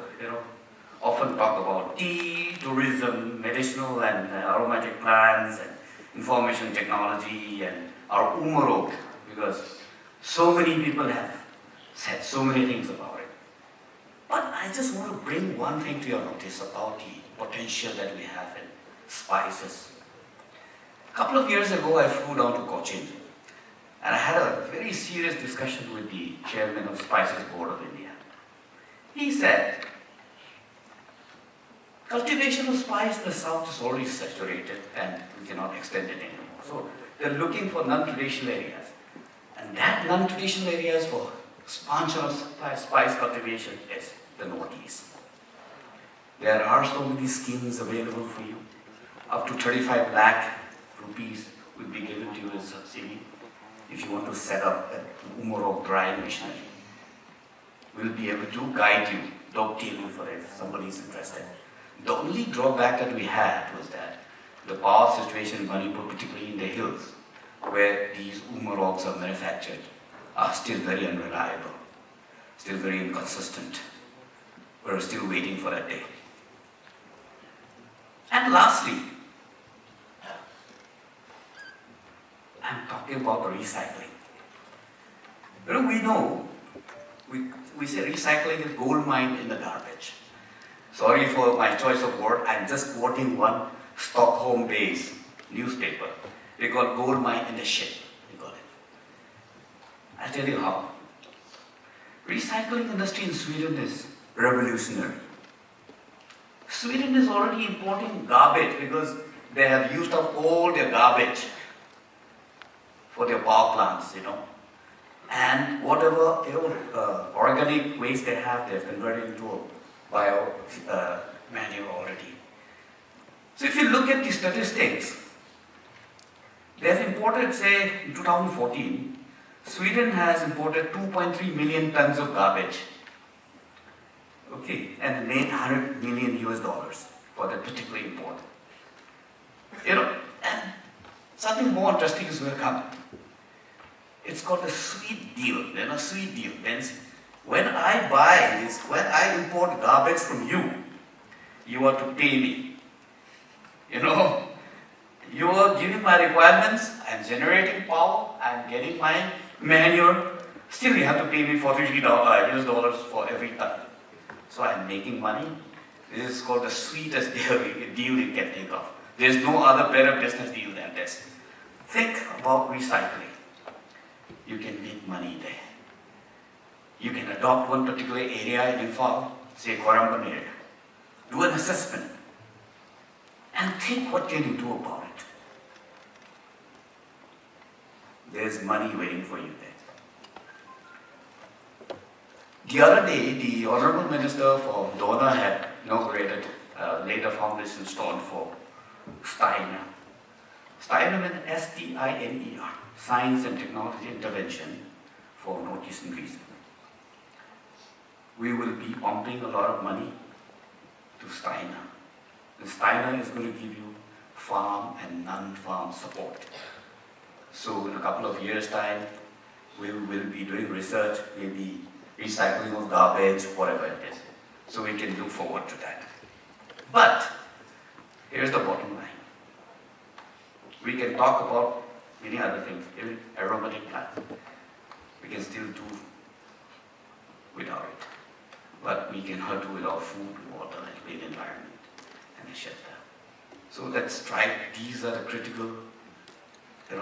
often talk about tea, tourism, medicinal and aromatic plants, and information technology, and our Umorok, because so many people have said so many things about it. But I just want to bring one thing to your notice about the potential that we have in spices. A couple of years ago, I flew down to Cochin, and I had a very serious discussion with the chairman of Spices Board of India. He said, cultivation of spice in the south is already saturated and we cannot extend it anymore. So they're looking for non-traditional areas. And that non-traditional areas for expansion of spice cultivation is the northeast. There are so many schemes available for you. Up to 35 lakh rupees will be given to you as subsidy if you want to set up an Umorok dry machinery. We'll be able to guide you, dovetail you for it if somebody is interested. The only drawback that we had was that the power situation in Manipur, particularly in the hills, where these Umoroks are manufactured, are still very unreliable, still very inconsistent. We're still waiting for that day. And lastly, I'm talking about recycling. We know, we say recycling is gold mine in the garbage. Sorry for my choice of word, I'm just quoting one Stockholm-based newspaper. They call gold mine in the shit, they call it. I'll tell you how. Recycling industry in Sweden is revolutionary. Sweden is already importing garbage because they have used up all their garbage for their power plants, And whatever organic waste they have, they've converted into a bio manure already. So if you look at the statistics, they've imported, say, in 2014, Sweden has imported 2.3 million tons of garbage. Okay, and made $100 million for that particular import. And something more interesting is going to come. It's called a sweet deal. Sweet deal. When I buy this, when I import garbage from you, you are to pay me. You are giving my requirements, I'm generating power, I'm getting my manure, still you have to pay me $43 US for every ton. So I'm making money. This is called the sweetest deal you can think of. There's no other better business deal than this. Think about recycling. You can make money there. You can adopt one particular area in Imphal, say Koramban area. Do an assessment and think what can you do about it. There's money waiting for you there. The other day, the Honorable Minister for Dona had inaugurated laid a foundation stone for Steiner. Steiner means S-T-I-N-E-R, Science and Technology Intervention for Northeastern region. We will be pumping a lot of money to Steiner. And Steiner is going to give you farm and non-farm support. So in a couple of years' time, we will be doing research, maybe recycling of garbage, whatever it is. So we can look forward to that. But here's the bottom line. We can talk about many other things, even aromatic plants. We can still do without it. but we can do without food, water, and clean environment, and a shelter. So let's try. These are the critical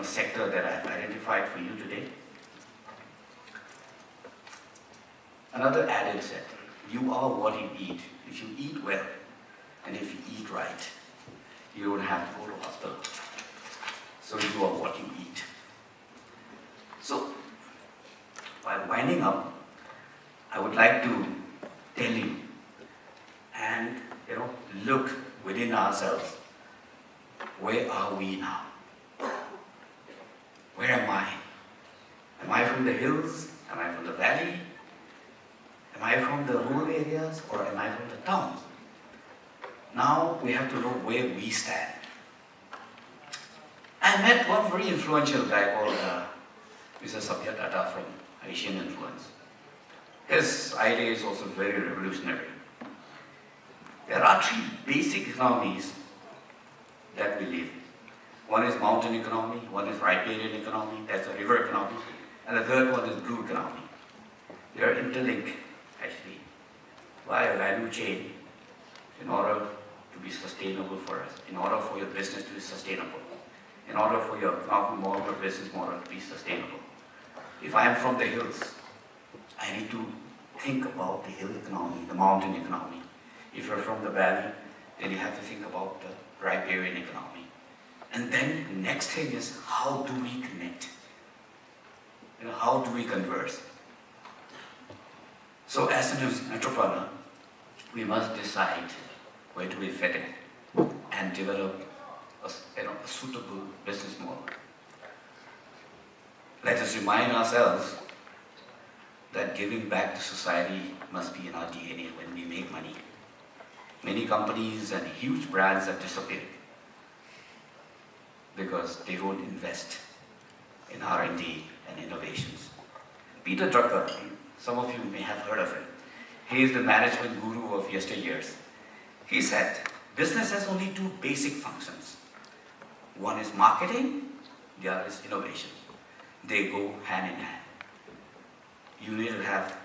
sector that I have identified for you today. Another adage said, you are what you eat. If you eat well, and if you eat right, you don't have to go to hospital. So you are what you eat. So, while winding up, I would like to tell you and look within ourselves. Where are we now? Where am I? Am I from the hills? Am I from the valley? Am I from the rural areas or am I from the towns? Now we have to know where we stand. I met one very influential guy called Mr. Sabyatada from Asian Influence. His idea is also very revolutionary. There are three basic economies that we live. One is mountain economy, one is riparian economy, that's a river economy, and the third one is blue economy. They are interlinked, actually, by a value chain in order to be sustainable for us, in order for your business to be sustainable, in order for your economic model or business model to be sustainable. If I am from the hills, I need to think about the hill economy, the mountain economy. If you're from the valley, then you have to think about the riparian economy. And then the next thing is, how do we connect? How do we converse? So as an entrepreneur, we must decide where do we fit in and develop a suitable business model. Let us remind ourselves that giving back to society must be in our DNA when we make money. Many companies and huge brands have disappeared because they don't invest in R&D and innovations. Peter Drucker, some of you may have heard of him. He is the management guru of yesteryears. He said, business has only two basic functions. One is marketing, the other is innovation. They go hand in hand. You need to have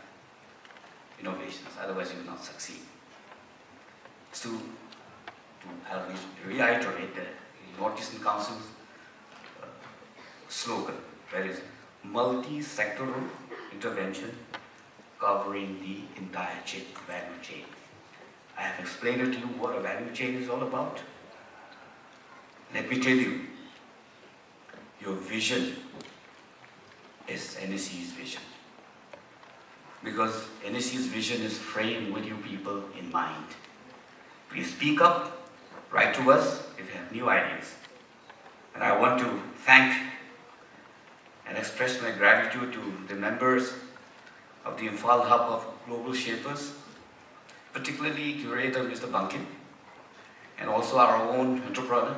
innovations, otherwise you will not succeed. So, I'll reiterate the Northeastern Council's slogan, that is multi-sectoral intervention covering the entire value chain. I have explained to you what a value chain is all about. Let me tell you, your vision is NSE's vision. Because NSE's vision is framed with you people in mind. Please speak up, write to us if you have new ideas. And I want to thank and express my gratitude to the members of the Imphal Hub of Globalshapers, particularly curator Mr. Bankim, and also our own entrepreneur,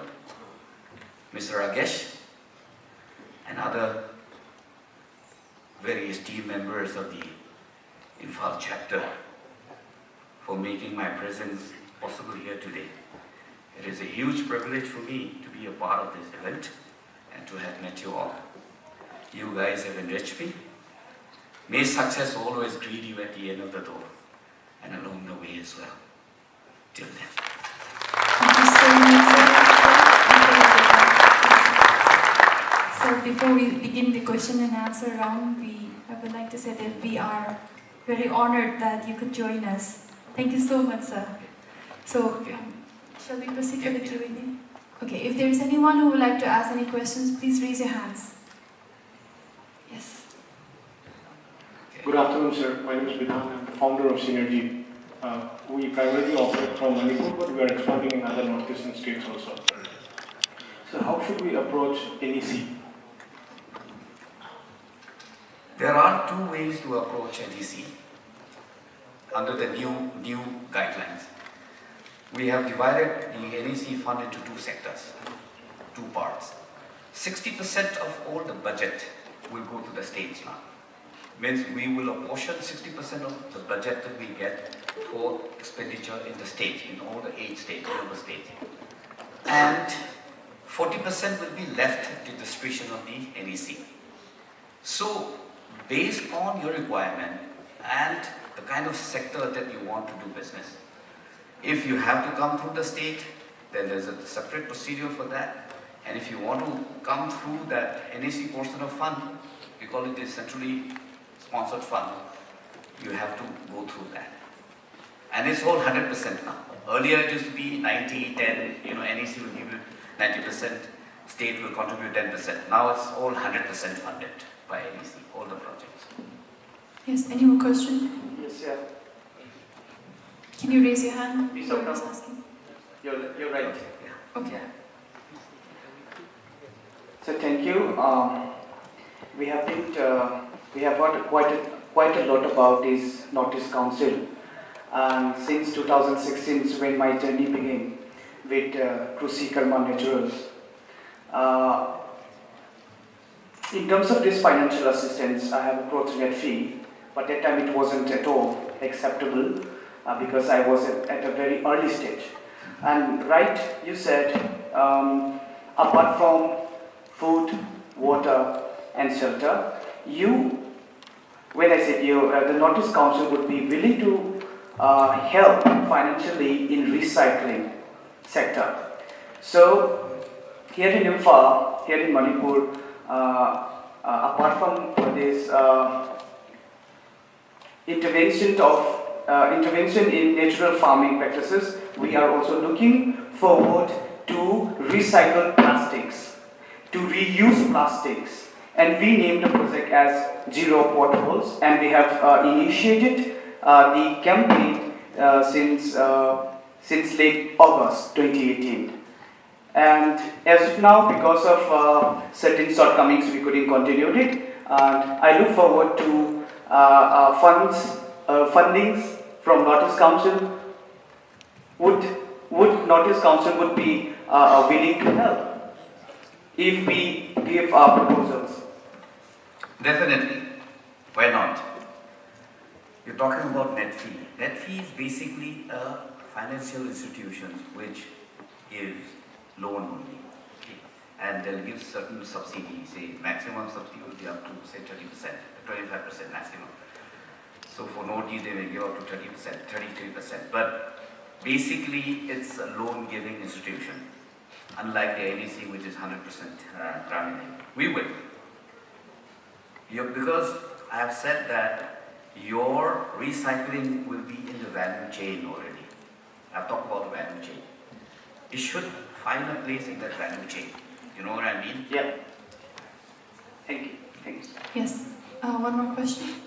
Mr. Ragesh, and other very esteemed members of the Imphal chapter for making my presence possible here today. It is a huge privilege for me to be a part of this event and to have met you all. You guys have enriched me. May success always greet you at the end of the door and along the way as well. Till then. Thank you so much, sir. So before we begin the question and answer round, I would like to say that we are very honored that you could join us. Thank you so much, sir. So, shall we proceed with the Q&A? Okay, if there is anyone who would like to ask any questions, please raise your hands. Yes. Good afternoon, sir. My name is Bidhan. I'm the founder of Synergy. We primarily operate from Manipur, but we are expanding in other northeastern states also. So how should we approach NEC? There are two ways to approach NEC under the new guidelines. We have divided the NEC fund into two sectors, two parts. 60% of all the budget will go to the states now. Means we will apportion 60% of the budget that we get for expenditure in the states, in all the 8 states, member states. And 40% will be left at the discretion of the NEC. So, based on your requirement and the kind of sector that you want to do business. If you have to come through the state, then there's a separate procedure for that. And if you want to come through that NAC portion of fund, we call it the centrally sponsored fund, you have to go through that. And it's all 100% now. Earlier it used to be 90, 10, NAC will give you 90%, state will contribute 10%. Now it's all 100% funded by NAC, all the projects. Yes, any more questions? Yes, yeah. Can you raise your hand? Please, you're right. Okay. So thank you. We have heard quite a lot about this Northeast Council. Since 2016 is when my journey began with Krushi Karma Naturals. In terms of this financial assistance, I have approached net fee, but that time it wasn't at all acceptable because I was at a very early stage. And right, you said, apart from food, water, and shelter, when I said the Northeast Council would be willing to help financially in recycling sector. So here in Imphal, here in Manipur, apart from this intervention in natural farming practices, we are also looking forward to recycle plastics, to reuse plastics, and we named the project as Zero Potholes, and we have initiated the campaign since late August 2018. And as of now, because of certain shortcomings, we couldn't continue it. And I look forward to fundings from Northeast Council. Would Northeast Council would be willing to help if we give our proposals? Definitely. Why not? You're talking about net fee. Net fee is basically a financial institution which gives loan only. Okay. And they'll give certain subsidies, say maximum subsidy will be up to say 30%, 25% maximum. So for Noti they may give up to 30%, 33%. But basically it's a loan giving institution. Unlike the NEC which is 100% granting. We will. Because I have said that your recycling will be in the value chain already. I've talked about the value chain. It should find a place in that value chain. You know what I mean? Yeah. Thank you. Thanks. Yes. One more question.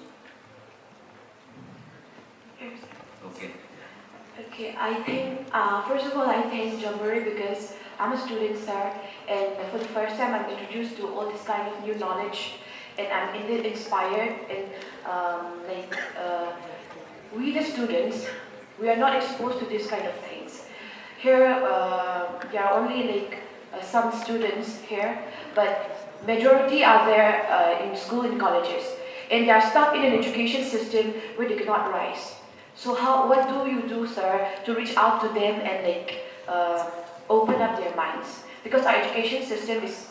Okay. Okay, I think, first of all, I thank Jamboree because I'm a student, sir, and for the first time I'm introduced to all this kind of new knowledge, and I'm indeed inspired, and we the students, we are not exposed to this kind of things. Here, there are only some students here, but majority are there in school and colleges, and they are stuck in an education system where they cannot rise. So what do you do, sir, to reach out to them and open up their minds? Because our education system is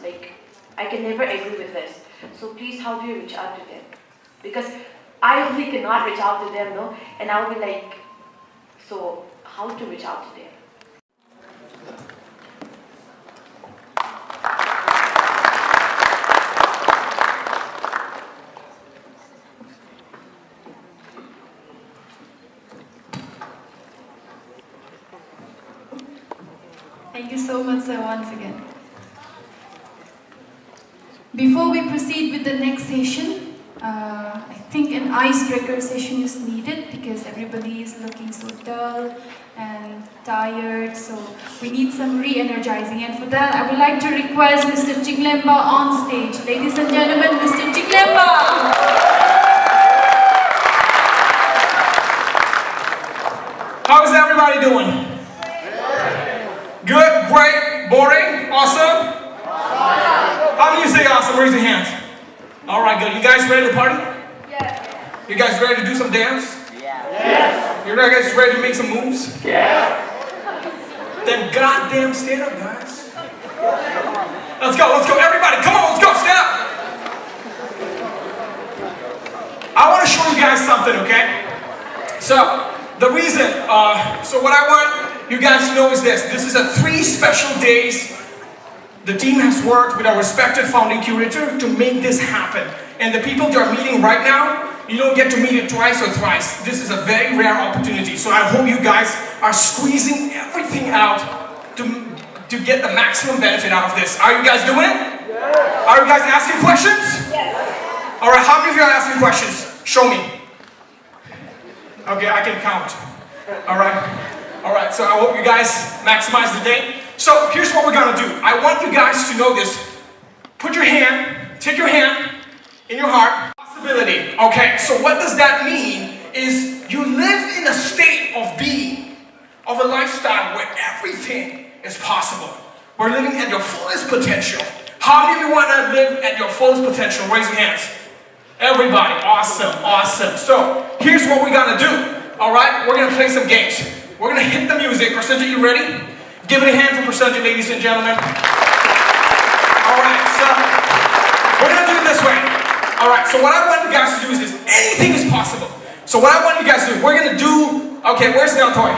I can never agree with this. So please, how do you reach out to them? Because I really cannot reach out to them, no? And I'll be so how to reach out to them? Thank you so much, sir, once again. Before we proceed with the next session, I think an icebreaker session is needed because everybody is looking so dull and tired, so we need some re-energizing. And for that, I would like to request Mr. Chinglemba on stage. Ladies and gentlemen, Mr. Chinglemba! How's everybody doing? Good, great, boring, awesome? How many of you say awesome? Raise your hands. All right, good. You guys ready to party? Yes. You guys ready to do some dance? Yes. You guys ready to make some moves? Yes. Then goddamn stand up, guys. Let's go, everybody. Come on, let's go, stand up. I want to show you guys something, okay? So, the reason, so what I want you guys to know is this. This is a 3 special days. The team has worked with our respected founding curator to make this happen. And the people that are meeting right now, you don't get to meet it twice or thrice. This is a very rare opportunity. So I hope you guys are squeezing everything out to get the maximum benefit out of this. Are you guys doing it? Yes. Are you guys asking questions? Yes. All right, how many of you are asking questions? Show me. Okay, I can count. All right. All right, so I hope you guys maximize the day. So here's what we're gonna do. I want you guys to know this. Put your hand, take your hand in your heart. Possibility. Okay, so what does that mean is you live in a state of being, of a lifestyle where everything is possible. We're living at your fullest potential. How many of you want to live at your fullest potential? Raise your hands. Everybody. Awesome, awesome. So here's what we're gonna do. All right, we're gonna play some games. We're gonna hit the music. Percentage, you ready? Give it a hand for Percentage, ladies and gentlemen. All right, so we're gonna do it this way. All right, so what I want you guys to do is this. Anything is possible. So what I want you guys to do, we're gonna do. Okay, where's Naltoy?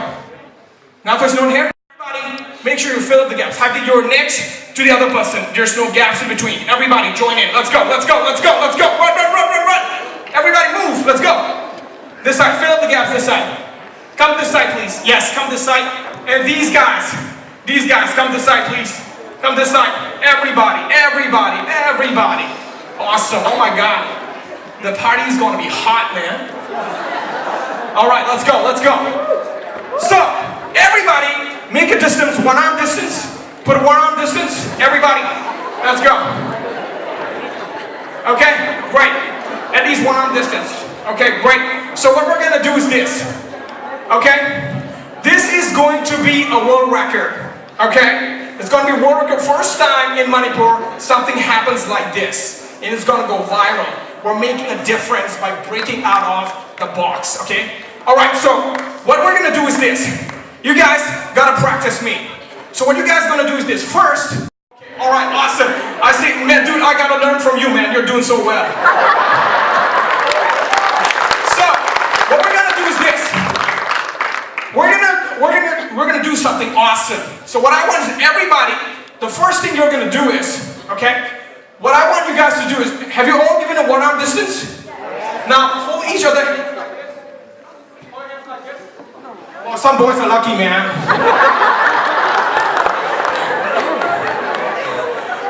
Naltoy's not here. Everybody, make sure you fill up the gaps. Have your next to the other person. There's no gaps in between. Everybody, join in. Let's go. Let's go. Let's go. Let's go. Run, run, run, run, run. Everybody, move. Let's go. This side. Fill up the gaps. This side. Come this side, please. Yes, come this side. And these guys, come this side, please. Come this side. Everybody, everybody, everybody. Awesome. Oh my God. The party is going to be hot, man. All right, let's go. Let's go. So, everybody, make a distance, 1 arm distance. Put a 1 arm distance. Everybody, let's go. Okay, great. At least 1 arm distance. Okay, great. So what we're going to do is this. Okay? This is going to be a world record. Okay? It's going to be a world record. First time in Manipur, something happens like this. And it's going to go viral. We're making a difference by breaking out of the box. Okay? Alright, so what we're going to do is this. You guys got to practice me. So what you guys going to do is this. First, alright, awesome. I say, man, dude, I got to learn from you, man. You're doing so well. So, what we're going to do is this. We're gonna do something awesome. So what I want is everybody, the first thing you're gonna do is, okay? What I want you guys to do is, have you all given a 1 arm distance? Now hold each other. Oh, some boys are lucky, man.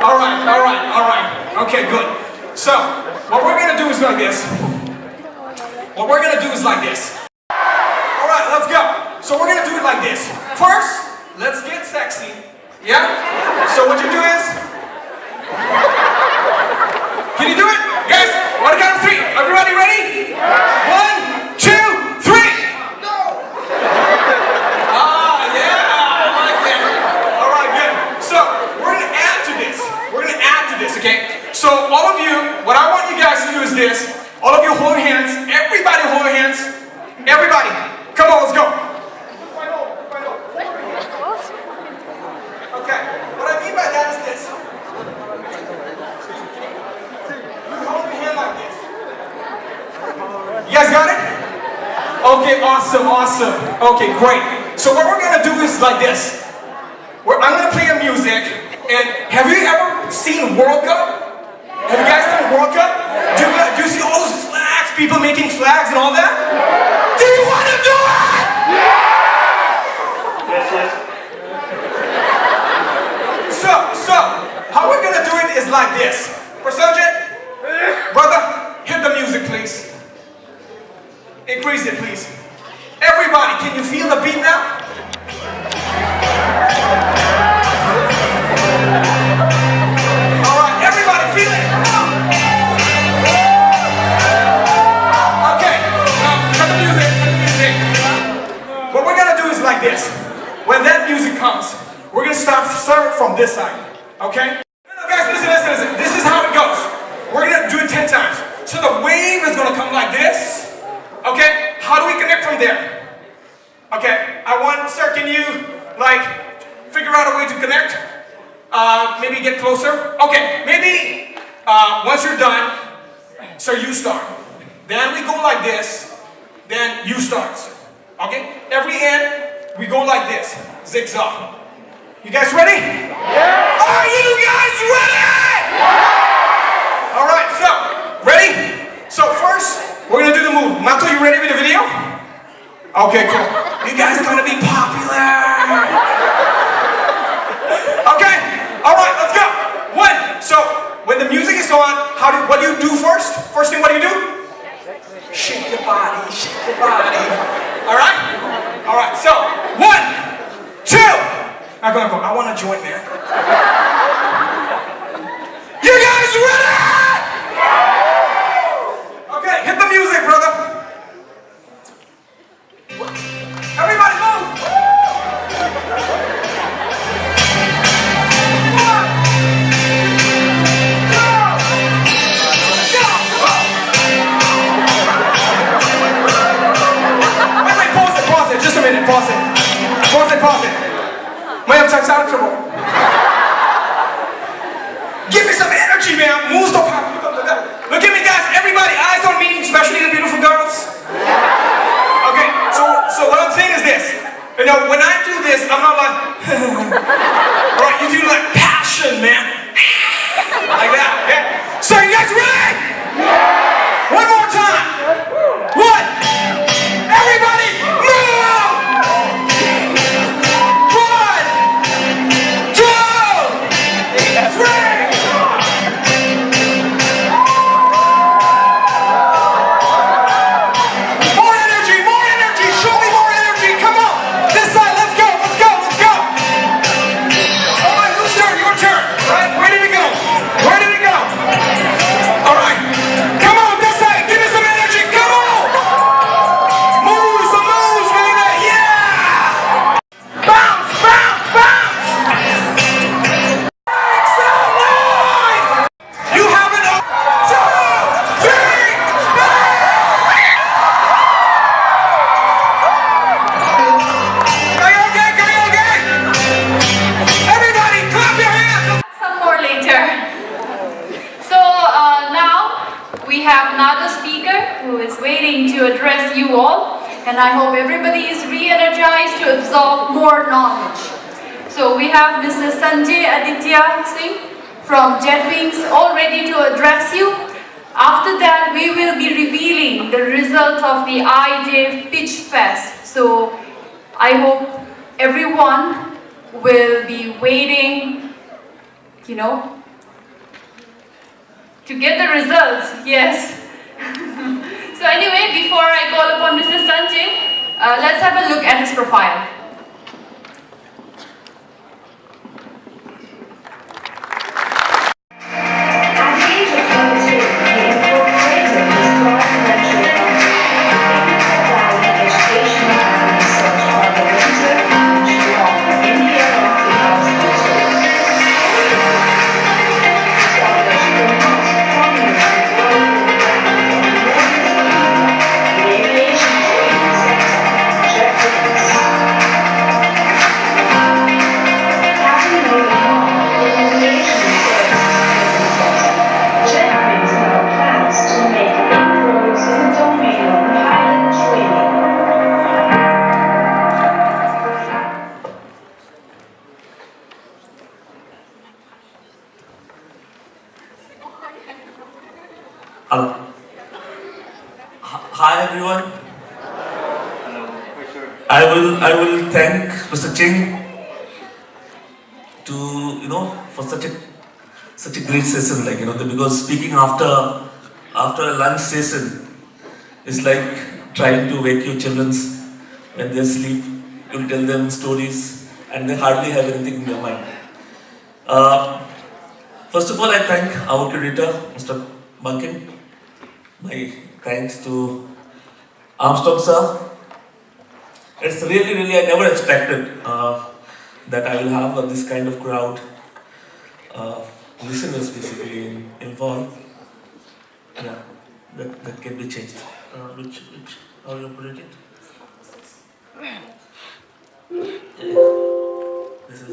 All right. Okay, good. So what we're gonna do is like this. All right, let's go. So we're gonna do it like this. First, let's get sexy. Yeah? So what you do is, can you do it? Guys, on the count of 3. Everybody ready? 1, 2, 3. Go! Ah, yeah, I like that. All right, good. So we're gonna add to this. Okay? So all of you, what I want you guys to do is this. All of you hold your hands. Everybody hold your hands. Everybody. Come on, let's go. Okay, what I mean by that is this. Hold your hand like this. You guys got it? Okay, awesome. Okay, great. So what we're gonna do is like this. I'm gonna play a music, and have you ever seen World Cup? Have you guys seen World Cup? Do you see all those flags, people making flags and all that? Do you want to do it? Yes. So, how we're gonna do it is like this. Percentage, brother, hit the music, please. Increase it, please. Everybody, can you feel the beat now? All right, everybody, feel it. Okay, cut the music. What we're gonna do is like this. When that music comes, we're gonna start from this side. Okay? No, guys, listen. This is how it goes. We're gonna do it 10 times. So the wave is gonna come like this. Okay? How do we connect from there? Okay, sir, can you figure out a way to connect? Maybe get closer? Okay, maybe once you're done, sir, you start. Then we go like this. then you start, sir. Okay? Every end, we go like this. Zigzag. You guys ready? Yeah. Are you guys ready? Yeah. Alright, so, ready? So first, we're gonna do the move. Mato, you ready with the video? Okay, cool. You guys are gonna be popular. Okay? Alright, let's go. One. So, when the music is on, what do you do first? First thing, what do you do? Shake your body, shake your body. Alright? Alright, so, 1, 2. I'm gonna go. I wanna join, man. You guys ready? Okay, hit the music, brother. Everybody move. Wait, pause it. Just a minute, pause it. Man, I'm out of trouble. Give me some energy, man. Moves don't have to come to that. Look at me, guys. Everybody, eyes on me, especially the beautiful girls. Okay, so what I'm saying is this. You know, when I do this, I'm not like, alright, you do like passion, man. Like that, okay? So you guys ready? One more time. One. Everybody, move! And I hope everybody is re-energized to absorb more knowledge. So we have Mr. Sanjay Aditya Singh from JetWings all ready to address you. After that, we will be revealing the result of the IJ Pitch Fest. So I hope everyone will be waiting, you know, to get the results. Yes. So anyway, before I call upon Mr. Sanjay, let's have a look at his profile. Hi everyone. I will thank Mr. Ching for such a great session, because speaking after a lunch session is like trying to wake your children when they sleep. You'll tell them stories and they hardly have anything in their mind. First of all, I thank our curator, Mr. Bunkin. My thanks to Armstrong sir. It's really, I never expected that I will have this kind of crowd, listeners basically in Imphal. Yeah, that can be changed. How you put it? Yeah. This is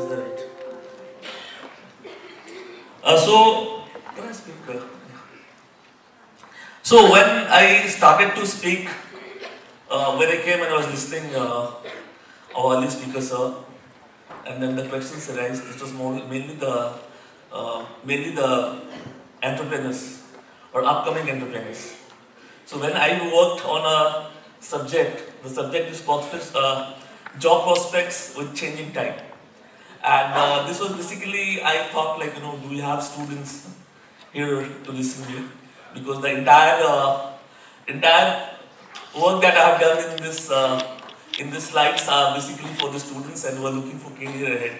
the right. So when I started to speak, when I came and I was listening our early speaker, sir, and then the questions arise. This was mainly the entrepreneurs or upcoming entrepreneurs. So when I worked on a subject, the subject is job prospects with changing time. And this was basically, I thought like, do we have students here to listen to me? Because the entire work that I have done in this slides are basically for the students and who are looking for career ahead.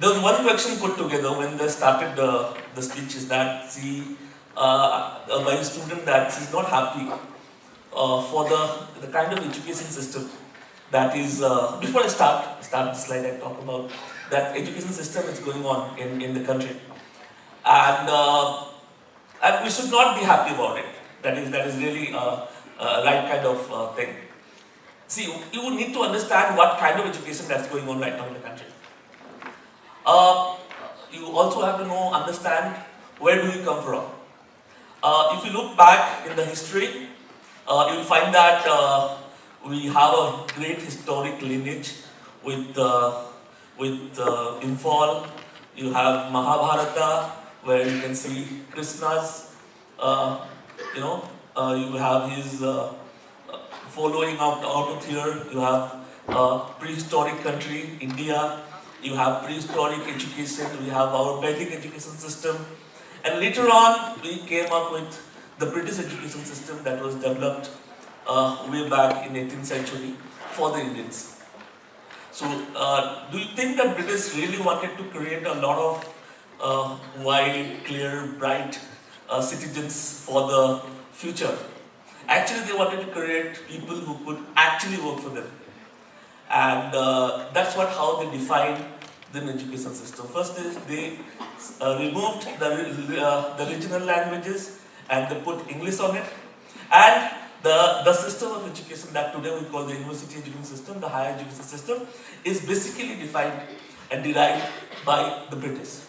There was one question put together when they started the speech is that by a student that she's not happy for the kind of education system that is, before I start the slide, I talk about that education system is going on in the country. And we should not be happy about it. That is really a right kind of thing. See, you would need to understand what kind of education that's going on right now in the country. You also have to understand where do you come from. If you look back in the history, you'll find that we have a great historic lineage with Imphal. You have Mahabharata, where you can see Krishna's, you have his following out of here. You have prehistoric country, India. You have prehistoric education. We have our Vedic education system. And later on, we came up with the British education system that was developed way back in 18th century for the Indians. So, do you think that British really wanted to create a lot of wide, clear, bright citizens for the future? Actually, they wanted to create people who could actually work for them. And that's how they defined the education system. First is they removed the regional languages and they put English on it. And the system of education that today we call the university education system, the higher education system, is basically defined and derived by the British.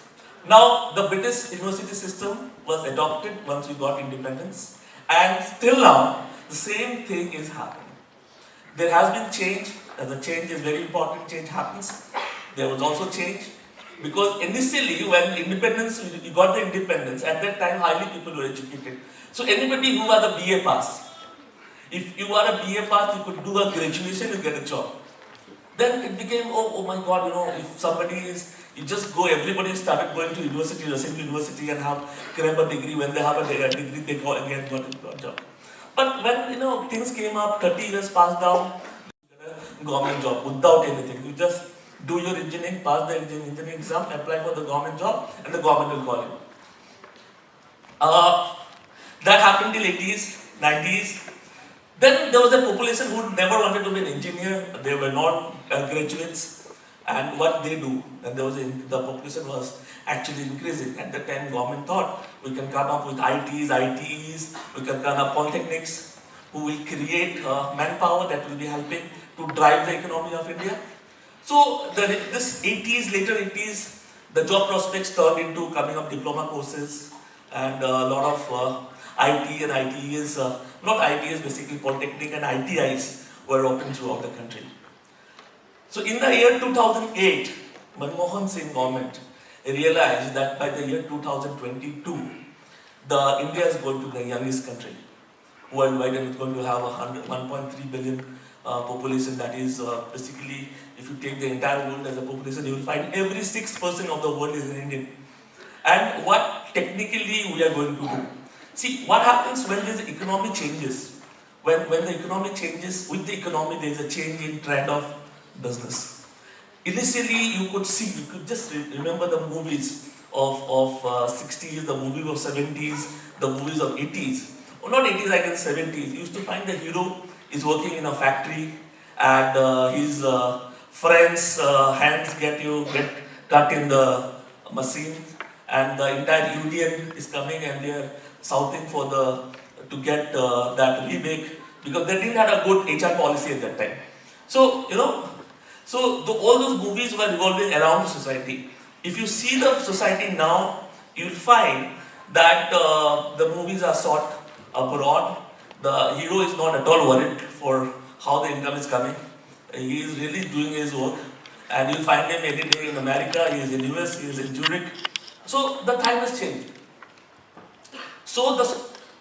Now, the British university system was adopted once we got independence, and still now, the same thing is happening. There has been change, and the change is very important, change happens. There was also change, because initially when you got the independence, at that time highly people were educated. So anybody who was a BA pass, if you are a BA pass, you could do a graduation, you get a job. Then it became, oh my God, if somebody is, everybody started going to university, university and grab a degree. When they have a degree, they go again, got a job. But when, things came up, 30 years passed down, you get a government job without anything. You just do your engineering, pass the engineering exam, apply for the government job, and the government will call you. That happened till 80s, 90s. Then there was a population who never wanted to be an engineer. They were not graduates. And what they do, and the population was actually increasing. At that time, government thought we can come up with ITEs, we can come up polytechnics, who will create manpower that will be helping to drive the economy of India. So this later 80s, the job prospects turned into coming up diploma courses, and a lot of IT and ITEs, not ITEs, basically polytechnic and ITIs were open throughout the country. So in the year 2008, Manmohan Singh government realized that by the year 2022, India is going to be the youngest country worldwide, and it's going to have 1.3 billion population. That is basically, if you take the entire world as a population, you will find every 6% of the world is an Indian. And what technically we are going to do? See, what happens when there is economic changes? When the economy changes, with the economy there is a change in trend of business. Initially, you could just remember the movies of 60s, the movies of 70s, the movies of 80s. Or not 80s, I guess 70s. You used to find the hero is working in a factory, and his friends' hands get cut in the machine, and the entire union is coming and they are shouting to get that rebate, because they didn't have a good HR policy at that time. So, all those movies were revolving around the society. If you see the society now, you'll find that the movies are shot abroad. The hero is not at all worried for how the income is coming. He is really doing his work, and you'll find him any day in America, he is in US, he is in Zurich. So the time has changed. So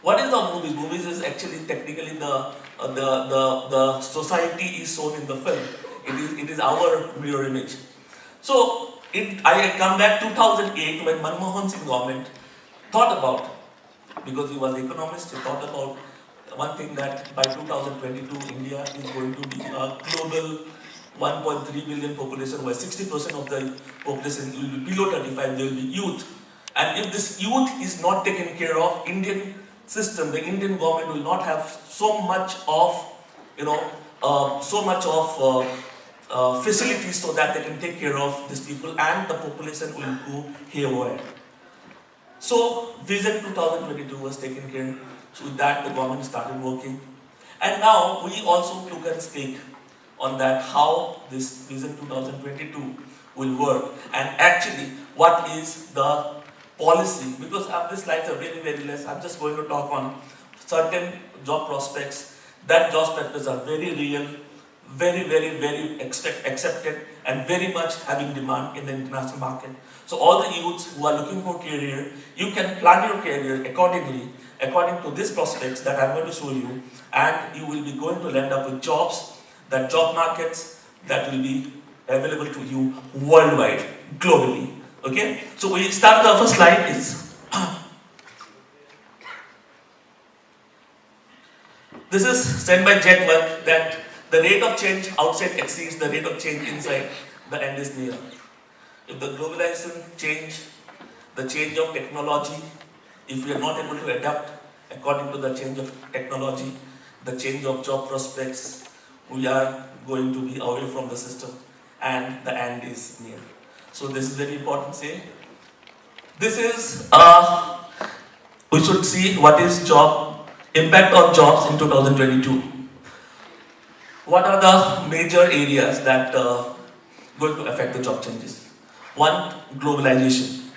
what is the movies? Movies is actually technically the society is shown in the film. It is our mirror image. So I come back 2008 when Manmohan Singh government thought about, because he was an economist, he thought about one thing, that by 2022 India is going to be a global 1.3 billion population, where 60% of the population will be below 35, they will be youth. And if this youth is not taken care of, Indian system, the Indian government will not have so much of, facilities so that they can take care of these people, and the population will go haywire. So Vision 2022 was taken care. So with that, the government started working. And now we also took a stake on that, how this Vision 2022 will work, and actually what is the policy. Because these slides are very, very less. I'm just going to talk on certain job prospects. That job prospects are very real, very, very, very accepted, and very much having demand in the international market. So all the youths who are looking for career, you can plan your career accordingly, according to these prospects that I'm going to show you, and you will be going to end up with jobs, that job markets that will be available to you worldwide, globally. Okay? So we start the first slide is this is sent by Jack Work, that the rate of change outside exceeds the rate of change inside, the end is near. If the globalization change, the change of technology, if we are not able to adapt according to the change of technology, the change of job prospects, we are going to be away from the system, and the end is near. So this is very important say. This is, we should see what is impact on jobs in 2022. What are the major areas that going to affect the job changes? One, globalization.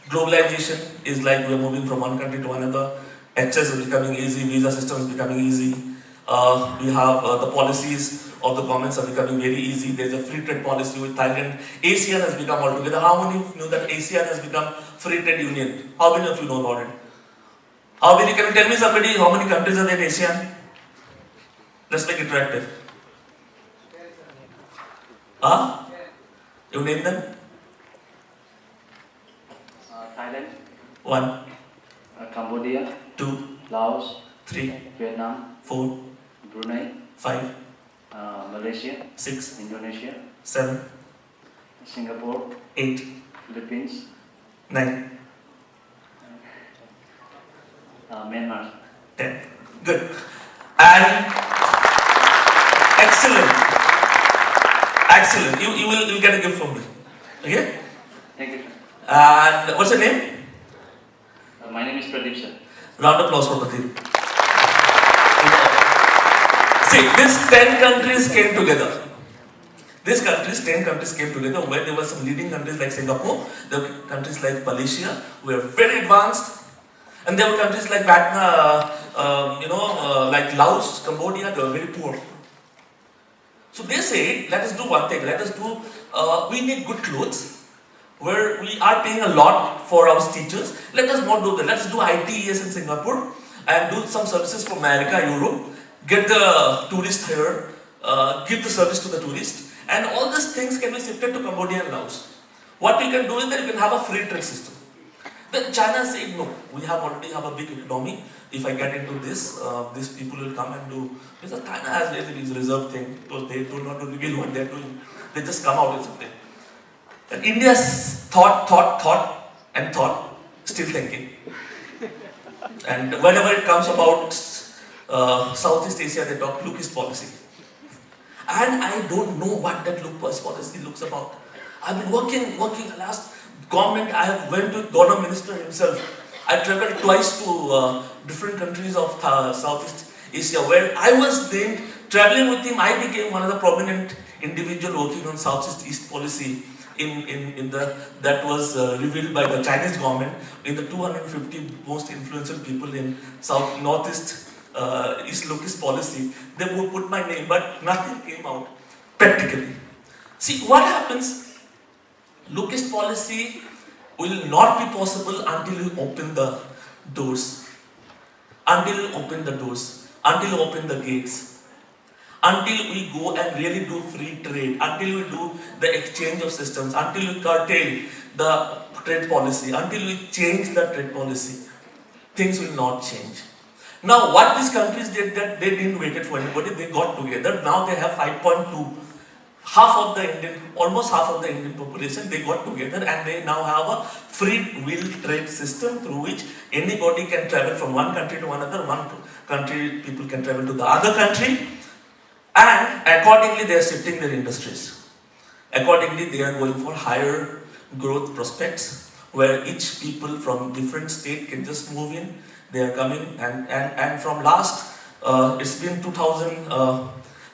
Globalization is like we are moving from one country to another. Access is becoming easy, visa system is becoming easy. We have the policies of the governments are becoming very easy. There's a free trade policy with Thailand. ASEAN has become altogether. How many of you know that ASEAN has become free trade union? How many of you know about it? How many? Can you tell me somebody how many countries are there in ASEAN? Let's make it interactive. Huh? You name them? Thailand. 1. Cambodia. 2. Laos. 3. Vietnam. 4. Brunei. 5. Malaysia. 6. Indonesia. 7. Singapore. 8. Philippines. 9. Myanmar. 10. Good. And excellent. Excellent. You will get a gift from me. Okay? Thank you. And what's your name? My name is Pradeep sir. Round of applause for Pradeep. See, these 10 countries came together. These countries, 10 countries came together, where there were some leading countries like Singapore, there were countries like Malaysia, who were very advanced, and there were countries like Vietnam, like Laos, Cambodia, they were very poor. So they say, let us do one thing, we need good clothes, where we are paying a lot for our teachers. Let us not do that. Let us do ITES in Singapore and do some services for America, Europe, get the tourists here, give the service to the tourists, and all these things can be shifted to Cambodia and Laos. What we can do is that you can have a free trade system. Then China said, no, we already have a big economy. If I get into this, these people will come and do. Because China has really this reserve thing, because they do not reveal what they are doing. They just come out with something. And India's thought, still thinking. And whenever it comes about Southeast Asia, they talk look-east policy. And I don't know what that look-east policy looks about. I've been working last government, I have went with governor minister himself. I traveled twice to different countries of Southeast Asia, where I was named, traveling with him, I became one of the prominent individuals working on Southeast East policy. that was revealed by the Chinese government in the 250 most influential people in Northeast East Locust policy. They would put my name, but nothing came out practically. See what happens. Locust policy will not be possible until you open the doors, until you open the doors, until you open the gates, until we go and really do free trade, until we do the exchange of systems, until we curtail the trade policy, until we change the trade policy, things will not change. Now what these countries did, that they didn't wait for anybody, they got together. Now they have 5.2. Almost half of the Indian population, they got together and they now have a free will trade system through which anybody can travel from one country to another, one country people can travel to the other country, and accordingly they are shifting their industries. Accordingly they are going for higher growth prospects where each people from different state can just move in. They are coming and from last, it's been 2000,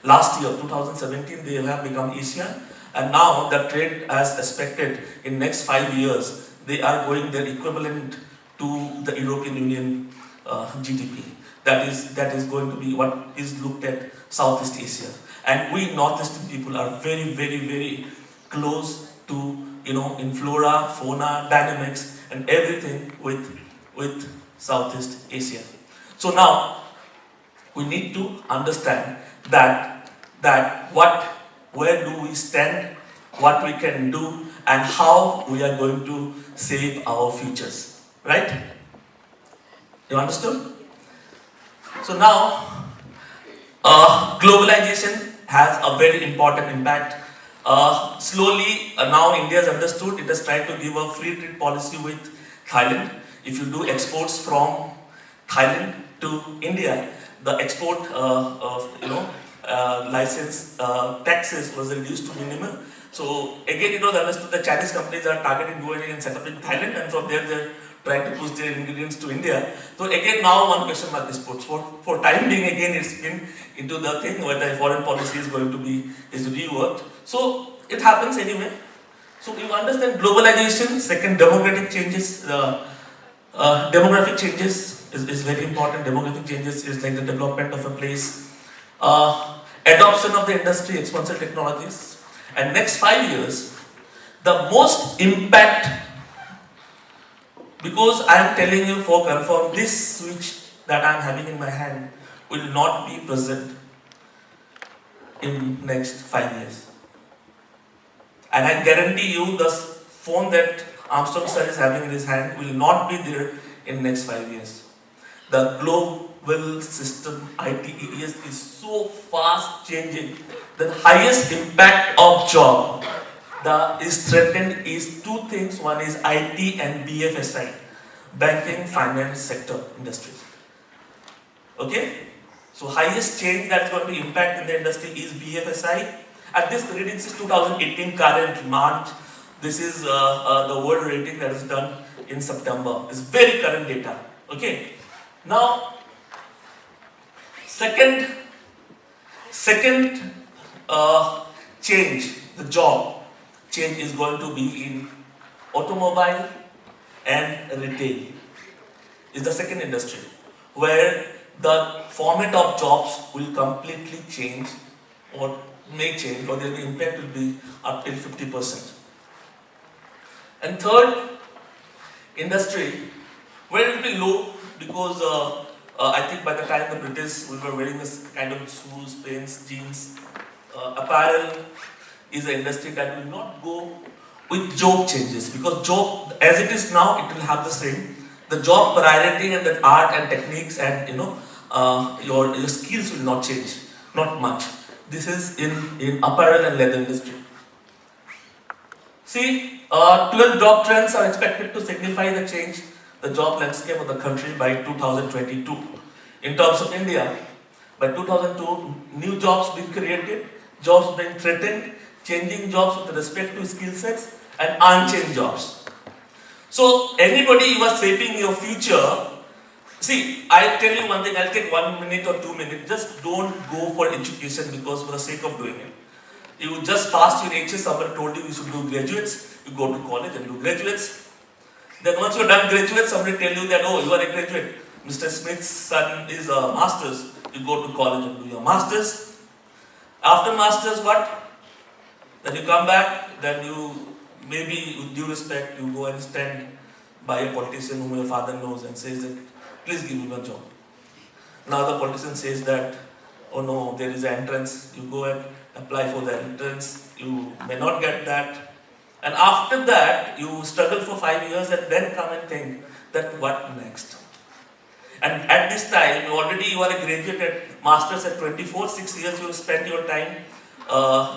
last year, 2017, they have become Asian, and now the trade as expected in next 5 years, they are going their equivalent to the European Union GDP. That is going to be what is looked at Southeast Asia. And we Northeastern people are very, very, very close to, in flora, fauna, dynamics, and everything with Southeast Asia. So now, we need to understand where do we stand, what we can do, and how we are going to save our futures. Right? You understood? So now, globalization has a very important impact. Slowly, now India has understood, it has tried to give a free trade policy with Thailand. If you do exports from Thailand to India, the export license taxes was reduced to minimum. So again, it was understood that Chinese companies are targeting going and set up in Thailand, and from there they're trying to push their ingredients to India. So again, now one question mark is put. For time being, again, it's been into the thing where the foreign policy is going to be reworked. So it happens anyway. So you understand globalization. Second, demographic changes. Demographic changes is very important. Demographic changes is like the development of a place. Adoption of the industry, exponential technologies. And next 5 years, the most impact, because I am telling you for confirm, this switch that I am having in my hand will not be present in next 5 years. And I guarantee you the phone that Armstrong sir is having in his hand will not be there in next 5 years. The global system, ITES, is so fast changing. The highest impact of job that is threatened is two things. One is IT and BFSI, banking, finance sector industries. Okay? So highest change that's going to impact in the industry is BFSI. At this reading is 2018 current March. This is the world rating that is done in September. It's very current data. Okay? Now, second change, the job change is going to be in automobile and retail. Is the second industry where the format of jobs will completely change or may change, or the impact will be up till 50%. And third industry, where it will be low, because I think by the time the British, we were wearing this kind of shoes, pants, jeans, apparel is an industry that will not go with job changes, because job as it is now, it will have the same. The job priority and the art and techniques and your skills will not change, not much. This is in apparel and leather industry. See, 12 job trends are expected to signify the change, the job landscape of the country by 2022. In terms of India, by 2002, new jobs being created, jobs being threatened, changing jobs with respect to skill sets, and unchanged jobs. So, anybody you are shaping your future, see, I'll tell you one thing, I'll take 1 minute or 2 minutes, just don't go for education because for the sake of doing it. You just passed your HS, somebody told you should do graduates, you go to college and do graduates. Then once you're done graduate, somebody tell you that, oh, you are a graduate. Mr. Smith's son is a master's. You go to college and do your master's. After master's, what? Then you come back, then you, maybe with due respect, you go and stand by a politician whom your father knows and says that, please give me a job. Now the politician says that, oh no, there is an entrance. You go and apply for the entrance. You may not get that. And after that, you struggle for 5 years and then come and think that what next? And at this time, you are a graduate at masters at 24, 6 years you spend your time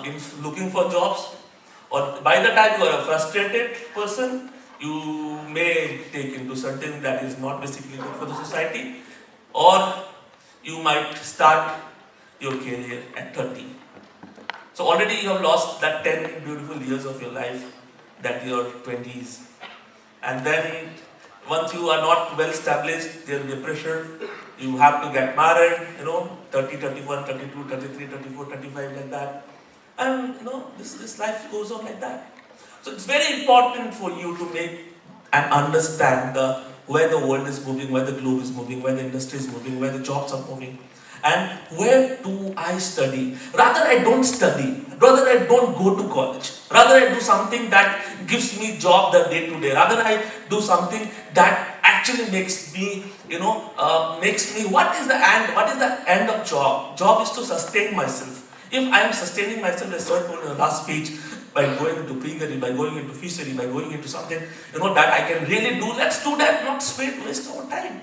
in looking for jobs. Or by the time you are a frustrated person, you may take into something that is not basically good for the society. Or you might start your career at 30. So already you have lost that 10 beautiful years of your life, that your 20s. And then once you are not well established, there will be pressure. You have to get married, 30, 31, 32, 33, 34, 35, like that. And this life goes on like that. So it's very important for you to make and understand where the world is moving, where the globe is moving, where the industry is moving, where the jobs are moving. And where do I study? Rather I don't study. Rather I don't go to college. Rather I do something that gives me job the day to day. Rather I do something that actually makes me, what is the end of job? Job is to sustain myself. If I am sustaining myself, as I told in the last speech, by going into piggery, by going into fishery, by going into something, that I can really do, let's do that, not waste our time.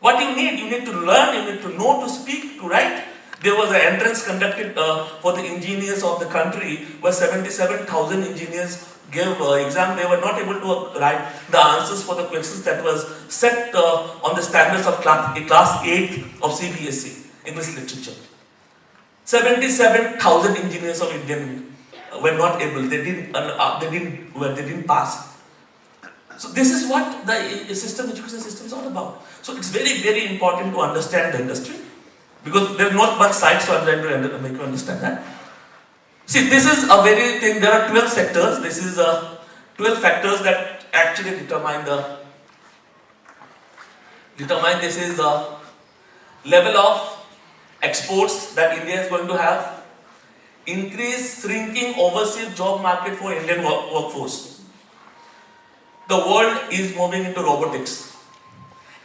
What you need to learn, you need to know to speak, to write. There was an entrance conducted for the engineers of the country where 77,000 engineers gave exam. They were not able to write the answers for the questions that was set on the standards of class 8 of CBSE, English literature. 77,000 engineers of Indian were not able, they didn't pass. So this is what the education system is all about. So it's very, very important to understand the industry, because there's not much science, so I'm trying to make you understand that. See, this is a very thing, there are 12 sectors, this is 12 factors that actually determine this is the level of exports that India is going to have, shrinking overseas job market for Indian workforce. The world is moving into robotics.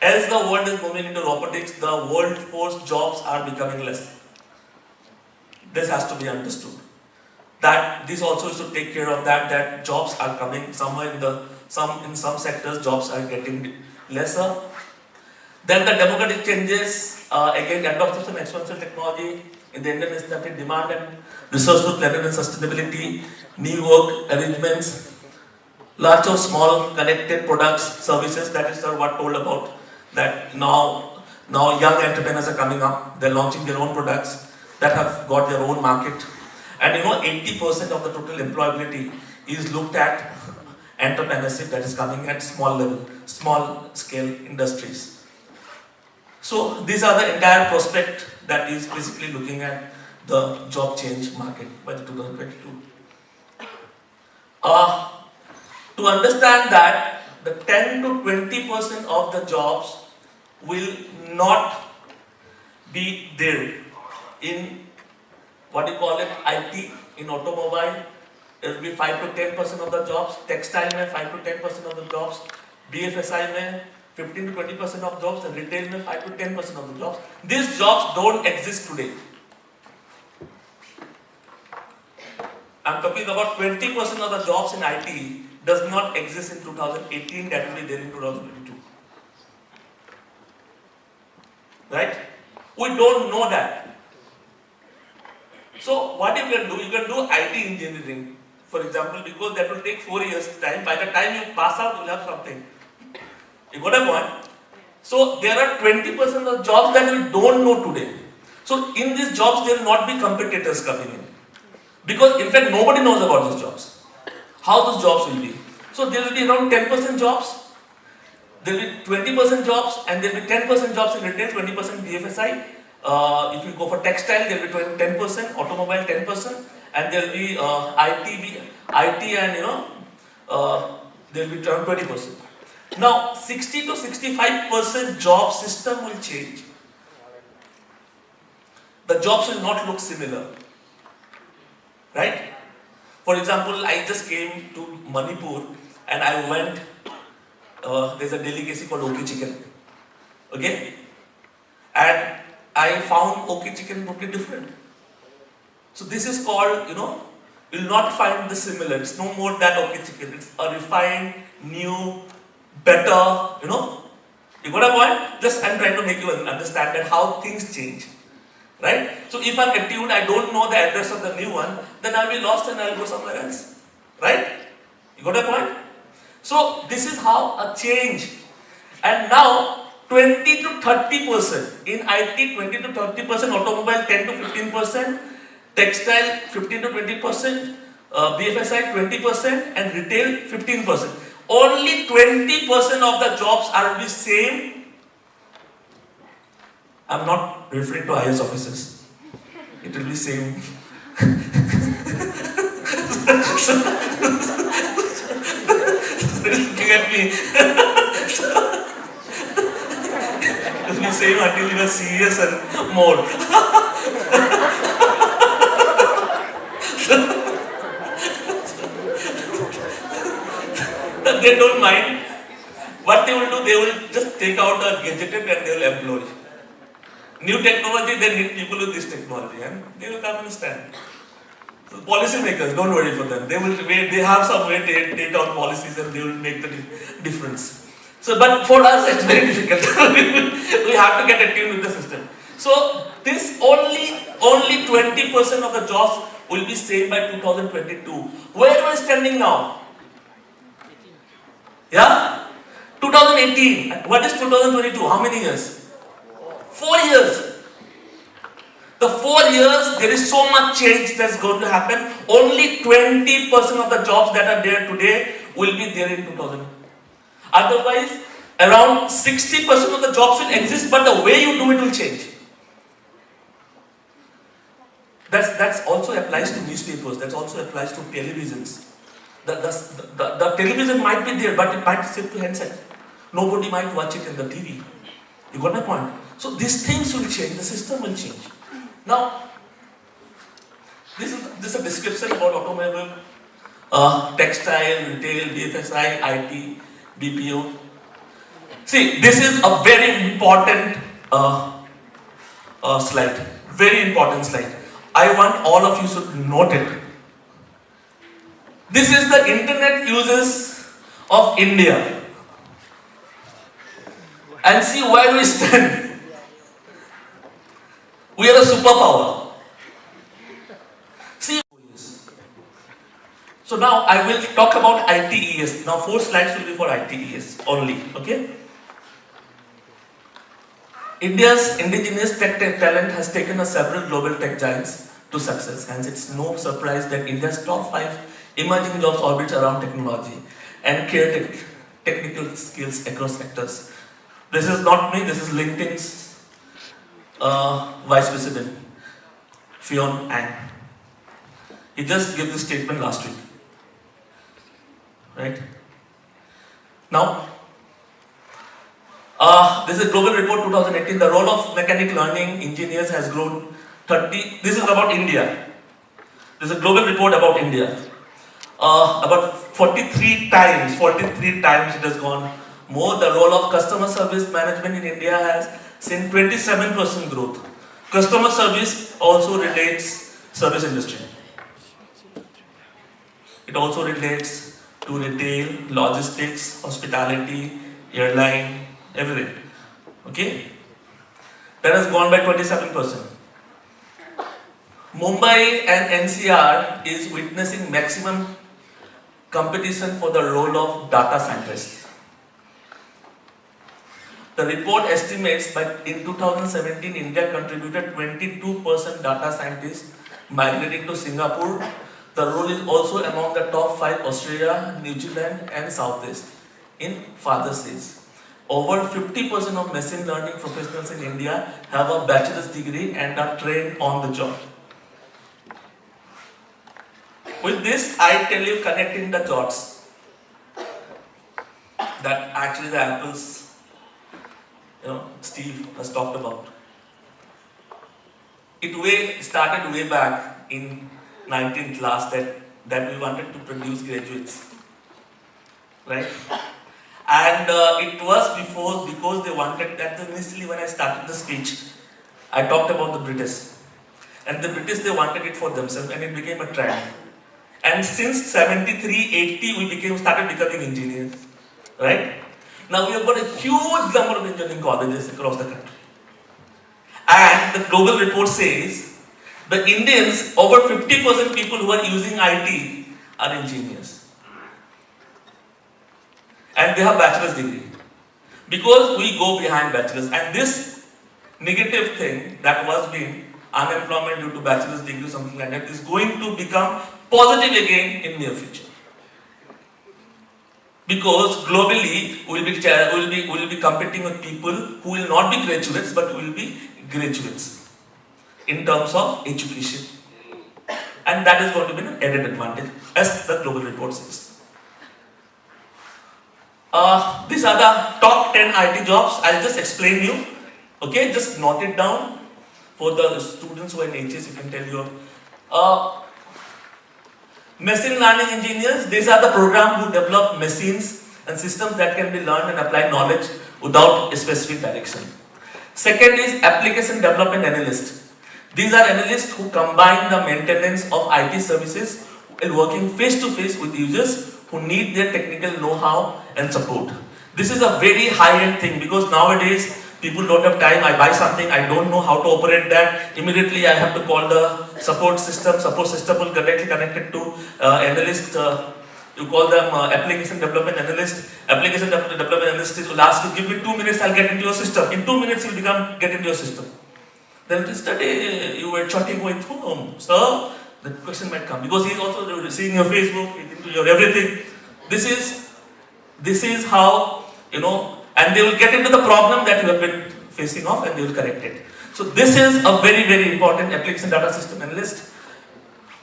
As the world is moving into robotics, the workforce jobs are becoming less. This has to be understood. That this also is to take care of that jobs are coming somewhere in some sectors, jobs are getting lesser. Then the demographic changes, again adoption of exponential technology in the Indian national demand and research to climate and sustainability, new work arrangements, lots of small connected products, services, that is what told about that now young entrepreneurs are coming up, they're launching their own products that have got their own market. And 80% of the total employability is looked at entrepreneurship that is coming at small level, small scale industries. So these are the entire prospect that is basically looking at the job change market by the 2022. To understand that the 10 to 20% of the jobs will not be there in IT, in automobile. There will be 5 to 10% of the jobs, textile mein 5 to 10% of the jobs, BFSI mein 15 to 20% of jobs, and retail mein 5 to 10% of the jobs. These jobs don't exist today. I'm talking about 20% of the jobs in IT does not exist in 2018, that will be there in 2022. Right? We don't know that. So what you can do? You can do IT engineering, for example, because that will take 4 years time. By the time you pass out, you will have something. You got a point? So there are 20% of jobs that we don't know today. So in these jobs, there will not be competitors coming in. Because in fact, nobody knows about these jobs. How those jobs will be. So there will be around 10% jobs, there will be 20% jobs, and there will be 10% jobs in retail, 20% BFSI. If you go for textile, there will be 10%, automobile 10%, and there will be IT and there will be around 20%. Now 60 to 65% job system will change. The jobs will not look similar, right? For example, I just came to Manipur and I went, there's a delicacy called OK chicken, okay? And I found OK chicken totally different. So this is called, you'll not find the similar. It's no more that OK chicken. It's a refined, new, better, You got a point? Just I'm trying to make you understand that how things change. Right? So if I'm attuned, I don't know the address of the new one, then I'll be lost and I'll go somewhere else. Right? You got a point? So this is how a change. And now 20 to 30%. In IT, 20 to 30%, automobile 10 to 15%, textile 15 to 20%, BFSI 20%, and retail 15%. Only 20% of the jobs are the same. I'm not referring to IAS officers. It will be same. Looking at me. It will be same until you are serious and more. They don't mind. What they will do, they will just take out a gadget and they will employ. New technology, they need people with this technology and they will come and stand. So policy makers, don't worry for them. They have some way to take out policies and they will make the difference. So, but for us, it's very difficult. We have to get attuned with the system. So, this only 20% of the jobs will be same by 2022. Where are we standing now? Yeah? 2018. What is 2022? How many years? 4 years. The 4 years, there is so much change that's going to happen. Only 20% of the jobs that are there today will be there in 2000. Otherwise, around 60% of the jobs will exist, but the way you do it will change. That also applies to newspapers. That also applies to televisions. The television might be there, but it might sit to handset. Nobody might watch it in the TV. You got my point? So these things will change. The system will change. Now, this is a description about automobile, textile, retail, BFSI, IT, BPO. See, this is a very important slide. Very important slide. I want all of you to note it. This is the internet uses of India. And see where we stand. We are a superpower. See. So now I will talk about ITES. Now 4 slides will be for ITES only. Okay? India's indigenous tech talent has taken several global tech giants to success. Hence, it's no surprise that India's top 5 emerging jobs orbit around technology and technical skills across sectors. This is not me, this is LinkedIn's Vice President, Fionn Ang. He just gave this statement last week. Right? Now, this is a global report 2018. The role of mechanical learning engineers has grown 30. This is about India. This is a global report about India. About 43 times it has gone more. The role of customer service management in India has seen 27% growth. Customer service also relates service industry. It also relates to retail, logistics, hospitality, airline, everything. Okay? That has gone by 27%. Mumbai and NCR is witnessing maximum competition for the role of data scientist. The report estimates that in 2017, India contributed 22% data scientists migrating to Singapore. The role is also among the top 5 Australia, New Zealand and Southeast in Father says. Over 50% of machine learning professionals in India have a bachelor's degree and are trained on the job. With this, I tell you, connecting the dots, that actually the apples, Steve has talked about. It started way back in 19th class that we wanted to produce graduates, right? And it was because they wanted that. Initially, when I started the speech, I talked about the British, and the British, they wanted it for themselves, and it became a trend. And since 73, 80, we started becoming engineers, right? Now we have got a huge number of engineering colleges across the country. And the global report says the Indians, over 50% people who are using IT are engineers. And they have bachelor's degree. Because we go behind bachelor's. And this negative thing that was being unemployment due to bachelor's degree or something like that is going to become positive again in near future. Because globally we will be competing with people who will not be graduates but will be graduates in terms of education. And that is going to be an added advantage, as the global report says. These are the top 10 IT jobs. I'll just explain you. Okay, just note it down. For the students who are in HS, you can tell you. Machine learning engineers, these are the programs who develop machines and systems that can be learned and apply knowledge without a specific direction. Second is application development analyst. These are analysts who combine the maintenance of IT services while working face to face with users who need their technical know-how and support. This is a very high-end thing because nowadays people don't have time. I buy something, I don't know how to operate that. Immediately I have to call the support system. Support system will directly connect it to analyst. You call them application development analyst. Application development analyst will ask you, give me 2 minutes, I'll get into your system. In 2 minutes you'll get into your system. Then yesterday you were chatting with whom? So the question might come because he's also seeing your Facebook, he's into your everything. This is how, and they will get into the problem that you have been facing off and they will correct it. So this is a very, very important application data system analyst.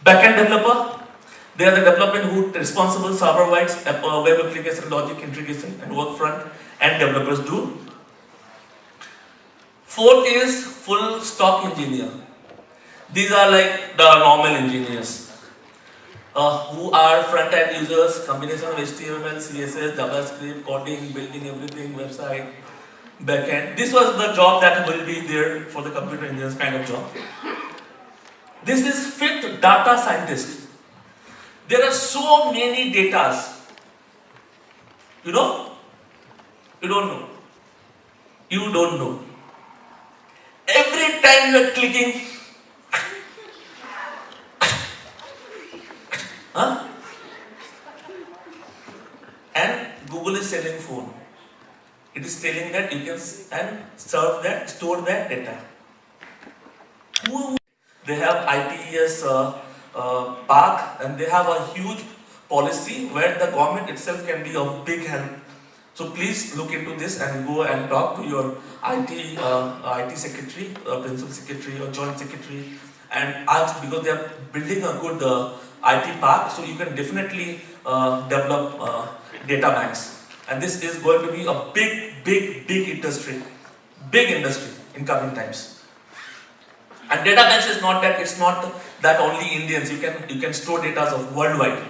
Backend developer, they are the development who are responsible server-wide web application logic integration and work front and developers do. Fourth is full stack engineer. These are like the normal engineers who are front-end users, combination of HTML, CSS, JavaScript, coding, building everything, website, backend. This was the job that will be there for the computer engineers kind of job. This is fifth, data scientist. There are so many datas. You know? You don't know. You don't know. Every time you are clicking, and Google is selling phone. It is telling that you can store that data. They have ITES park and they have a huge policy where the government itself can be of big help. So please look into this and go and talk to your IT secretary, principal secretary or joint secretary and ask, because they are building a good IT park, so you can definitely develop data banks. And this is going to be a big industry in coming times. And data banks is not that, it's not that only Indians, you can store data of worldwide.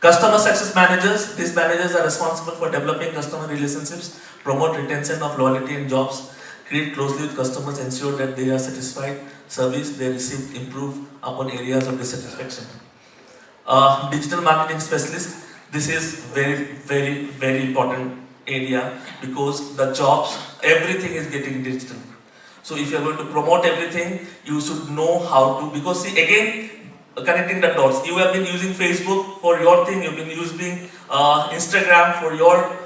Customer success managers, these managers are responsible for developing customer relationships, promote retention of loyalty and jobs, create closely with customers, ensure that they are satisfied, service they receive, improve upon areas of dissatisfaction. Digital marketing specialist, this is very important area because the jobs, everything is getting digital. So if you are going to promote everything, you should know how to, because see again, connecting the dots. You have been using Facebook for your thing, you've been using Instagram for your,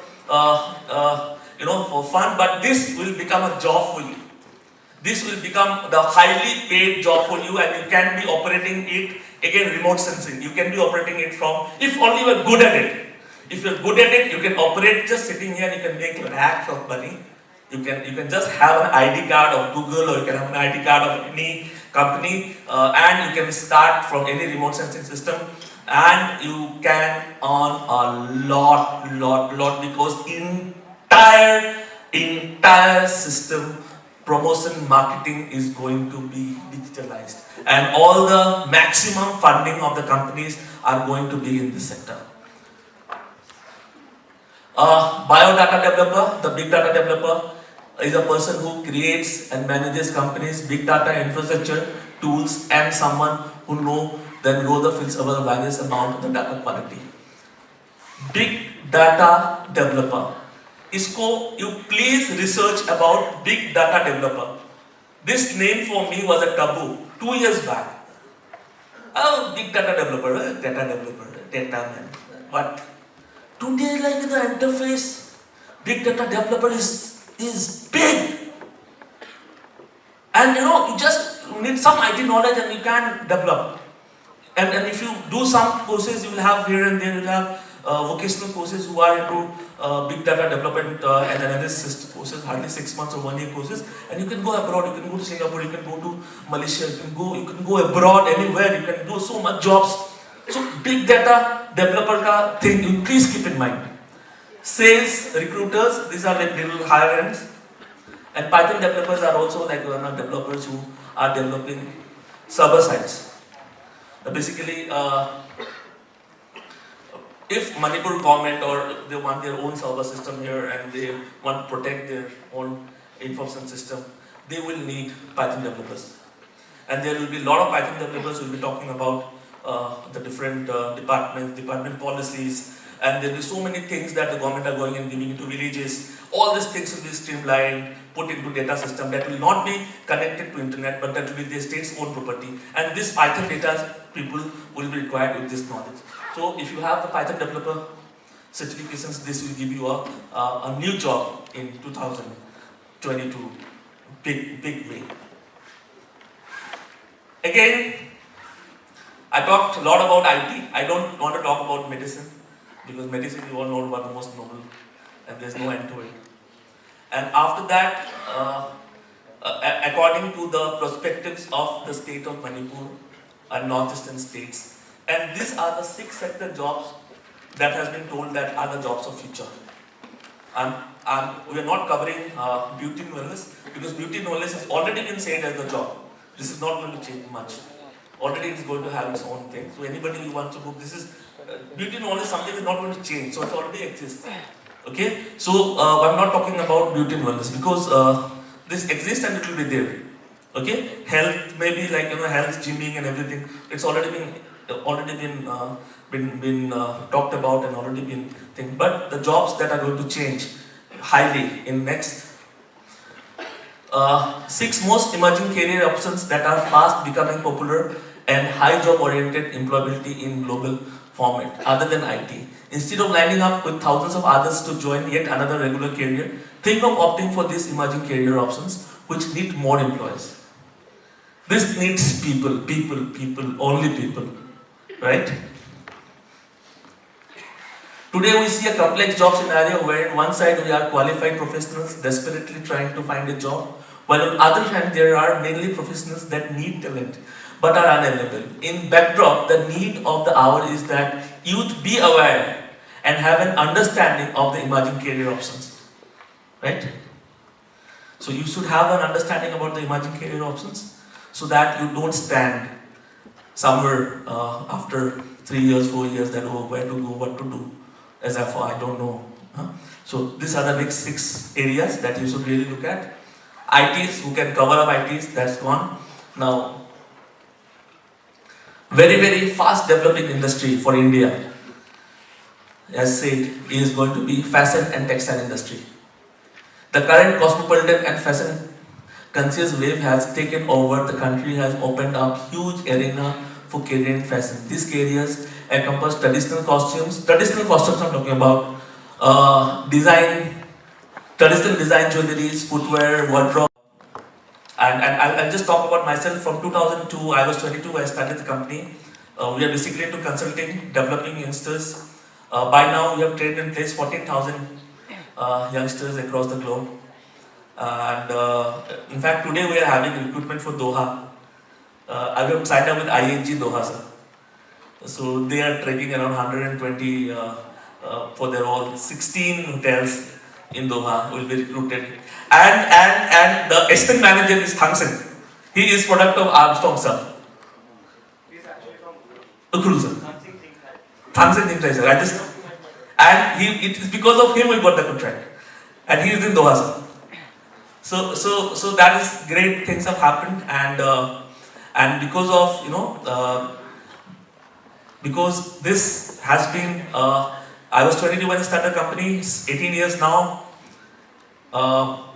for fun, but this will become a job for you. This will become the highly paid job for you and you can be operating it, again remote sensing, you can be operating it from, if only you are good at it. If you are good at it, you can operate just sitting here, you can make lakhs of money. You can just have an ID card of Google or you can have an ID card of any company, and you can start from any remote sensing system, and you can earn a lot because entire system, promotion, marketing is going to be digitalized, and all the maximum funding of the companies are going to be in this sector. Biodata developer, the big data developer, is a person who creates and manages companies' big data infrastructure, tools, and someone who then grow the fields over the various amount of the data quality. Big data developer. Isko, you please research about big data developer. This name for me was a taboo 2 years back. Oh, big data developer, data man. But today, like in the interface, big data developer is big. And you just need some IT knowledge and you can develop. And if you do some courses, you will have here and there, you will have vocational courses who are into big data development and analysis courses, hardly 6 months or 1 year courses. And you can go abroad, you can go to Singapore, you can go to Malaysia, you can go abroad anywhere, you can do so much jobs. So big data developer ka thing, you please keep in mind. Sales, recruiters, these are like little higher ends. And Python developers are also like developers who are developing server sites. Basically, if Manipur government or they want their own server system here and they want to protect their own information system, they will need Python developers. And there will be a lot of Python developers who will be talking about the different department policies, and there will be so many things that the government are going and giving into villages. All these things will be streamlined, put into data system that will not be connected to internet, but that will be the state's own property. And this Python data people will be required with this knowledge. So if you have the Python developer certifications, this will give you a new job in 2022, big way. Again, I talked a lot about IT. I don't want to talk about medicine, because medicine you all know about the most noble and there's no end to it. And after that, according to the perspectives of the state of Manipur and northeastern states, and these are the 6 sector jobs that has been told that are the jobs of future. And we are not covering beauty and wellness, because beauty and wellness has already been said as the job. This is not going to change much. Already it's going to have its own thing. So anybody who wants to book, this is beauty and wellness, something is not going to change. So it already exists. Okay? So I'm not talking about beauty and wellness, because this exists and it will be there. Okay? Health, maybe like health, gymming and everything. It's already been talked about and already been thing. But the jobs that are going to change highly in next 6 most emerging career options that are fast becoming popular and high job oriented employability in global format other than IT. Instead of lining up with thousands of others to join yet another regular career, think of opting for these emerging career options which need more employees. This needs people, only people, right? Today we see a complex job scenario where on one side we are qualified professionals desperately trying to find a job, while on the other hand there are mainly professionals that need talent but are unavailable. In backdrop, the need of the hour is that youth be aware and have an understanding of the emerging career options, right? So you should have an understanding about the emerging career options so that you don't stand somewhere after 3 years, 4 years that, oh, where to go, what to do, as if I don't know. So these are the next 6 areas that you should really look at. ITs, who can cover up ITs, that's gone. Now, very fast developing industry for India, as said, is going to be fashion and textile industry. The current cosmopolitan and fashion conscious wave has taken over. The country has opened up huge arena for career in fashion. These careers encompass traditional costumes I'm talking about, traditional design jewelries, footwear, wardrobe. And I'll just talk about myself. From 2002, I was 22, I started the company. We are basically into consulting, developing youngsters. By now, we have trained and placed 14,000 youngsters across the globe. And in fact, today we are having recruitment for Doha. I have signed up with ING Doha, sir. So they are tracking around 120 for their all 16 hotels in Doha will be recruited. And the assistant manager is Thangsen. He is product of Armstrong, sir. He's actually from Cruiser. Thangsen Think sir. I just and it is because of him we got the contract. And he is in Doha, sir. So that is great things have happened, and because of because this has been I was 22 when I started the company. It's 18 years now.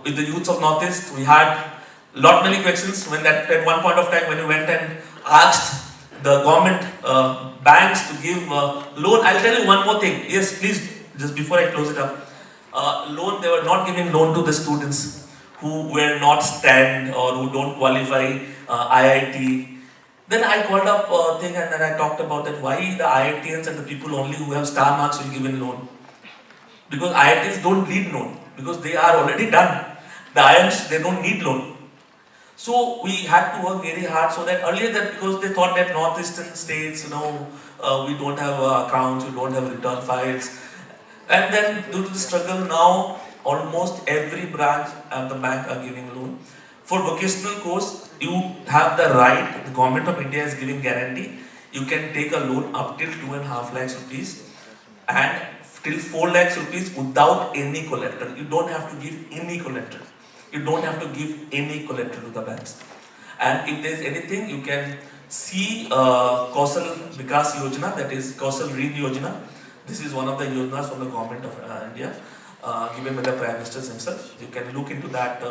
With the youths of Northeast, we had many questions when at one point of time when we went and asked the government banks to give loan. I'll tell you one more thing. Yes, please, just before I close it up. Loan, they were not giving loan to the students who were not STAND or who don't qualify IIT. Then I called up a thing and then I talked about that why the IITians and the people only who have star marks will give in loan. Because IITs don't need loan because they are already done. The IIMs, they don't need loan. So we had to work very hard so that earlier that because they thought that northeastern states, we don't have accounts, we don't have return files. And then due to the struggle now, almost every branch at the bank are giving loan. For vocational course, you have the right, the government of India is giving guarantee. You can take a loan up till 2.5 lakhs rupees and till 4 lakhs rupees without any collateral. You don't have to give any collateral. You don't have to give any collateral to the banks. And if there is anything, you can see Kausal Vikas Yojana, that is Kausal Rin Yojana. This is one of the yojanas from the government of India, given by the Prime Minister himself. You can look into that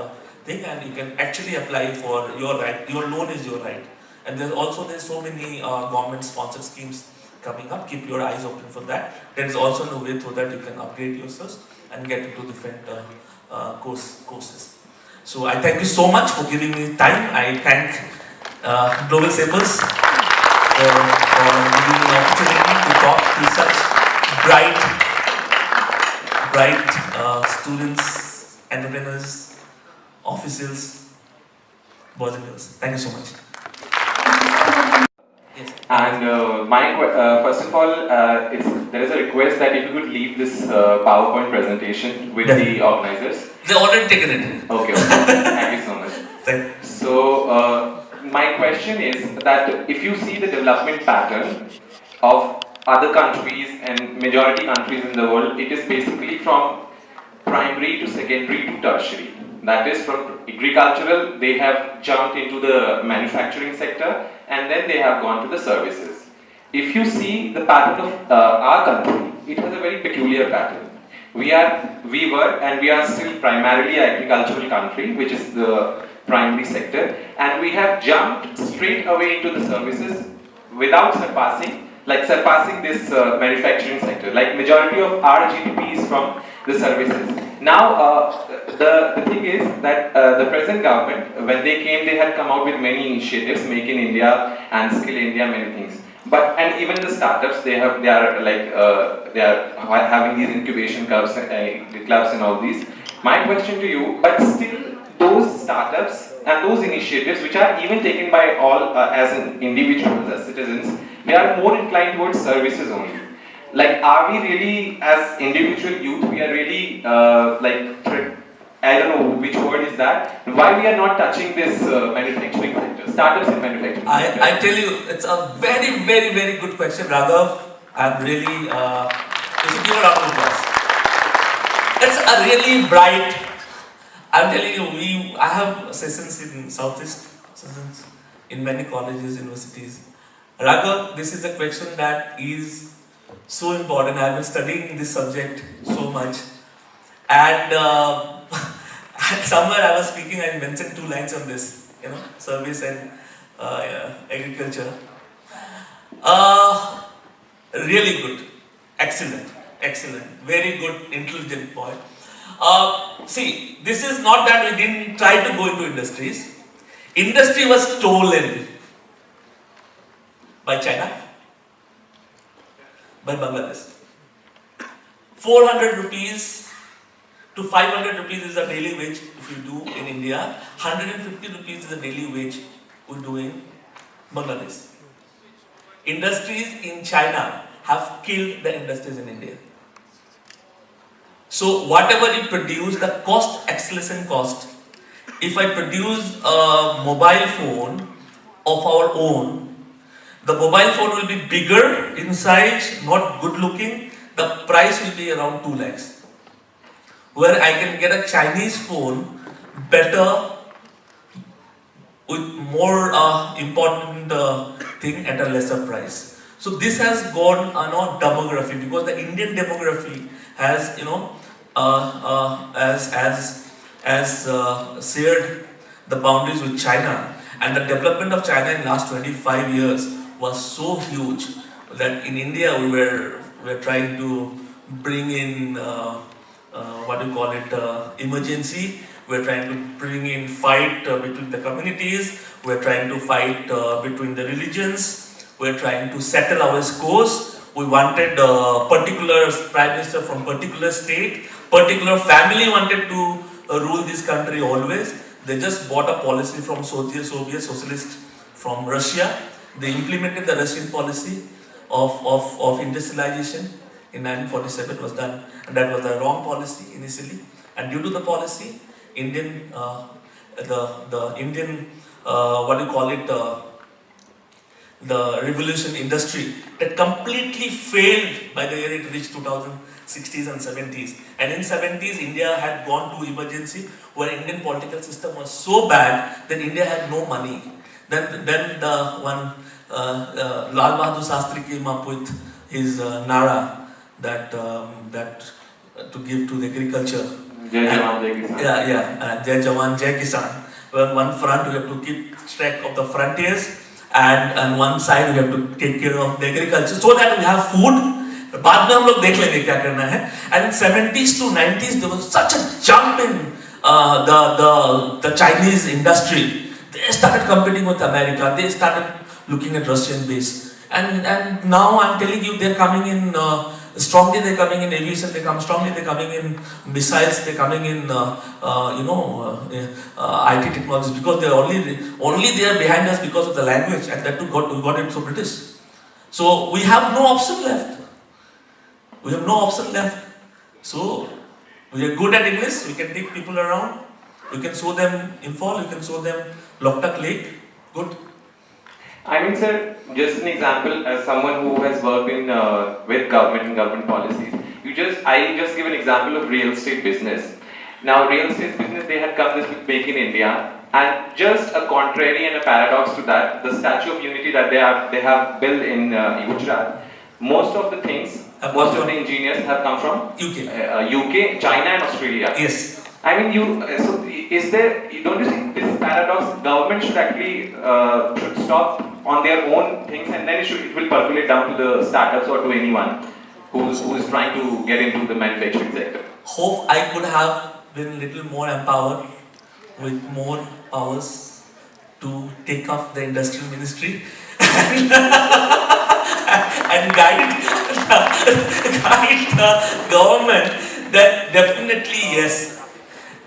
thing and you can actually apply for your right. Your loan is your right. And there's so many government-sponsored schemes coming up. Keep your eyes open for that. There is also a way through that you can upgrade yourselves and get into different courses. So I thank you so much for giving me time. I thank Globalshapers for giving me an opportunity to talk to such bright students, entrepreneurs, officials, boys and girls. Thank you so much. Yes. And first of all, there is a request that if you could leave this PowerPoint presentation with the organizers. They've already taken it. Okay. Thank you so much. So, my question is that if you see the development pattern of other countries and majority countries in the world, it is basically from primary to secondary to tertiary. That is, from agricultural, they have jumped into the manufacturing sector and then they have gone to the services. If you see the pattern of our country, it has a very peculiar pattern. We were and we are still primarily an agricultural country, which is the primary sector, and we have jumped straight away into the services without surpassing this manufacturing sector. Like majority of our GDP is from the services. Now, the thing is that the present government, when they came, they had come out with many initiatives, Make in India and Skill India, many things. And even the startups, they are having these incubation clubs and all these. My question to you, but still those startups and those initiatives which are even taken by all as individuals, as citizens, they are more inclined towards services only. Like, are we really, as individual youth, we are really I don't know which word is that, why we are not touching this manufacturing sector, startups in manufacturing sector? I tell you, it's a very, very, very good question, Raghav. I'm really, you should give a round of applause. It's a really bright, I'm telling you, I have sessions in Southeast, sessions in many colleges, universities. Raghav, this is a question that is so important. I've been studying this subject so much. And somewhere I was speaking, I mentioned 2 lines on this, service and agriculture. Really good, excellent, very good, intelligent boy. See, this is not that we didn't try to go into industries. Industry was stolen by China, by Bangladesh. 400 rupees to 500 rupees is the daily wage if you do in India. 150 rupees is the daily wage we're doing Bangladesh. Industries in China have killed the industries in India. So whatever you produce, the cost, acceleration cost, if I produce a mobile phone of our own, the mobile phone will be bigger in size, not good looking, the price will be around 2 lakhs. Where I can get a Chinese phone better with more important thing at a lesser price. So this has gone demography, because the Indian demography has shared the boundaries with China, and the development of China in the last 25 years was so huge that in India we were trying to bring in emergency. We're trying to bring in fight between the communities. We're trying to fight between the religions. We're trying to settle our scores. We wanted a particular prime minister from particular state, particular family wanted to rule this country always. They just bought a policy from Soviet socialist from Russia. They implemented the Russian policy of industrialization in 1947 was done, and that was the wrong policy initially. And due to the policy, Indian the revolution industry that completely failed by the year it reached 2060s and 70s. And in 70s, India had gone to emergency, where Indian political system was so bad that India had no money. Then the one Lal Bahadur Shastri came up with his Nara that to give to the agriculture. Jai Jawan, Jai Kisan. Jai Jawan, Jai Kisan. Well, one front we have to keep track of the frontiers, and on one side we have to take care of the agriculture so that we have food. बाद में हम लोग देख लेंगे क्या करना है. And in 70s to 90s there was such a jump in the Chinese industry. They started competing with America. They started looking at Russian base. And now I'm telling you, they're coming in strongly. They're coming in aviation. They come strongly. They're coming in missiles. They're coming in IT technologies, because they're only there behind us because of the language, and that too we got it through British. So we have no option left. We have no option left. So we are good at English. We can take people around. We can show them Imphal. We can show them Loktak Lake. Good. I mean, sir, just an example, as someone who has worked in with government and government policies, I just give an example of real estate business. Now, real estate business, they had come this with Make in India, and just a contrary and a paradox to that, the Statue of Unity that they have built in Gujarat, most of the things, most of the engineers have come from UK, China, and Australia. Yes. I mean, don't you think this paradox, government should actually should stop on their own things, and then it will percolate down to the startups or to anyone who is trying to get into the manufacturing sector? Hope I could have been a little more empowered with more powers to take off the industrial ministry and guide the government. That definitely yes.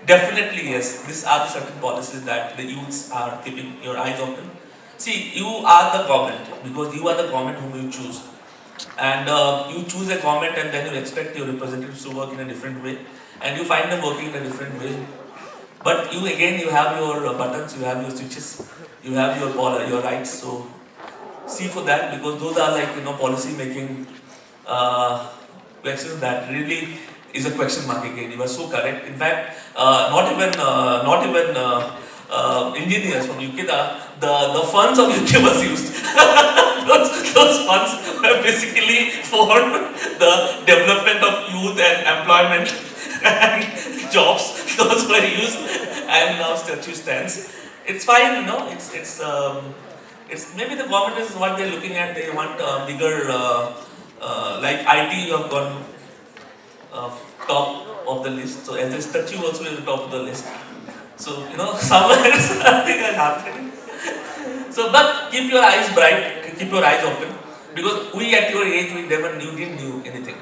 Definitely yes. These are the certain policies that the youths are keeping your eyes open. See, you are the government, because you are the government whom you choose. And you choose a government, and then you expect your representatives to work in a different way. And you find them working in a different way. But you have your buttons, you have your switches, you have your rights. So see for that, because those are like policy making questions that really is a question mark again. You are so correct. In fact, not even engineers from UK, the funds of UK was used. those funds were basically for the development of youth and employment and jobs. Those were used, and now statue stands. It's fine, it's maybe the government is what they're looking at. They want bigger, like IT, you have gone top of the list. So as a statue also is the top of the list. So somewhere something has happened. So but keep your eyes bright, keep your eyes open, because we at your age we didn't knew anything.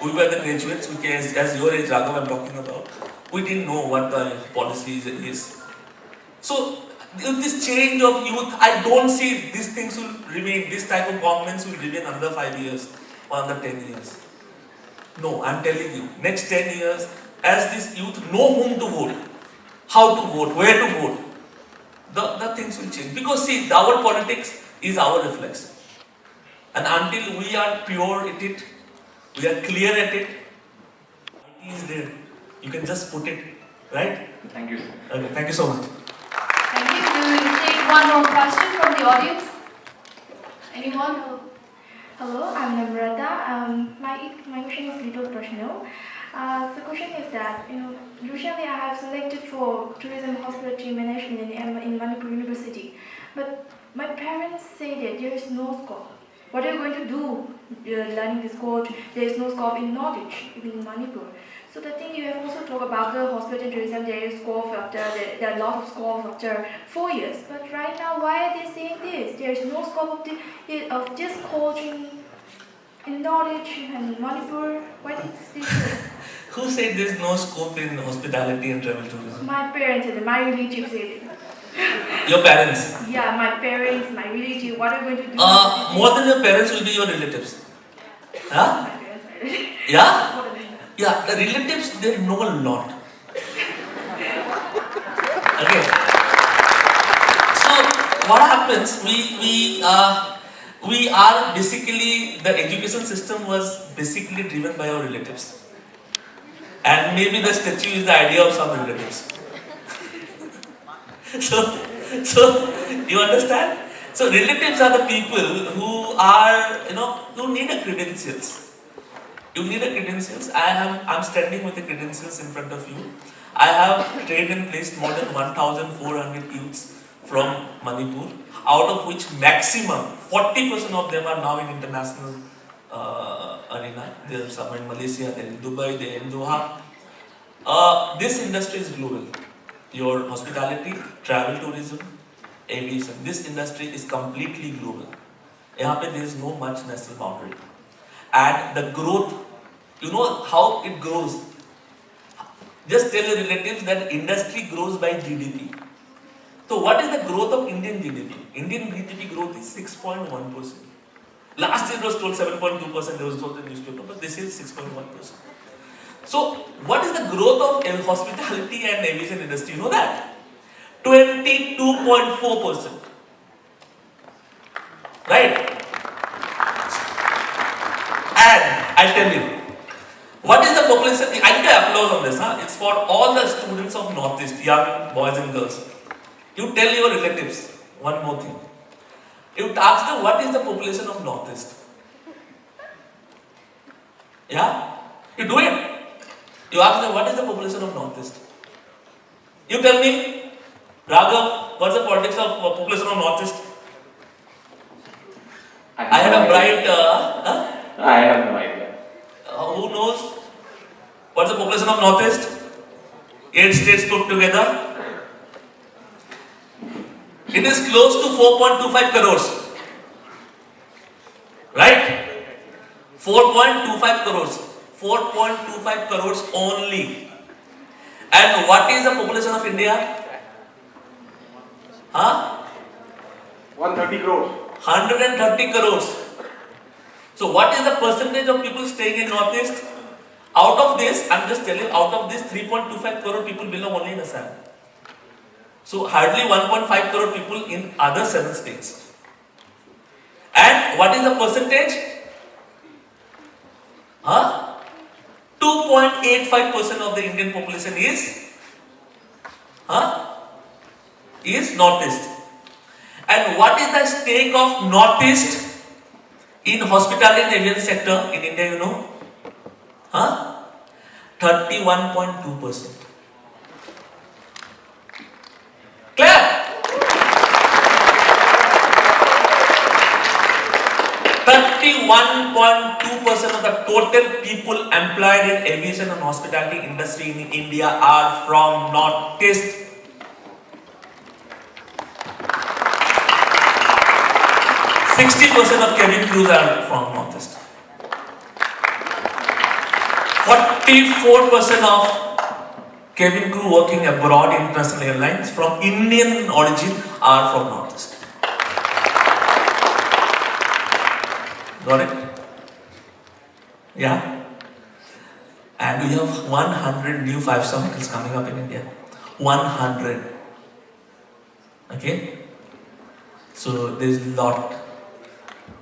We were the graduates, as your age, Raghav, I'm talking about. We didn't know what the policy is. So this change of youth, I don't see these things will remain, this type of governments will remain another 5 years or another 10 years. No, I'm telling you, next 10 years, as this youth know whom to vote, how to vote, where to vote, the things will change. Because see, our politics is our reflex. And until we are pure at it, we are clear at it, it is there. You can just put it, right? Thank you. Okay, thank you so much. Thank you. We will take one more question from the audience. Anyone? Hello, I'm Namrata. My question is little personal. The question is that, usually I have selected for tourism hospitality management in Manipur University, but my parents say that there is no scope. What are you going to do learning this course? There is no scope in knowledge in Manipur. So the thing you have also talked about the hospitality tourism, there is scope after there are a lot of scopes after 4 years. But right now, why are they saying this? There is no scope of this course in knowledge and Manipur. Why did they say? Who said there is no scope in hospitality and travel tourism? My parents said it. My relatives said it. Your parents? Yeah, my parents, my relatives. What are you going to do? More than your parents will be your relatives. Huh? Yeah? Yeah, the relatives, they know a lot. Okay. So, what happens, we are basically, the education system was basically driven by our relatives. And maybe the statue is the idea of some relatives. So, you understand? So, relatives are the people who are, who need a credentials. You need a credentials. I'm standing with the credentials in front of you. I have trained and placed more than 1,400 youths from Manipur, out of which maximum 40% of them are now in international arena. There are some in Malaysia, they're in Dubai, they're in Doha. This industry is global. Your hospitality, travel tourism, aviation. This industry is completely global. There is no much national boundary. And the growth, you know how it grows. Just tell your relatives that industry grows by GDP. So what is the growth of Indian GDP? Indian GDP growth is 6.1%. Last year it was told 7.2%, there was told in the newspaper, but this is 6.1%. So what is the growth of hospitality and aviation industry? You know that? 22.4%. Right? And I tell you, what is the population? I need an applause on this. It's for all the students of Northeast, young boys and girls. You tell your relatives one more thing. You ask them what is the population of Northeast. Yeah? You do it. You ask them what is the population of Northeast. You tell me, Raghav, what's the politics of population of Northeast? I had a bright. I have no idea. Who knows? What's the population of Northeast? 8 states put together. It is close to 4.25 crores. Right? 4.25 crores. 4.25 crores only. And what is the population of India? 130 crores. 130 crores. So what is the percentage of people staying in Northeast? Out of this, I'm just telling you, out of this 3.25 crore people belong only in Assam. So hardly 1.5 crore people in other 7 states. And what is the percentage? 2.85% of the Indian population is Northeast. And what is the stake of Northeast in hospitality and aviation sector in India, you know? 31.2%. Clear? 31.2% of the total people employed in aviation and hospitality industry in India are from Northeast. 60% of cabin crews are from Northeast. 44% of cabin crew working abroad in international airlines from Indian origin are from Northeast. Got it? Yeah? And we have 100 new 5-star hotels coming up in India. 100. Okay? So there's a lot.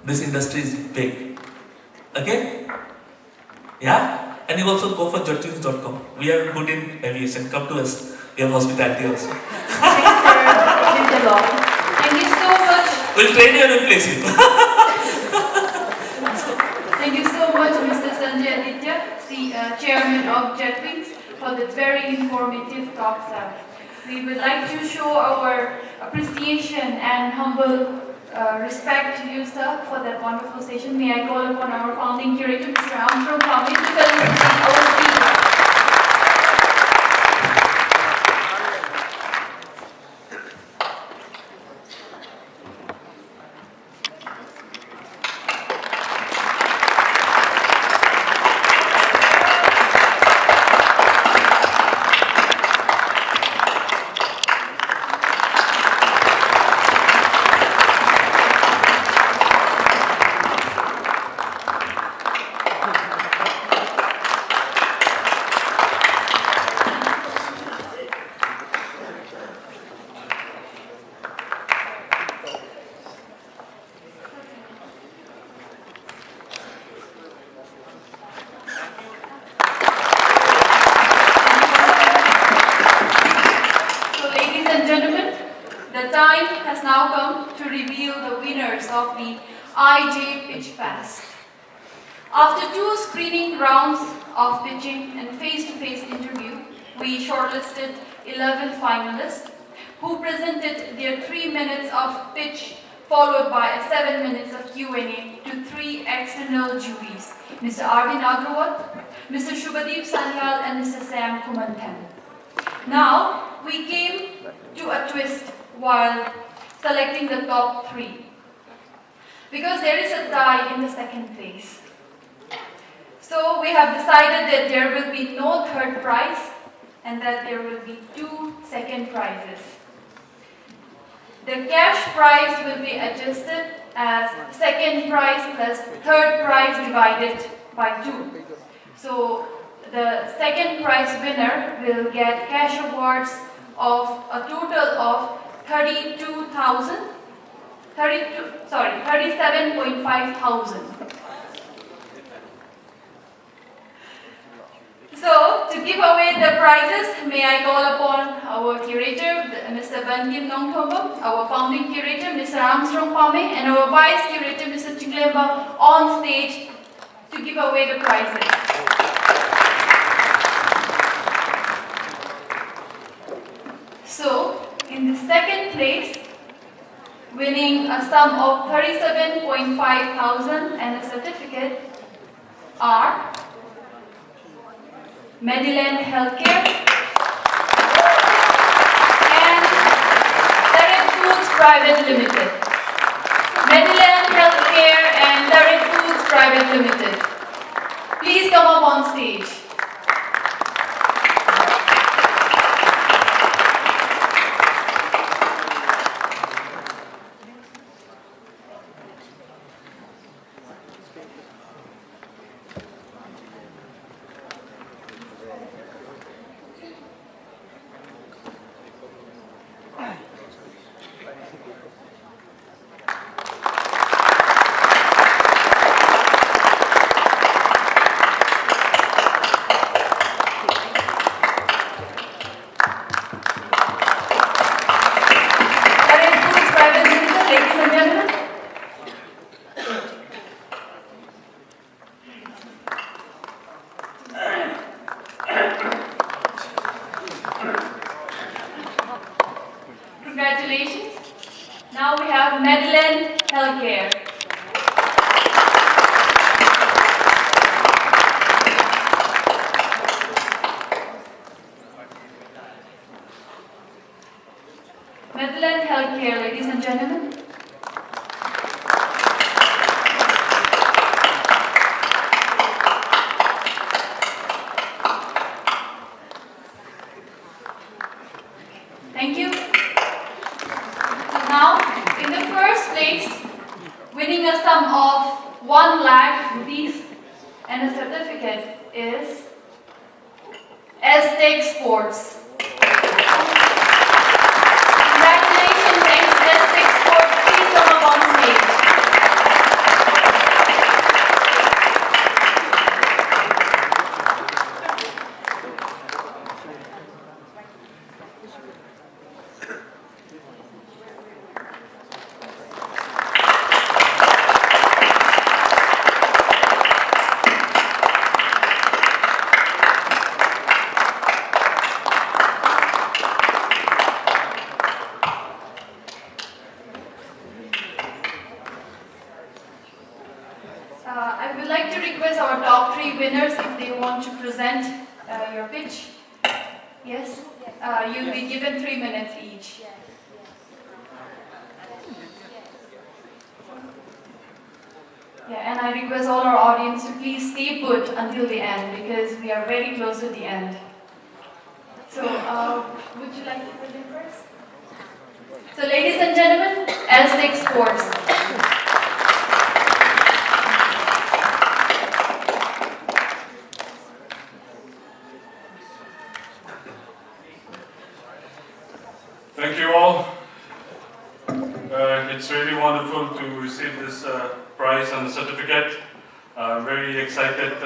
This industry is big. Okay? Yeah? And you also go for jotings.com. We are good in aviation. Come to us. We have hospitality also. Thank you so much. We'll train you and we'll place you. Thank you so much, Mr. Sanjay Aditya, Chairman of Jetwings, for the very informative talk, sir. We would like to show our appreciation and humble respect to you, sir, for that wonderful session. May I call upon our founding curator, Mr. Armstrong, to felicitate our speaker. Of the IJ Pitch Fest. After 2 screening rounds of pitching and face-to-face interview, we shortlisted 11 finalists who presented their 3 minutes of pitch followed by 7 minutes of Q&A to 3 external juries, Mr. Arvind Agrawal, Mr. Shubhadeep Sanyal and Mr. Sam Kumanthan. Now, we came to a twist while selecting the top 3. Because there is a tie in the second phase. So we have decided that there will be no third prize and that there will be 2 second prizes. The cash prize will be adjusted as second prize plus third prize divided by 2. So the second prize winner will get cash awards of a total of 37,500. So, to give away the prizes, may I call upon our curator, Mr. Bankim Nongthombo, our founding curator, Mr. Armstrong Pame, and our vice curator, Mr. Chinglemba, on stage to give away the prizes. So, in the second place, winning a sum of 37,500 and a certificate are Medillion Healthcare and Tarek Foods Private Limited. Medillion Healthcare and Tarek Foods Private Limited. Please come up on stage. Congratulations. Now we have Medillion Healthcare. Medillion Healthcare, ladies and gentlemen. Now, in the first place, winning a sum of 1 lakh rupees and a certificate is Aztec Sports. Congratulations, Aztec Sports. Please come up on stage. I would like to request our top 3 winners if they want to present your pitch. Yes? You'll be given 3 minutes each. Yeah, and I request all our audience to please stay put until the end because we are very close to the end. So, would you like to present first? So, ladies and gentlemen, Aztec Sports. Thank you all. It's really wonderful to receive this prize and the certificate. I'm very excited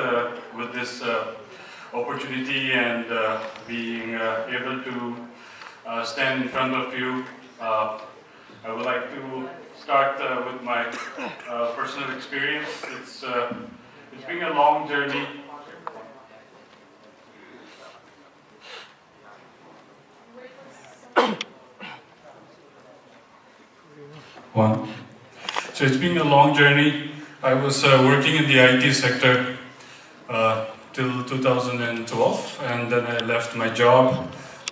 with this opportunity and being able to stand in front of you. I would like to start with my personal experience. It's been a long journey. So it's been a long journey. I was working in the IT sector till 2012, and then I left my job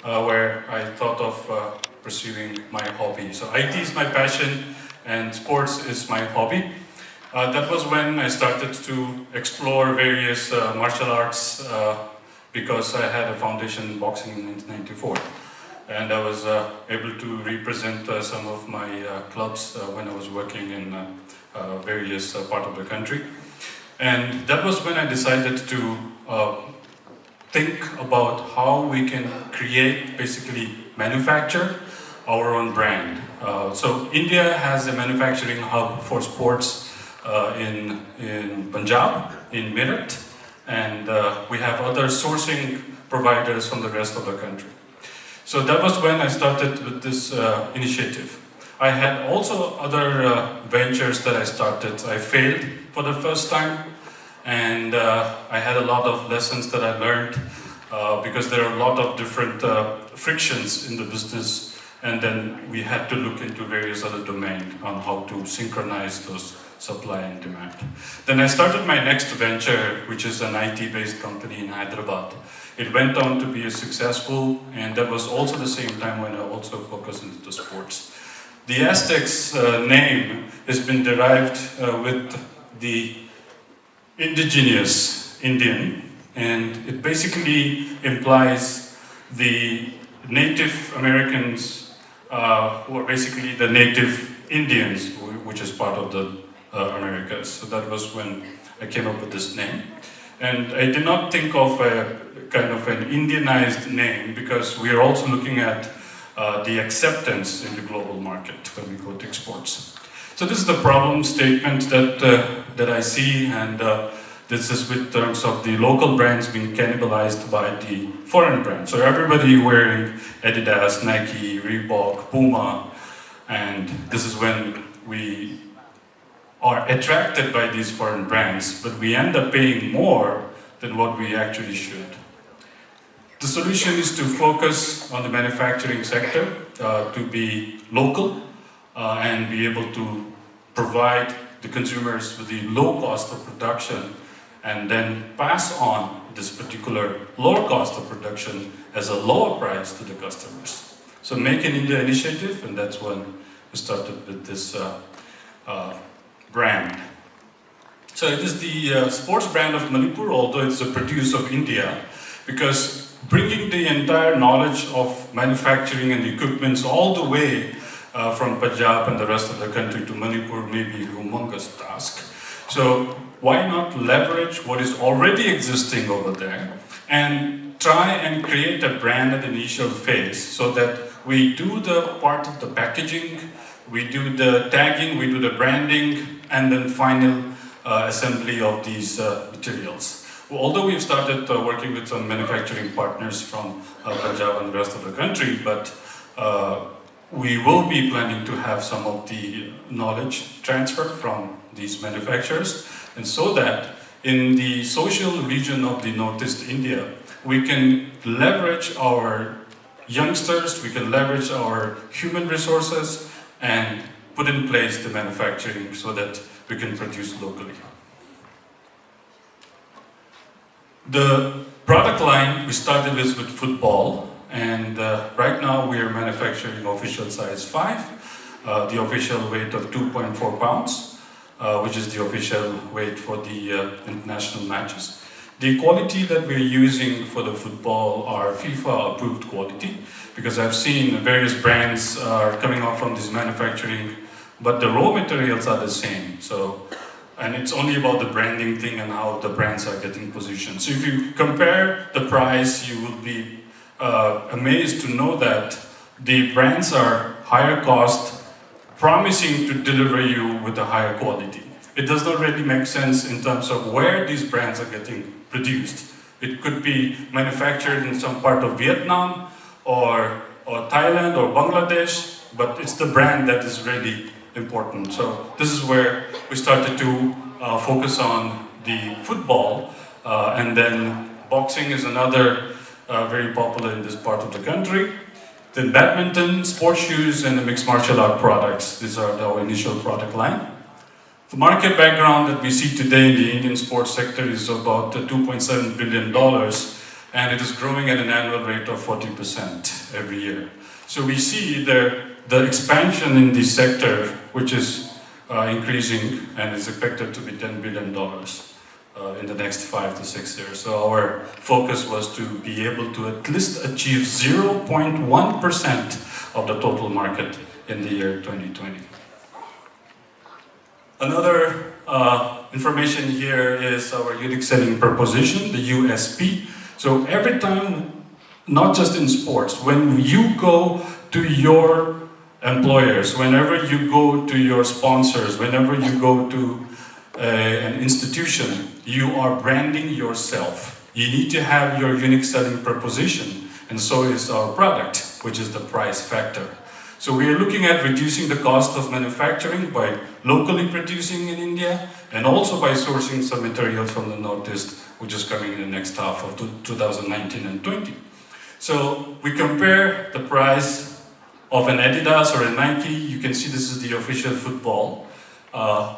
where I thought of pursuing my hobby. So IT is my passion and sports is my hobby. That was when I started to explore various martial arts because I had a foundation in boxing in 1994. And I was able to represent some of my clubs when I was working in various parts of the country. And that was when I decided to think about how we can create, basically manufacture our own brand. So India has a manufacturing hub for sports in Punjab, in Meerut, and we have other sourcing providers from the rest of the country. So that was when I started with this initiative. I had also other ventures that I started. I failed for the first time, and I had a lot of lessons that I learned because there are a lot of different frictions in the business, and then we had to look into various other domains on how to synchronize those supply and demand. Then I started my next venture, which is an IT-based company in Hyderabad. It went on to be successful, and that was also the same time when I also focused into sports. The Aztecs name has been derived with the indigenous Indian, and it basically implies the Native Americans who are basically the native Indians, which is part of the Americas. So that was when I came up with this name. And I did not think of a kind of an Indianized name because we are also looking at the acceptance in the global market when we go to exports. So this is the problem statement that I see, and this is with terms of the local brands being cannibalized by the foreign brands. So everybody wearing Adidas, Nike, Reebok, Puma, and this is when we are attracted by these foreign brands, but we end up paying more than what we actually should. The solution is to focus on the manufacturing sector, to be local and be able to provide the consumers with the low cost of production and then pass on this particular lower cost of production as a lower price to the customers. So Make in India initiative, and that's when we started with this brand. So it is the sports brand of Manipur, although it's a produce of India, because bringing the entire knowledge of manufacturing and equipments all the way from Punjab and the rest of the country to Manipur may be a humongous task. So why not leverage what is already existing over there and try and create a brand at the initial phase so that we do the part of the packaging, we do the tagging, we do the branding, and then final assembly of these materials. Although we've started working with some manufacturing partners from Punjab and the rest of the country, but we will be planning to have some of the knowledge transfer from these manufacturers, and so that in the social region of the Northeast India, we can leverage our youngsters, we can leverage our human resources and put in place the manufacturing so that we can produce locally. The product line we started with football, and right now we are manufacturing official size 5, the official weight of 2.4 pounds, which is the official weight for the international matches. The quality that we're using for the football are FIFA approved quality, because I've seen various brands are coming out from this manufacturing, but the raw materials are the same. So, and it's only about the branding thing and how the brands are getting positioned. So if you compare the price, you will be amazed to know that the brands are higher cost, promising to deliver you with a higher quality. It does not really make sense in terms of where these brands are getting produced. It could be manufactured in some part of Vietnam or Thailand or Bangladesh, but it's the brand that is really important. So this is where we started to focus on the football, and then boxing is another very popular in this part of the country. Then badminton, sports shoes, and the mixed martial art products. These are our initial product line. The market background that we see today in the Indian sports sector is about $2.7 billion, and it is growing at an annual rate of 40% every year. So we see the expansion in this sector, which is increasing and is expected to be $10 billion in the next 5 to 6 years. So our focus was to be able to at least achieve 0.1% of the total market in the year 2020. Another information here is our unique selling proposition, the USP. So every time, not just in sports, when you go to your employers, whenever you go to your sponsors, whenever you go to an institution, you are branding yourself. You need to have your unique selling proposition, and so is our product, which is the price factor. So we are looking at reducing the cost of manufacturing by locally producing in India, and also by sourcing some materials from the Northeast, which is coming in the next half of 2019 and 20. So we compare the price of an Adidas or a Nike. You can see this is the official football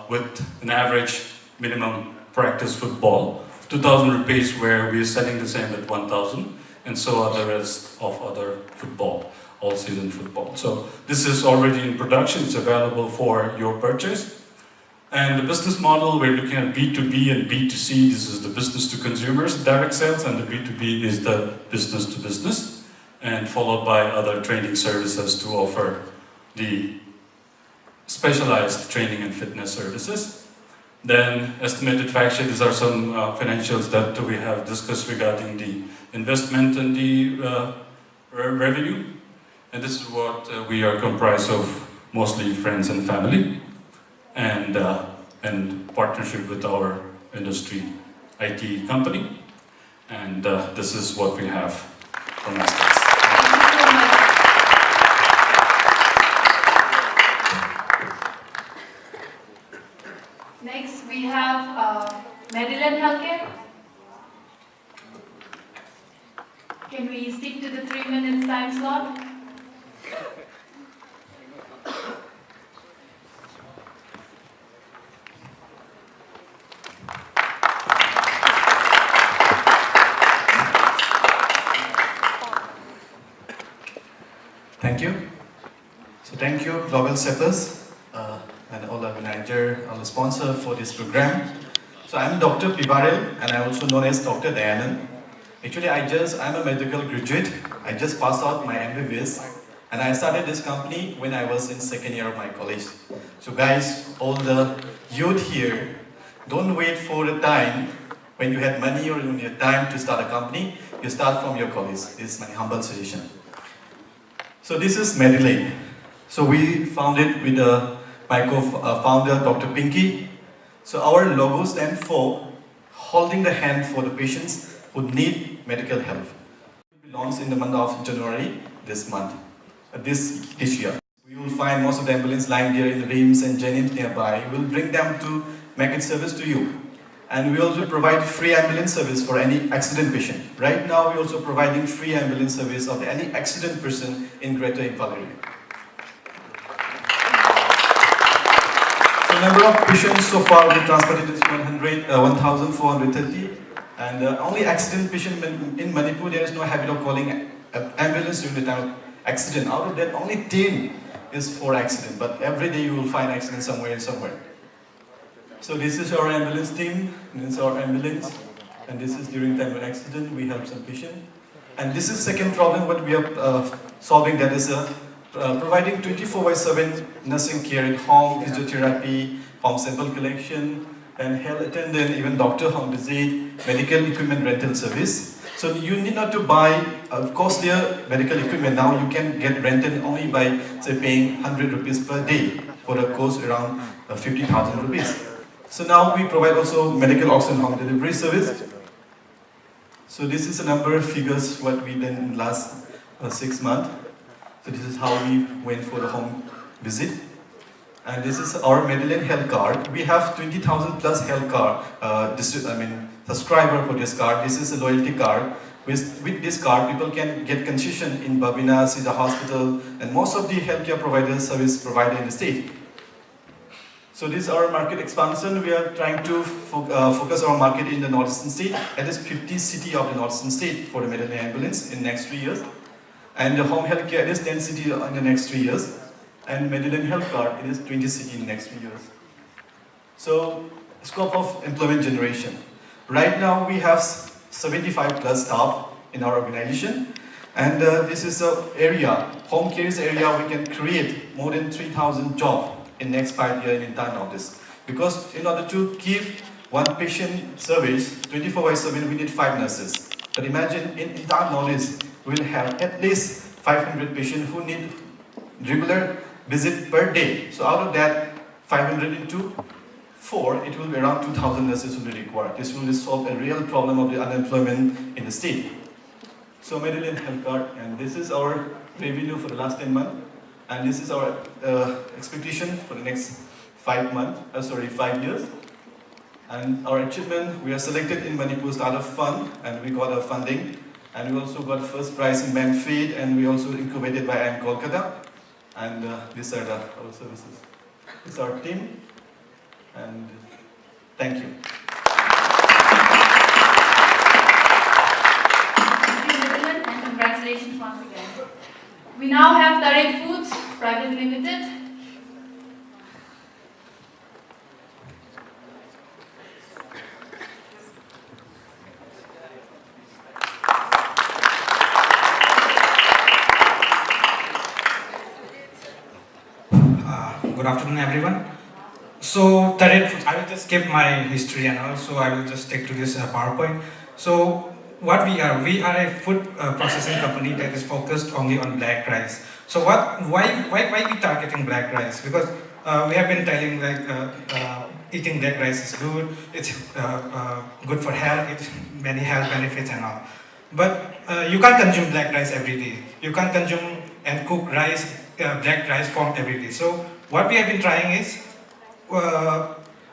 with an average minimum practice football, 2,000 rupees, where we are selling the same at 1,000, and so are the rest of other football, all season football. So this is already in production, it's available for your purchase. And the business model, we're looking at B2B and B2C. This is the business to consumers, direct sales, and the B2B is the business to business, and followed by other training services to offer the specialized training and fitness services. Then estimated fact sheet, these are some financials that we have discussed regarding the investment and the revenue. And this is what we are comprised of, mostly friends and family, and partnership with our industry IT company. And this is what we have from us. Next, we have Maryland Healthcare. Can we stick to the 3 minutes time slot? Thank you. So thank you, Globalshapers, and all the organizer, all the sponsor for this program. So I'm Dr. Pivarel, and I'm also known as Dr. Dayanand. Actually, I'm a medical graduate. I just passed out my MBBS, And I started this company when I was in second year of my college. So guys, all the youth here, don't wait for the time when you have money or when you have time to start a company. You start from your college. This is my humble suggestion. So this is Medilane. So we founded with my co-founder, Dr. Pinky. So our logo stands for holding the hand for the patients who need medical help. We launched in the month of January this year. We will find most of the ambulance lying there in the Rims and Jennings nearby. We will bring them to make it service to you. And we also provide free ambulance service for any accident patient. Right now, we're also providing free ambulance service of any accident person in Greater Imphal area. The number of patients so far we transported is 1,430. And only accident patient in Manipur, there is no habit of calling ambulance during the time of accident. Out of that, only 10 is for accident. But every day you will find accident somewhere and somewhere. So this is our ambulance team, this is our ambulance, and this is during time of accident, we help some patient. And this is second problem what we are solving, that is providing 24/7 nursing care at home, physiotherapy, home sample collection, and health attendant, even doctor home visit, medical equipment rental service. So you need not to buy costlier medical equipment. Now you can get rented only by, say, paying 100 rupees per day for a cost around 50,000 rupees. So now we provide also medical oxygen home delivery service. So this is a number of figures what we done in last 6 months. So this is how we went for the home visit. And this is our Medilane health card. We have 20,000 plus health card, subscriber for this card. This is a loyalty card. With this card, people can get concession in Babina, Sida Hospital, and most of the healthcare providers, service provider in the state. So this is our market expansion. We are trying to focus our market in the northeastern state. That is 50 cities of the northeastern state for the Medilane ambulance in the next 3 years. And the home health care, it is 10 cities in the next 3 years. And Medilane health card, it is 20 cities in the next 3 years. So, scope of employment generation. Right now we have 75 plus staff in our organization. And this is an area, home care is area we can create more than 3,000 jobs in next 5 years in entire Northeast. Because in order to keep one patient service 24/7, we need 5 nurses. But imagine in entire Northeast, we will have at least 500 patients who need regular visit per day. So out of that, 500 into 4, it will be around 2,000 nurses will be required. This will solve a real problem of the unemployment in the state. So Medilane health card, and this is our revenue for the last 10 months. And this is our expectation for the next 5 years. And our achievement, we are selected in Manipur Startup Fund, and we got our funding. And we also got first prize in Manfeed, and we also incubated by IIM Kolkata. And these are our services. This is our team, and thank you. Thank you, Medilane, and congratulations once again. We now have Taret Foods Private Limited. Good afternoon, everyone. So, Taret Foods, I will just skip my history and also I will just stick to this PowerPoint. So, what we are a food processing company that is focused only on black rice. So why we targeting black rice? Because we have been telling like eating black rice is good, it's good for health, it's many health benefits and all. But you can't consume black rice every day. You can't consume and cook rice, black rice form every day. So what we have been trying is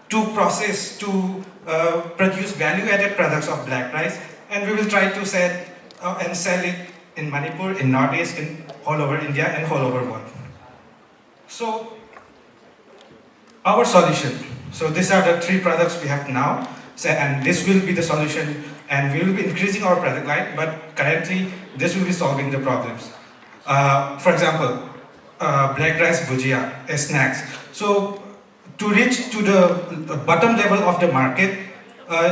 to process, to produce value-added products of black rice, and we will try to sell and sell it in Manipur, in Northeast, in all over India and all over world. So, our solution. So these are the 3 products we have now, and this will be the solution, and we will be increasing our product line, but currently this will be solving the problems. For example, black rice bhujia, snacks. So to reach to the bottom level of the market,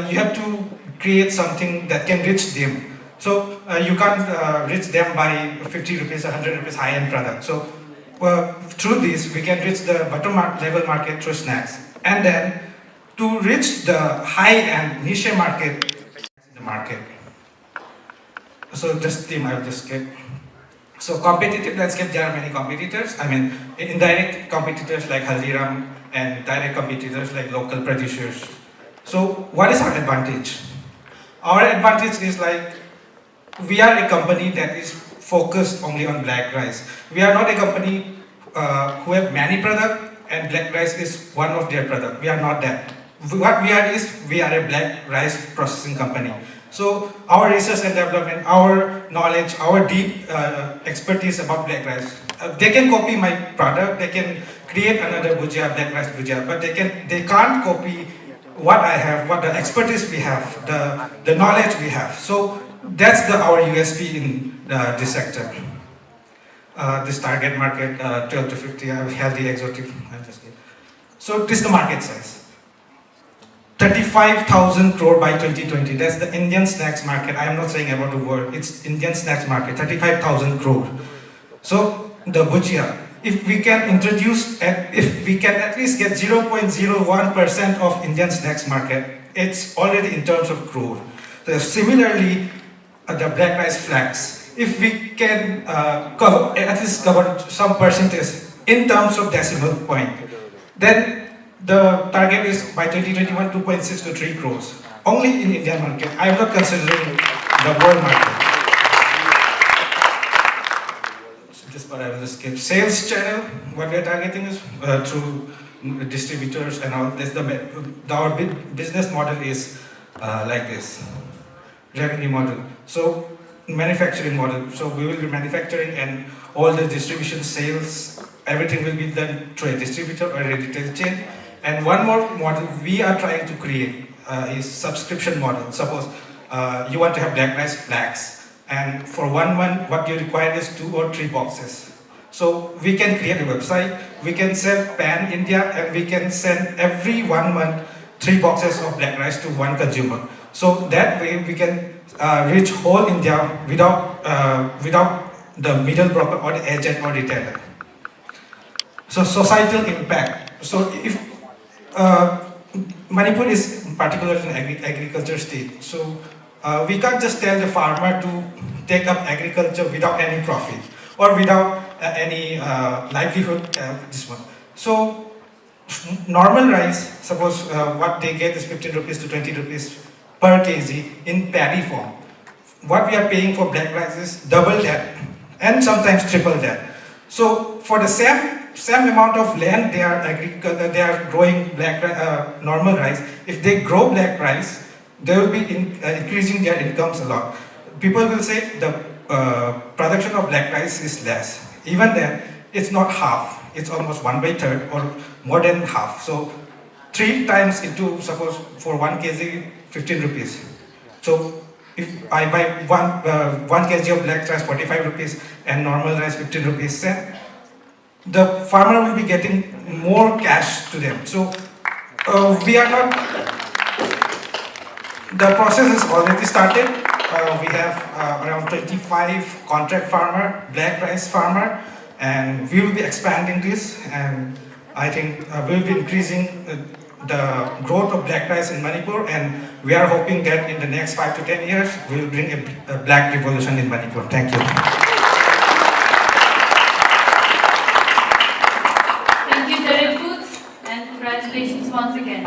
you have to create something that can reach them. So you can't reach them by 50 rupees, 100 rupees high-end product. So through this, we can reach the bottom level market through snacks. And then to reach the high-end niche market, the market. So this team I will just skip. So competitive landscape, there are many competitors. I mean, indirect competitors like Haldiram and direct competitors like local producers. So what is our advantage? Our advantage is like, we are a company that is focused only on black rice. We are not a company who have many products and black rice is one of their products. We are not that. What we are is, we are a black rice processing company. So our research and development, our knowledge, our deep expertise about black rice, they can copy my product, they can create another bhujia, black rice bhujia, but they can't copy what I have, what the expertise we have, the knowledge we have. So that's our USP in this sector. This target market, 12 to 50, healthy, exotic. So this is the market size. 35,000 crore by 2020. That's the Indian snacks market. I am not saying about the world. It's Indian snacks market. 35,000 crore. So the bhujia, if we can introduce, if we can at least get 0.01% of Indian snacks market, it's already in terms of crore. So similarly, the black rice flags, if we can at least cover some percentage in terms of decimal point, then the target is by 2021 2.6 to 3 crores. Only in Indian market. I am not considering the world market. So this part I will just skip. Sales channel, what we are targeting is through distributors and all. Our business model is like this. Revenue model. So manufacturing model. So we will be manufacturing and all the distribution sales, everything will be done through a distributor or a retail chain. And one more model we are trying to create is subscription model. Suppose you want to have black rice flags, and for 1 month what you require is 2 or 3 boxes. So we can create a website, we can sell pan India, and we can send every 1 month 3 boxes of black rice to one consumer. So that way we can reach whole India without the middle broker or the agent or retailer. So societal impact. So if Manipur is particularly an agriculture state, so we can't just tell the farmer to take up agriculture without any profit or without any livelihood. This one. So normal rice, suppose what they get is 15 rupees to 20 rupees per kg in paddy form. What we are paying for black rice is double that and sometimes triple that. So for the same amount of land they are growing normal rice. If they grow black rice, they will be increasing their incomes a lot. People will say the production of black rice is less. Even then, it's not half. It's almost 1/3 or more than half. So 3 times into, suppose for 1 kg, 15 rupees. So if I buy 1 kg of black rice 45 rupees and normal rice 15 rupees, the farmer will be getting more cash to them. So we are not, the process is already started. We have around 25 contract farmer, black rice farmer, and we will be expanding this, and I think we will be increasing the growth of black rice in Manipur, and we are hoping that in the next 5 to 10 years, we will bring a black revolution in Manipur. Thank you. Congratulations once again.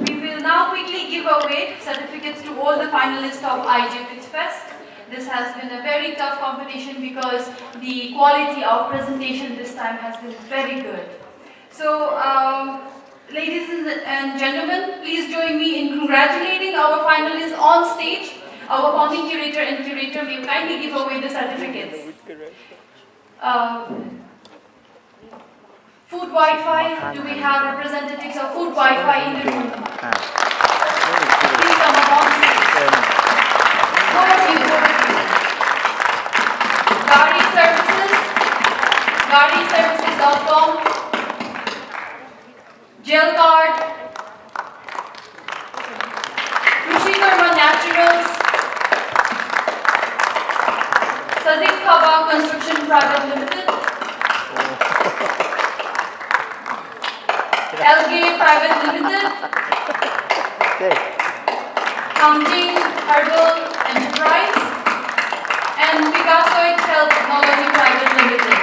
We will now quickly give away certificates to all the finalists of IJ Pitch Fest. This has been a very tough competition because the quality of presentation this time has been very good. So, ladies and gentlemen, please join me in congratulating our finalists on stage. Our founding curator and curator will kindly give away the certificates. Food Wi-Fi, do we have representatives of Food Wi-Fi in the room? Please come along. Both of you. Gari Services, GariServices.com, Gel Card, Krushi Karma Naturals, Khaba Construction Private Limited, LG Private Limited, Counting Herbal Enterprise, and Picasoid Health Technology Private Limited.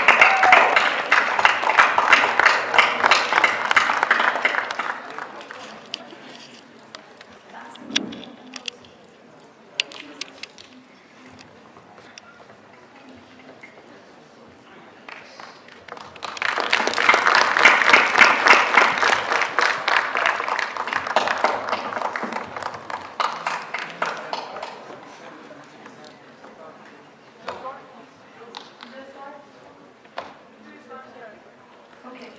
Okay.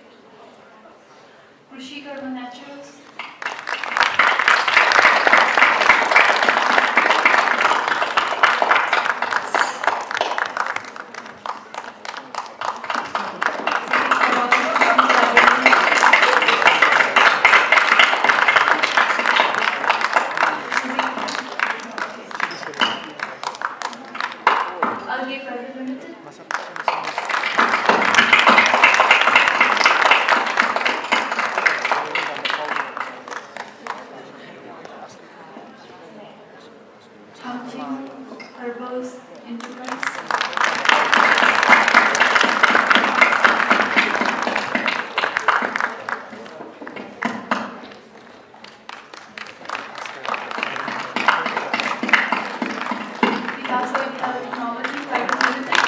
Krushi Karma Naturals. Algae Private Limited. Counting Herbals Enterprise. Picasso Health Technology Private Limited.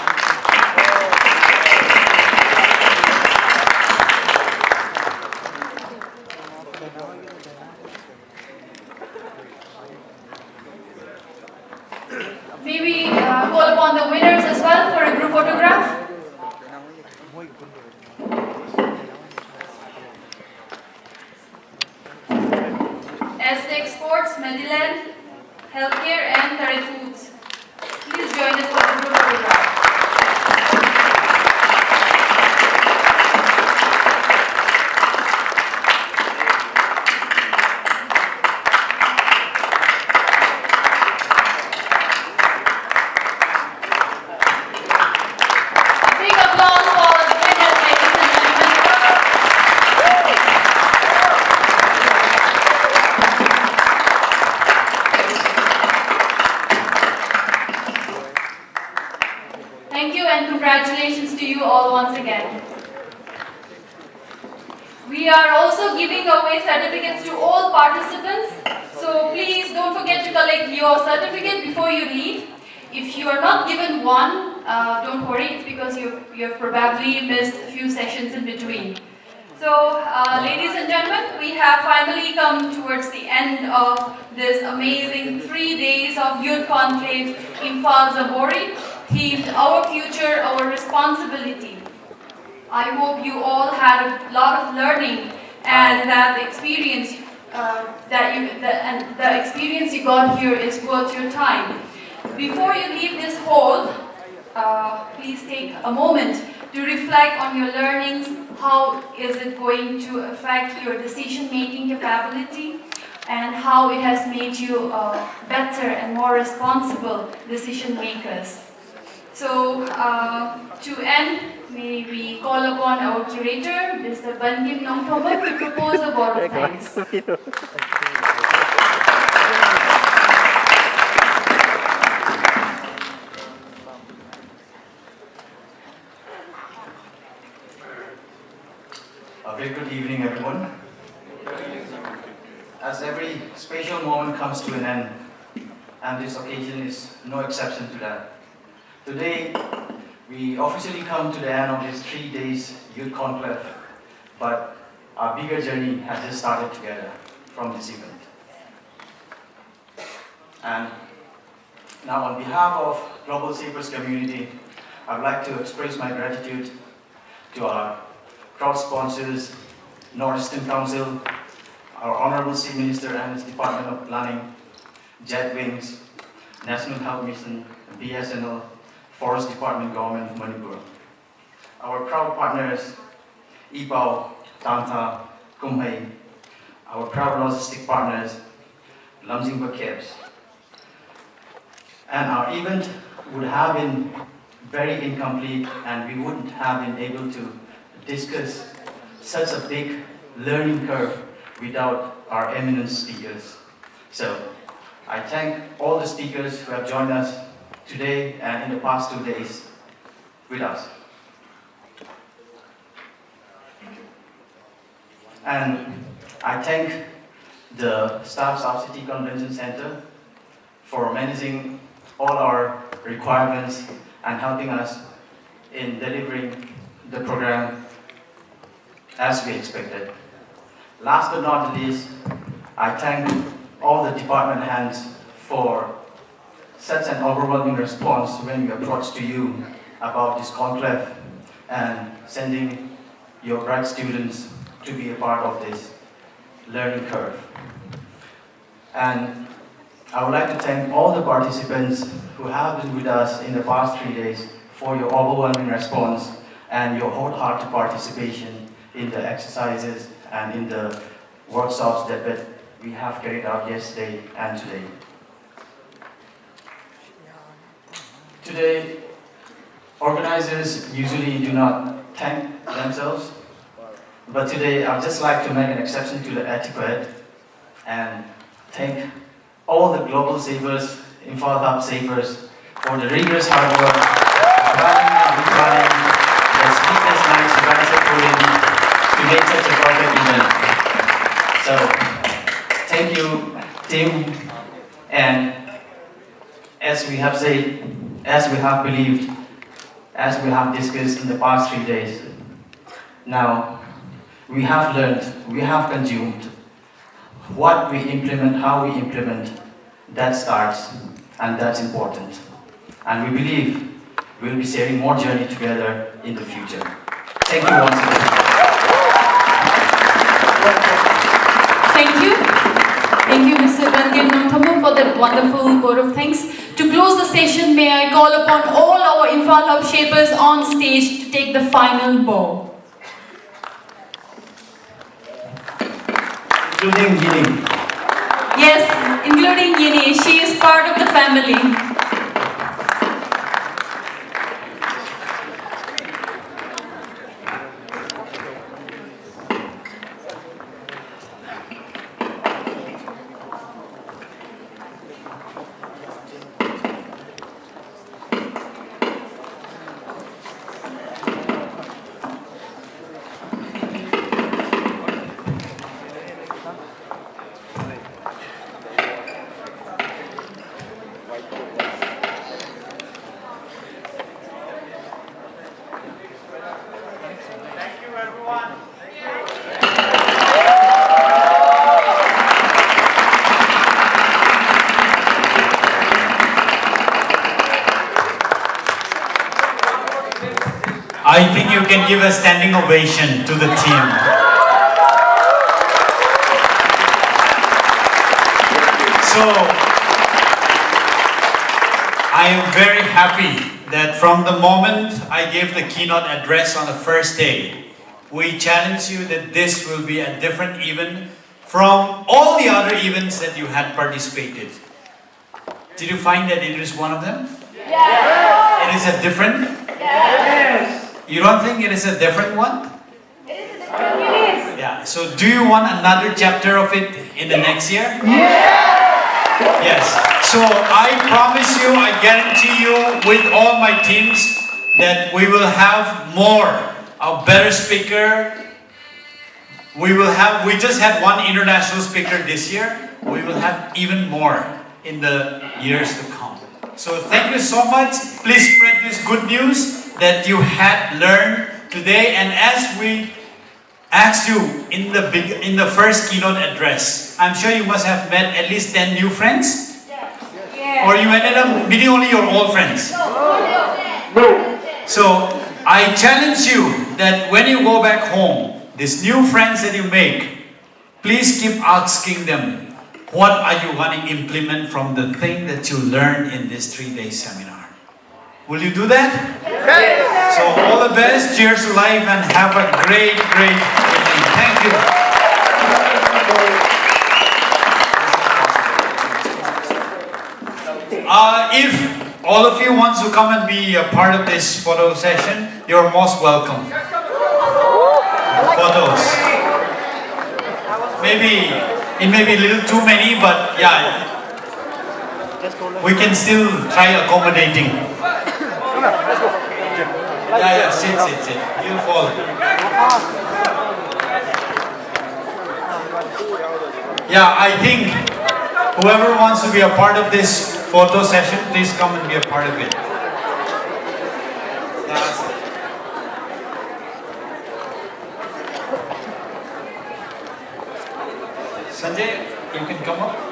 May we call upon the winners as well for a group photograph? SD Exports, Mediland, Healthcare, and Tarit Foods. Please join us for the group photograph. Big applause for the winners, ladies and gentlemen. Thank you and congratulations to you all once again. We are also giving away certificates to all participants. So please don't forget to collect your certificate before you leave. If you are not given one, don't worry, it's because you have probably missed a few sessions in between. So, ladies and gentlemen, we have finally come towards the end of this amazing 3 days of Youth Conclave Imphal Jamboree, themed Our Future, Our Responsibility. I hope you all had a lot of learning and that the experience the experience you got here is worth your time. Before you leave this hall, please take a moment to reflect on your learnings. How is it going to affect your decision-making capability and how it has made you better and more responsible decision makers. So, to end, may we call upon our curator, Mr. Bankim Nongthomak, to propose a vote of thanks. A very good evening, everyone. As every special moment comes to an end, and this occasion is no exception to that. Today, we officially come to the end of this 3 days Youth Conclave, but our bigger journey has just started together from this event. And now on behalf of Globalshapers community, I'd like to express my gratitude to our crowd sponsors, Northeastern Council, our Honorable Chief Minister and his Department of Planning, Jet Wings, National Health Mission, BSNL, Forest Department Government of Manipur. Our proud partners, Imphal, Tanta, Kumhai, our proud logistic partners, Lamjingba Cabs. And our event would have been very incomplete, and we wouldn't have been able to discuss such a big learning curve without our eminent speakers. So I thank all the speakers who have joined us today and in the past 2 days with us. And I thank the staffs of City Convention Center for managing all our requirements and helping us in delivering the program as we expected. Last but not least, I thank all the department hands for such an overwhelming response when we approached to you about this conclave and sending your bright students to be a part of this learning curve. And I would like to thank all the participants who have been with us in the past 3 days for your overwhelming response and your wholehearted participation in the exercises and in the workshops that we have carried out yesterday and today. Today, organizers usually do not thank themselves, but today I'd just like to make an exception to the etiquette and thank all the Globalshapers, Imphal Hub Shapers for the rigorous hard work, running and replanning, the sleepless nights you guys have put in to make such a perfect event. So, thank you, team, and as we have said, as we have believed, as we have discussed in the past 3 days, now we have learned, we have consumed what we implement, how we implement, that starts, and that's important. And we believe we'll be sharing more journey together in the future. Thank you once again. Thank you. Thank you, Mr. Rangan Nonthamu, for that wonderful vote of thanks. To close the session, may I call upon all our Imphal Hub Shapers on stage to take the final bow. Including Yini. Yes, including Yini. She is part of the family. I think you can give a standing ovation to the team. So, I am very happy that from the moment I gave the keynote address on the first day, we challenged you that this will be a different event from all the other events that you had participated. Did you find that it is one of them? Yes. It is a different? Yes. You don't think it is a different one? It is a different one. Yeah. So do you want another chapter of it in the next year? Yes. So I promise you, I guarantee you with all my teams that we will have more, a better speaker. We just had one international speaker this year. We will have even more in the years to come. So thank you so much. Please spread this good news that you had learned today. And as we asked you in the first keynote address, I'm sure you must have met at least 10 new friends. Yes. Or you ended up meeting only your old friends. No. So I challenge you that when you go back home, these new friends that you make, please keep asking them, what are you going to implement from the thing that you learned in this 3-day seminar? Will you do that? Yes. So all the best, cheers to life, and have a great, great evening. Thank you. If all of you ones who come and be a part of this photo session, you're most welcome. Photos. Maybe, it may be a little too many, but yeah, we can still try accommodating. Yeah, sit. You'll fall. Yeah, I think whoever wants to be a part of this photo session, please come and be a part of it. Sanjay, you can come up.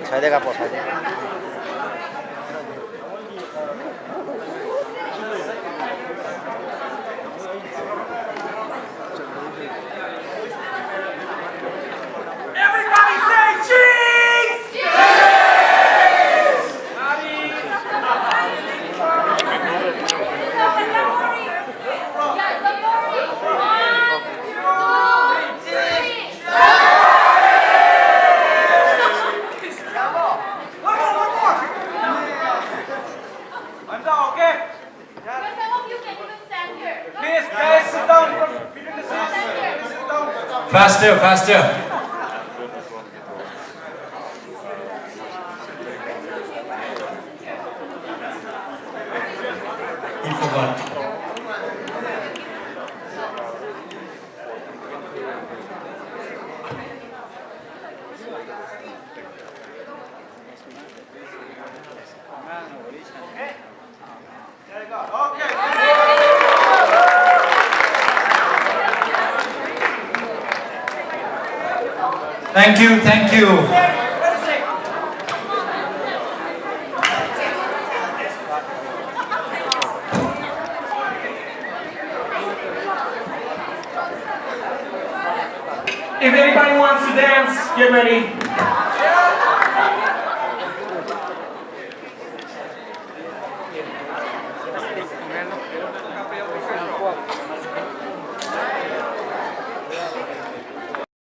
잘 돼가 봐, 잘 돼. Everybody say cheese! Faster. He forgot. Thank you. If anybody wants to dance, get ready.